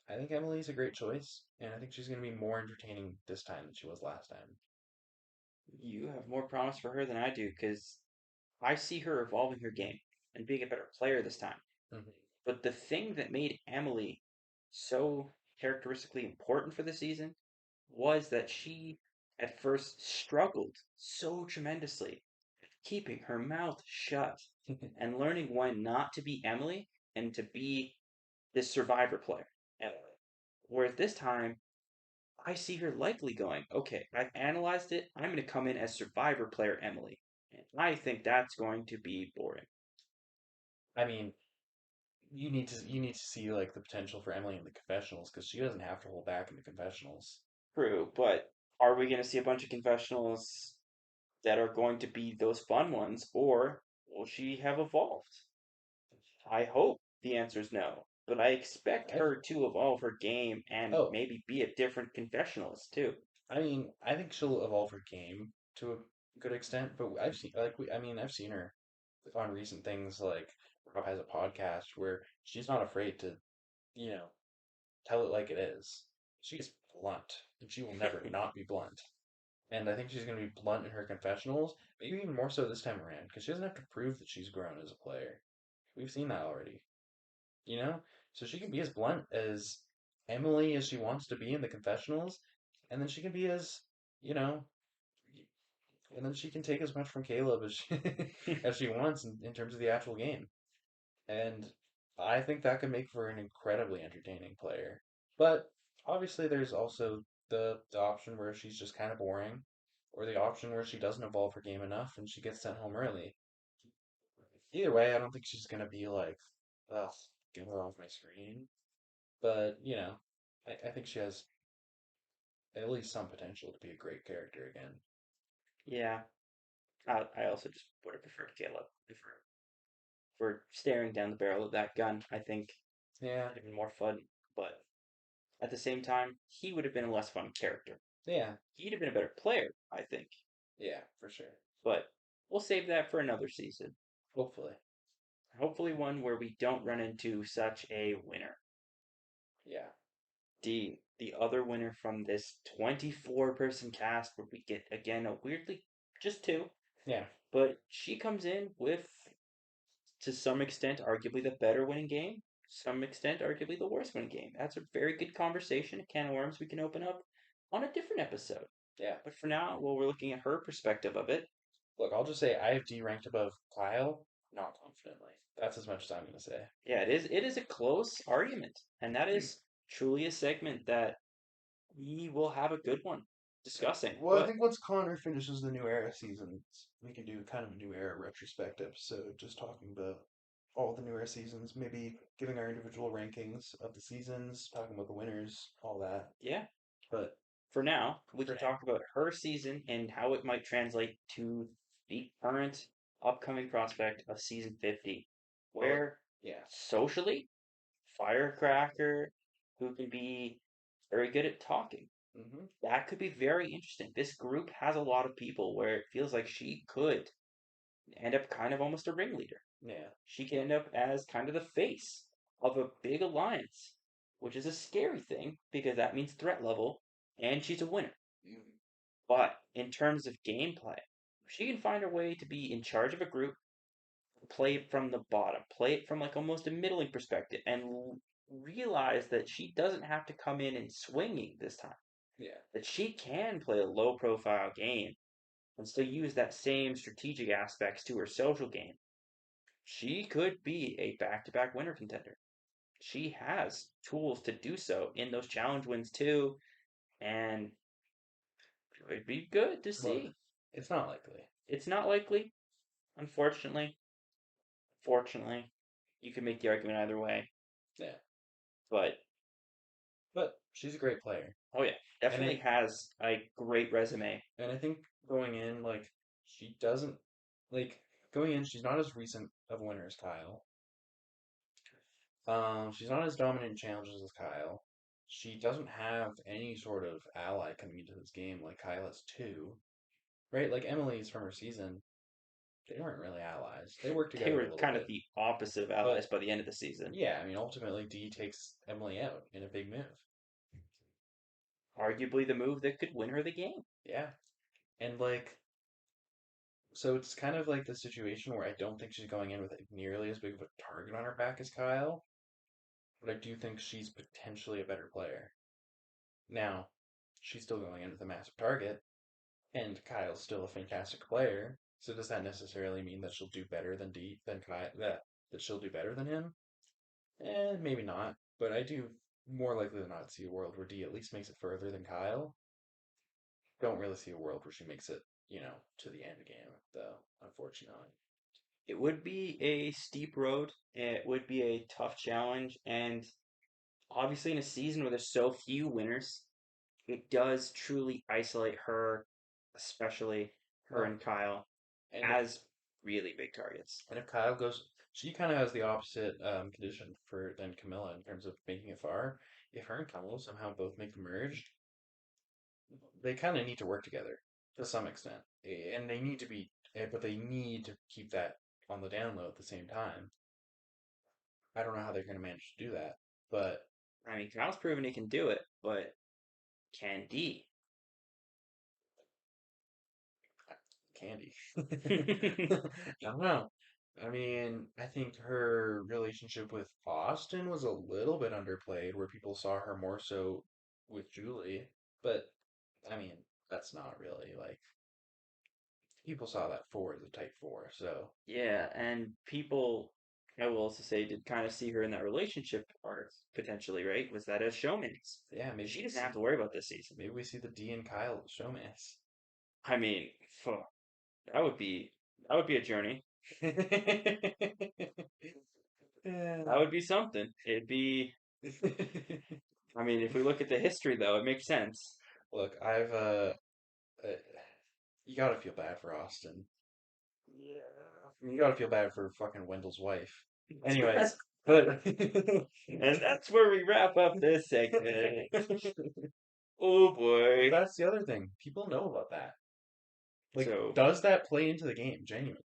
I think Emily's a great choice, and I think she's going to be more entertaining this time than she was last time. You have more promise for her than I do because I see her evolving her game and being a better player this time. Hmm. But the thing that made Emily so characteristically important for the season was that she at first struggled so tremendously, keeping her mouth shut and learning when not to be Emily and to be this survivor player, Emily. Whereas this time, I see her likely going, okay, I've analyzed it. I'm going to come in as survivor player Emily. And I think that's going to be boring. I mean, you need to see like the potential for Emily in the confessionals because she doesn't have to hold back in the confessionals. True, but are we going to see a bunch of confessionals that are going to be those fun ones, or will she have evolved? I hope the answer is no, but I expect I her to evolve her game and oh, maybe be a different confessionalist too. I mean, I think she'll evolve her game to a good extent, but I've seen her on recent things like Rob has a podcast where she's not afraid to, you know, tell it like it is. She's blunt, and she will never not be blunt. And I think she's going to be blunt in her confessionals, maybe even more so this time around, because she doesn't have to prove that she's grown as a player. We've seen that already, you know? So she can be as blunt as Emily as she wants to be in the confessionals, and then she can be as, you know, and then she can take as much from Caleb as she, as she wants in terms of the actual game. And I think that could make for an incredibly entertaining player. But obviously, there's also the option where she's just kind of boring, or the option where she doesn't evolve her game enough and she gets sent home early. Either way, I don't think she's gonna be like, ugh, get her off my screen. But I think she has at least some potential to be a great character again. Yeah, I also just would have preferred Caleb if we're staring down the barrel of that gun. I think Yeah, it'd have been more fun, but at the same time, he would have been a less fun character. Yeah, He'd have been a better player, I think. yeah, for sure. But we'll save that for another season. Hopefully. Hopefully, one where we don't run into such a winner. Yeah. The other winner from this 24-person cast, where we get again a weirdly just two, Yeah. but she comes in with, to some extent, arguably the better winning game. Some extent, arguably the worst winning game. That's a very good conversation, a can of worms we can open up on a different episode. Yeah. But for now, well, we're looking at her perspective of it. Look, I'll just say I have D ranked above Kyle, not confidently. That's as much as I'm going to say. Yeah, it is. It is a close argument, and that is truly a segment that we will have a good one discussing. Well, I think once Connor finishes the New Era seasons, we can do kind of a New Era retrospect episode, just talking about all the New Era seasons, maybe giving our individual rankings of the seasons, talking about the winners, all that. Yeah. But for now, we can talk about her season and how it might translate to the current upcoming prospect of season 50, where yeah, socially, firecracker, who can be very good at talking. hmm That could be very interesting. This group has a lot of people where it feels like she could end up kind of almost a ringleader. yeah, She can end up as kind of the face of a big alliance, which is a scary thing because that means threat level, and she's a winner. But in terms of gameplay, she can find a way to be in charge of a group, play it from the bottom, play it from like almost a middling perspective, and realize that she doesn't have to come in and swinging this time. yeah. That she can play a low profile game and still use that same strategic aspects to her social game. She could be a back to back winner contender. She has tools to do so in those challenge wins too, and it would be good to Look, see. it's not likely. It's not likely, unfortunately. Fortunately, you can make the argument either way. Yeah, But but she's a great player, oh yeah, and definitely has a great resume. I think going in, like she doesn't like going in. She's not as recent of a winner as Kyle. She's not as dominant in challenges as Kyle. She doesn't have any sort of ally coming into this game like Kyle has two, right? Like Emily's from her season, they weren't really allies. They worked They together were a little kind of bit, the opposite of allies but by the end of the season. yeah, I mean, ultimately, Dee takes Emily out in a big move. Arguably the move that could win her the game. Yeah, and like, so it's kind of like the situation where I don't think she's going in with nearly as big of a target on her back as Kyle, but I do think she's potentially a better player. Now, she's still going in with a massive target, and Kyle's still a fantastic player. So does that necessarily mean that she'll do better than Kyle? That she'll do better than him? Maybe not. But I do more likely than not see a world where Dee at least makes it further than Kyle. Don't really see a world where she makes it, to the end game, though, unfortunately. It would be a steep road. It would be a tough challenge, and obviously in a season where there's so few winners, it does truly isolate her, especially her Well, and Kyle, and if as really big targets. and if Kyle goes, she kind of has the opposite condition for than Camilla in terms of making it far. If her and Camilla somehow both make the merge, they kind of need to work together to some extent, and they need to be, but they need to keep that on the down low at the same time. I don't know how they're going to manage to do that, but I mean, Kyle's proven he can do it, but can D? Candy. I don't know. I mean, I think her relationship with Austin was a little bit underplayed, where people saw her more so with Julie, but I mean, that's not really like people saw that four as a type four, so Yeah, and people, I will also say, did kind of see her in that relationship part potentially, right? Was that as showmans? yeah, She doesn't have to worry about this season. maybe we see the D and Kyle showmance. I mean, that would be that would be a journey. Yeah. That would be something. It'd be. I mean, if we look at the history, though, it makes sense. Look, uh, you gotta feel bad for Austin. Yeah. You gotta feel bad for fucking Wendell's wife. Anyways, but And that's where we wrap up this segment. Oh boy. That's the other thing. People know about that. Like, So does that play into the game genuinely?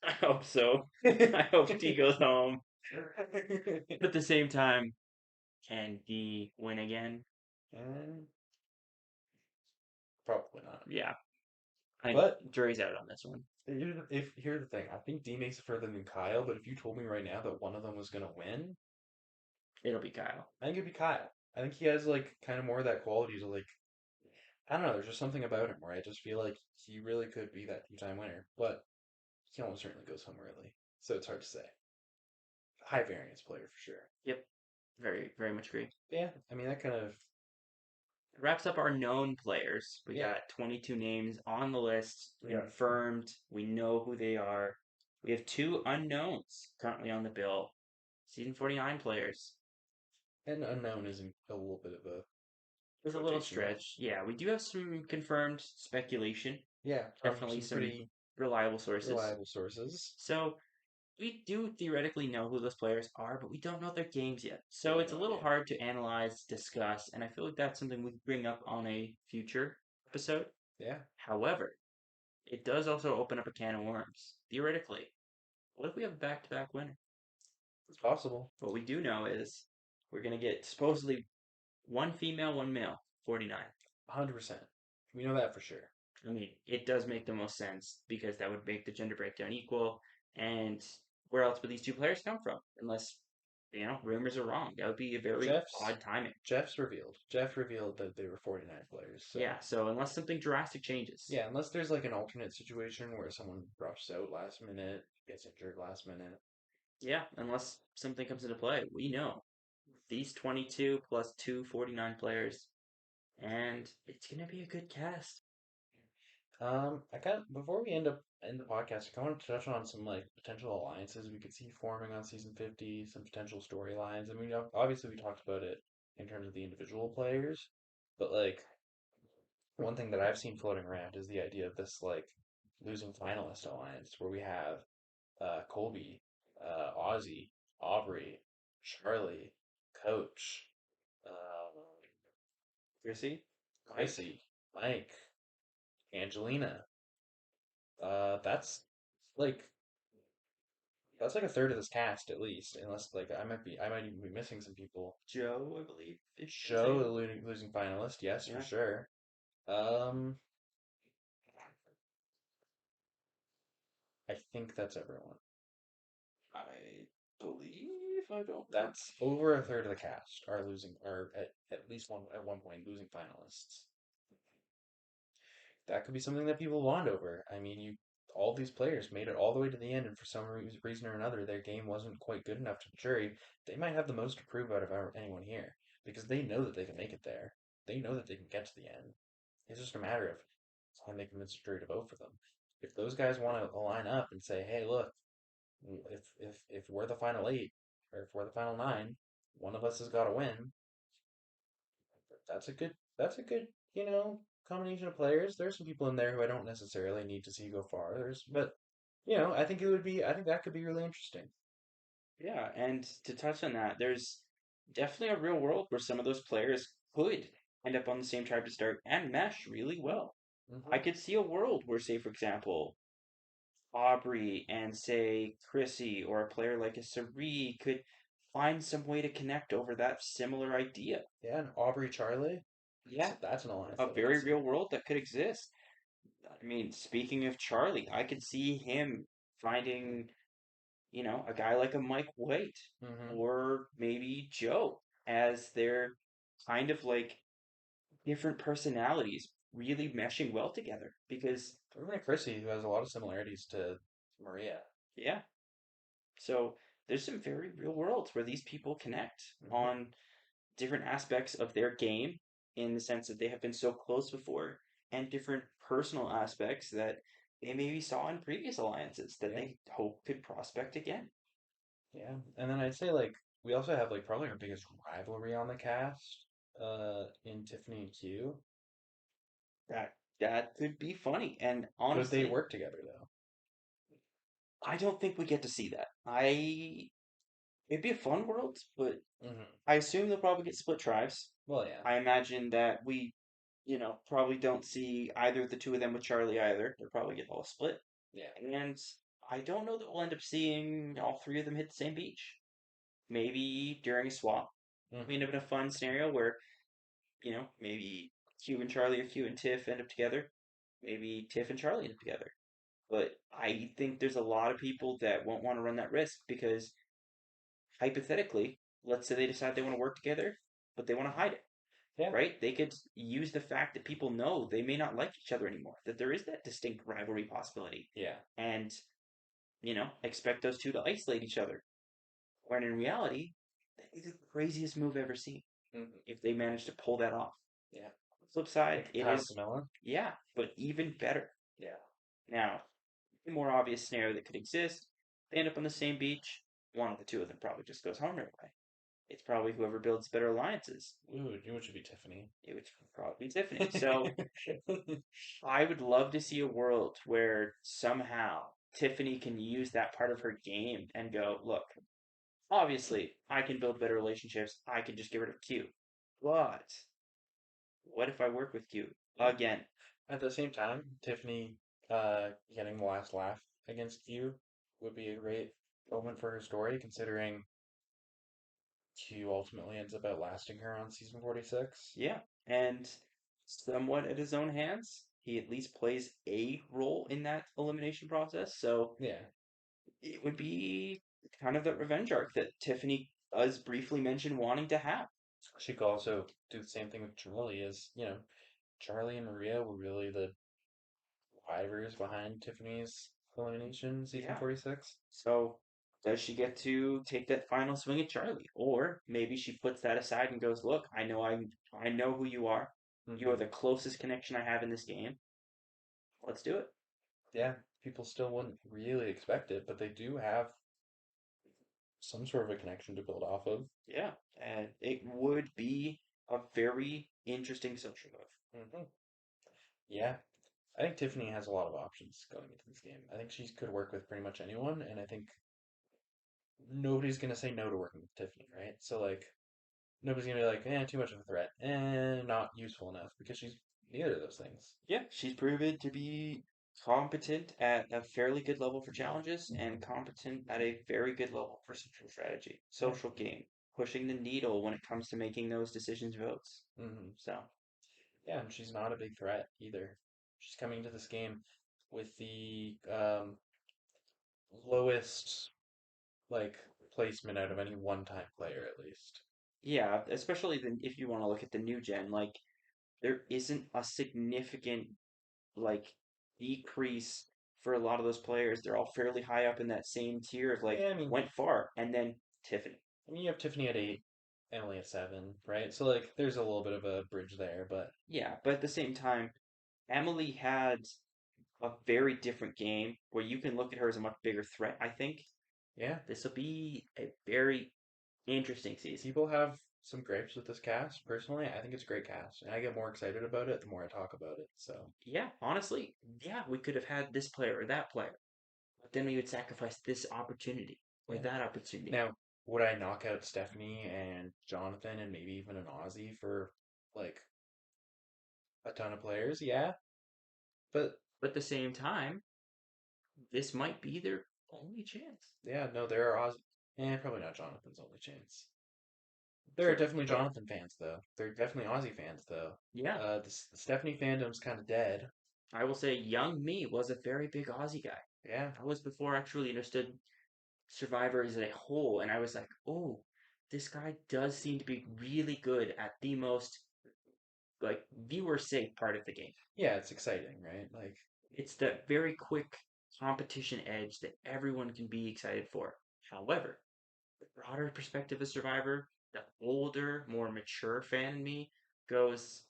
I hope so. I hope D goes home. But at the same time, can D win again? And probably not. Yeah. I But jury's out on this one. here's the thing, I think D makes it further than Kyle. But if you told me right now that one of them was gonna win, It'll be Kyle. I think it'd be Kyle. I think he has like kind of more of that quality to like. I don't know. There's just something about him where I just feel like he really could be that two-time winner, but he almost certainly goes home early. So it's hard to say. High variance player for sure. Yep. Very, very much agree. Yeah, I mean that kind of Wraps up our known players. We yeah. got 22 names on the list, Yeah. confirmed. We know who they are. We have two unknowns currently on the bill. Season 49 players. And unknown isn't a little bit of a There's a little quotation mark. stretch. Yeah, we do have some confirmed speculation. Yeah, from Definitely some some pretty reliable sources. reliable sources. So we do theoretically know who those players are, but we don't know their games yet. We So have it's a no little idea. hard to analyze, discuss, and I feel like that's something we could bring up on a future episode. Yeah, However, it does also open up a can of worms. Theoretically, what if we have a back-to-back winner? it's possible. What we do know is we're going to get supposedly one female, one male, 49. 100%. We know that for sure. I mean, it does make the most sense because that would make the gender breakdown equal. And where else would these two players come from? Unless, rumors are wrong. That would be a very Jeff's odd timing. Jeff's revealed. Jeff revealed that they were 49 players. So Yeah, so unless something drastic changes. yeah, unless there's like an alternate situation where someone drops out last minute, gets injured last minute. Yeah, unless something comes into play. We know these 22 plus 249 players, and it's going to be a good cast. I kind of before we end the podcast, I kind of want to touch on some like potential alliances we could see forming on season 50, some potential storylines. I mean, obviously we talked about it in terms of the individual players, but like one thing that I've seen floating around is the idea of this like losing finalist alliance where we have Colby, Ozzy, Aubrey, Charlie, Coach, uh, Chrissy? Mike? Chrissy, Mike, Angelina. That's like that's like a third of this cast at least, unless like I might even be missing some people. Joe, I believe. Show the losing finalist, yes, for Yeah. sure. Um, I think that's everyone. I believe I don't. That's over a third of the cast are losing, are at least one point losing finalists. That could be something that people bond over. I mean, all these players made it all the way to the end, and for some reason or another, their game wasn't quite good enough to the jury. They might have the most to prove out of anyone here because they know that they can make it there. They know that they can get to the end. It's just a matter of can they convince the jury to vote for them. If those guys want to line up and say, "Hey, look, if we're the final eight or if we're the final nine, one of us has got to win," that's a good combination of players. There's some people in there who I don't necessarily need to see go far. But I think that could be really interesting. Yeah, and to touch on that, there's definitely a real world where some of those players could end up on the same tribe to start and mesh really well. I Hmm. could see a world where, say, for example, Aubrey and, say, Chrissy or a player like a Sari could find some way to connect over that similar idea. Yeah, and Aubrey Charlie, Yeah, that's an alliance a that I could very see. real world that could exist. I mean, speaking of Charlie, I could see him finding, a guy like a Mike White Hmm. or maybe Joe as their kind of like different personalities really meshing well together. Because, Or even a Chrissy who has a lot of similarities to Maria. yeah, so there's some very real worlds where these people connect Hmm. on different aspects of their game in the sense that they have been so close before, and different personal aspects that they maybe saw in previous alliances that Yeah, they hope could prospect again. yeah. And then I'd say like we also have like probably our biggest rivalry on the cast, in Tiffany and Q. That could be funny. And Could they honestly, work together though? I don't think we get to see that. It'd be a fun world, but Hmm. I assume they'll probably get split tribes. Well, yeah. I imagine that probably don't see either of the two of them with Charlie either. They're probably getting all split. Yeah. And I don't know that we'll end up seeing all three of them hit the same beach. Maybe during a swap. We end Mm-hmm. up in a fun scenario where, maybe Q and Charlie or Q and Tiff end up together. Maybe Tiff and Charlie end up together. But I think there's a lot of people that won't want to run that risk because hypothetically, let's say they decide they want to work together, but they want to hide it, Yeah. right? They could use the fact that people know they may not like each other anymore, that there is that distinct rivalry possibility, Yeah. and, expect those two to isolate each other. When in reality, that is the craziest move ever seen Mm-hmm. if they manage to pull that off. Yeah. Flip side, Like it Kyle is, Camilla. yeah, but even better. Yeah. Now, the more obvious scenario that could exist, they end up on the same beach. One of the two of them probably just goes home right away. It's probably whoever builds better alliances. Ooh, it should be Tiffany. It would probably be Tiffany. So I would love to see a world where somehow Tiffany can use that part of her game and go, look, obviously I can build better relationships. I can just get rid of Q. But what if I work with Q Yeah. again? At the same time, Tiffany getting the last laugh against you would be a great moment for her story, considering Q ultimately ends up outlasting her on season 46. Yeah. And somewhat at his own hands, he at least plays a role in that elimination process. So Yeah. it would be kind of that revenge arc that Tiffany does briefly mention wanting to have. She could also do the same thing with Charlie, as, Charlie and Maria were really the drivers behind Tiffany's elimination season Yeah. 46. So does she get to take that final swing at Charlie? Or maybe she puts that aside and goes, look, I know who you are. You are Mm-hmm. the closest connection I have in this game. Let's do it. Yeah, people still wouldn't really expect it, but they do have some sort of a connection to build off of. Yeah. And it would be a very interesting social move. Hmm. Yeah, I think Tiffany has a lot of options going into this game. I think she could work with pretty much anyone, and I think nobody's gonna say no to working with Tiffany, right? So like, nobody's gonna be like, too much of a threat, not useful enough, because she's neither of those things. Yeah, she's proven to be competent at a fairly good level for challenges and competent at a very good level for social strategy, Yeah. social game, pushing the needle when it comes to making those decisions votes. Hmm. So, Yeah, and she's not a big threat either. She's coming into this game with the lowest like placement out of any one-time player, at least. yeah, especially if you want to look at the new gen, like there isn't a significant like decrease for a lot of those players. They're all fairly high up in that same tier of like Yeah, I mean, went far and then Tiffany. you have Tiffany at 8, Emily at 7, right? So like, there's a little bit of a bridge there, but Yeah, but at the same time, Emily had a very different game where you can look at her as a much bigger threat. I think yeah, this will be a very interesting season. people have some gripes with this cast. Personally, I think it's a great cast, and I get more excited about it the more I talk about it. So Yeah, honestly, yeah, we could have had this player or that player, but then we would sacrifice this opportunity or yeah. that opportunity. Now, would I knock out Stephanie and Jonathan and maybe even an Aussie for like a ton of players? Yeah, but But at the same time, this might be their only chance. yeah, no, there are Aussie. Probably not Jonathan's only chance. There are True, definitely but Jonathan fans, though. There are definitely Aussie fans, though. yeah, The Stephanie fandom's kind of dead. I will say young me was a very big Aussie guy. Yeah, I was before I actually understood Survivor as a whole, and I was like, oh, this guy does seem to be really good at the most like viewer safe part of the game. yeah, it's exciting, right? Like, It's that very quick competition edge that everyone can be excited for. However, the broader perspective of Survivor, the older, more mature fan in me goes,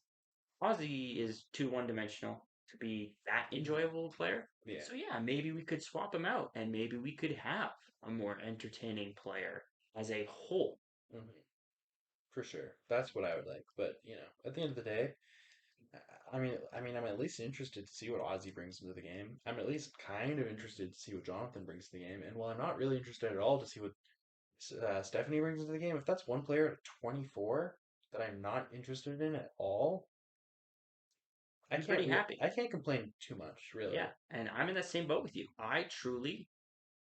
Ozzy is too one dimensional to be that enjoyable player. yeah, So yeah, maybe we could swap him out and maybe we could have a more entertaining player as a whole. hmm, for sure. That's what I would like. But at the end of the day, I'm at least interested to see what Ozzy brings into the game. I'm at least kind of interested to see what Jonathan brings to the game. And while I'm not really interested at all to see what Stephanie brings into the game, if that's one player at 24 that I'm not interested in at all, I'm pretty happy. I can't complain too much, really. Yeah, and I'm in the same boat with you. I truly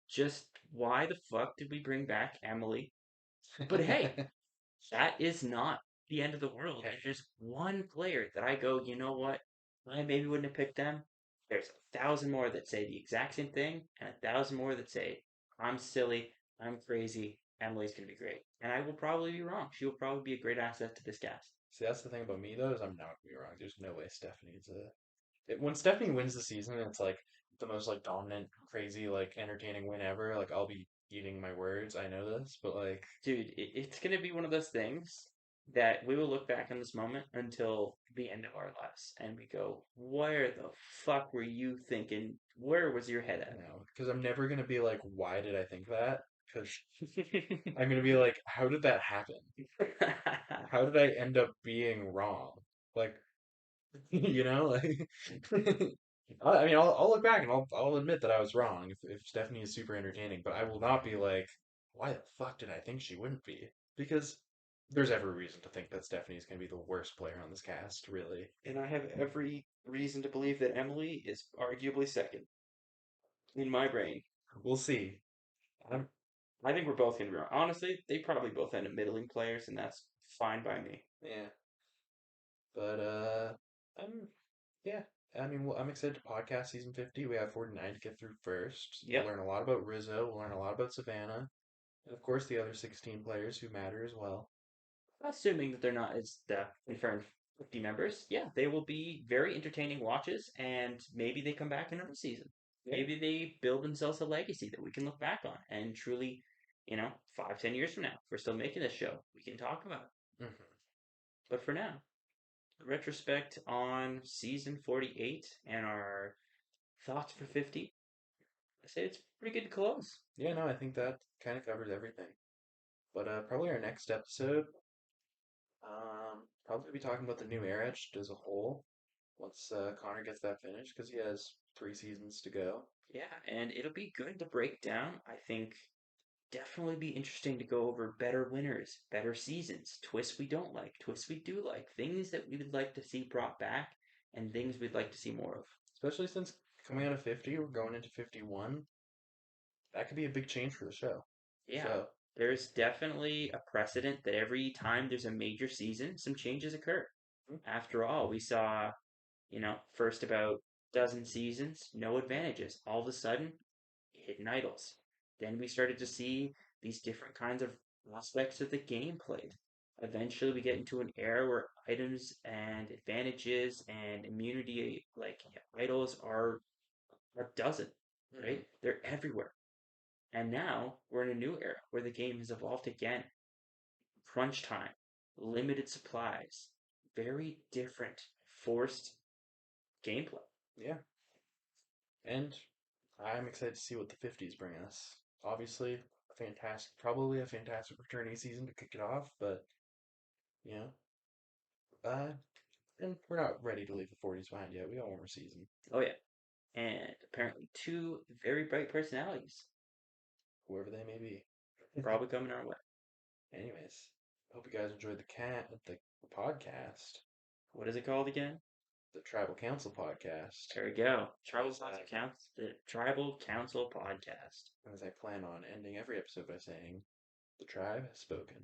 just why the fuck did we bring back Emily? But hey, that is not the end of the world. Okay. There's just one player that I go, you know what? I maybe wouldn't have picked them. There's 1,000 more that say the exact same thing, and 1,000 more that say, I'm silly, I'm crazy, Emily's gonna be great. And I will probably be wrong. She will probably be a great asset to this cast. See, that's the thing about me though, is I'm not gonna be wrong. There's no way Stephanie's when Stephanie wins the season, it's like the most like dominant, crazy, like entertaining win ever. Like I'll be eating my words. I know this, but like, Dude, it's gonna be one of those things that we will look back on this moment until the end of our lives and we go, where the fuck were you thinking? Where was your head at? no, because I'm never gonna be like, why did I think that? Because I'm gonna be like, how did that happen? How did I end up being wrong? Like, like I mean, I'll look back and I'll admit that I was wrong if Stephanie is super entertaining, but I will not be like, why the fuck did I think she wouldn't be? Because there's every reason to think that Stephanie is going to be the worst player on this cast, really. And I have every reason to believe that Emily is arguably second in my brain. We'll see. I'm, I think we're both gonna be wrong. Honestly, they probably both end up middling players, and that's fine by me. yeah, but I'm yeah. I mean, well, I'm excited to podcast season 50. We have 49 to get through first. We'll Yep. learn a lot about Rizzo. We'll learn a lot about Savannah. And of course, the other 16 players who matter as well. Assuming that they're not as the confirmed 50 members, yeah, they will be very entertaining watches, and maybe they come back another season. Yeah. Maybe they build themselves a legacy that we can look back on and truly, 5, 10 years from now, if we're still making this show, we can talk about it. Hmm. But for now, retrospect on season 48 and our thoughts for 50, I say it's pretty good to close. Yeah, no, I think that kind of covers everything. But probably our next episode, probably be talking about the new Air Etched as a whole once Connor gets that finished because he has 3 seasons to go. Yeah, and it'll be good to break down. I think definitely be interesting to go over better winners, better seasons, twists we don't like, twists we do like, things that we would like to see brought back, and things we'd like to see more of. Especially since coming out of 50, we're going into 51. That could be a big change for the show. Yeah, So, there's definitely a precedent that every time there's a major season, some changes occur. After all, we saw, first about dozen seasons, no advantages. All of a sudden, hidden idols. Then we started to see these different kinds of aspects of the game played. Eventually, we get into an era where items and advantages and immunity, like idols, are a dozen, right? They're everywhere. And now we're in a new era where the game has evolved again. Crunch time, limited supplies, very different forced gameplay. yeah. And I'm excited to see what the 50s bring us. Obviously, probably a fantastic returning season to kick it off, but, you know, uh, and we're not ready to leave the 40s behind yet. We got one more season. Oh yeah, and apparently two very bright personalities Whoever they may be. probably coming our way. Anyways, hope you guys enjoyed the podcast, What is it called again? the Tribal Council podcast. There we go. The Tribal Council Podcast. As I plan on ending every episode by saying, the tribe has spoken.